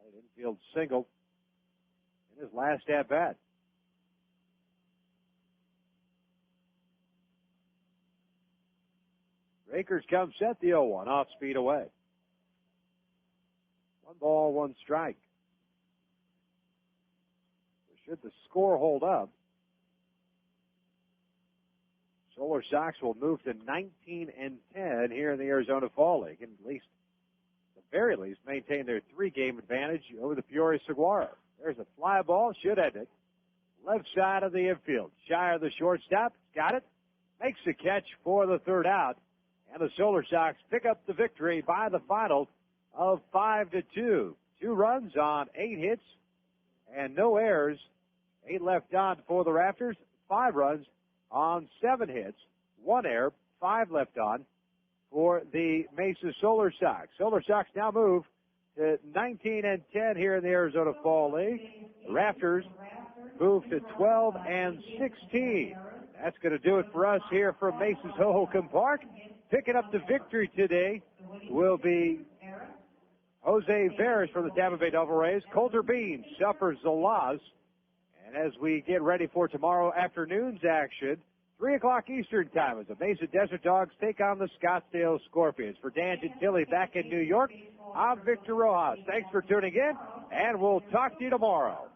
S2: An infield single in his last at-bat. Rakers come set the 0-1. Off speed away. 1 ball, 1 strike. Should the score hold up, Solar Sox will move to 19-10 here in the Arizona Fall League, and at least, at the very least, maintain their 3-game advantage over the Peoria Saguaro. There's a fly ball, should end it. Left side of the infield. Shire, the shortstop, got it, makes the catch for the 3rd out, and the Solar Sox pick up the victory by the final of 5-2. 2 runs on 8 hits and no errors. 8 left on for the Rafters. 5 runs on 7 hits. 1 error. 5 left on for the Mesa Solar Sox. Solar Sox now move to 19-10 here in the Arizona Fall League. The Rafters move to 12-16. That's going to do it for us here from Mesa's Hohokam Park. Picking up the victory today will be Jose Veras from the Tampa Bay Devil Rays. Coulter Bean suffers the loss. And as we get ready for tomorrow afternoon's action, 3 o'clock Eastern time as the Mesa Desert Dogs take on the Scottsdale Scorpions. For Dan Gentili back in New York, I'm Victor Rojas. Thanks for tuning in, and we'll talk to you tomorrow.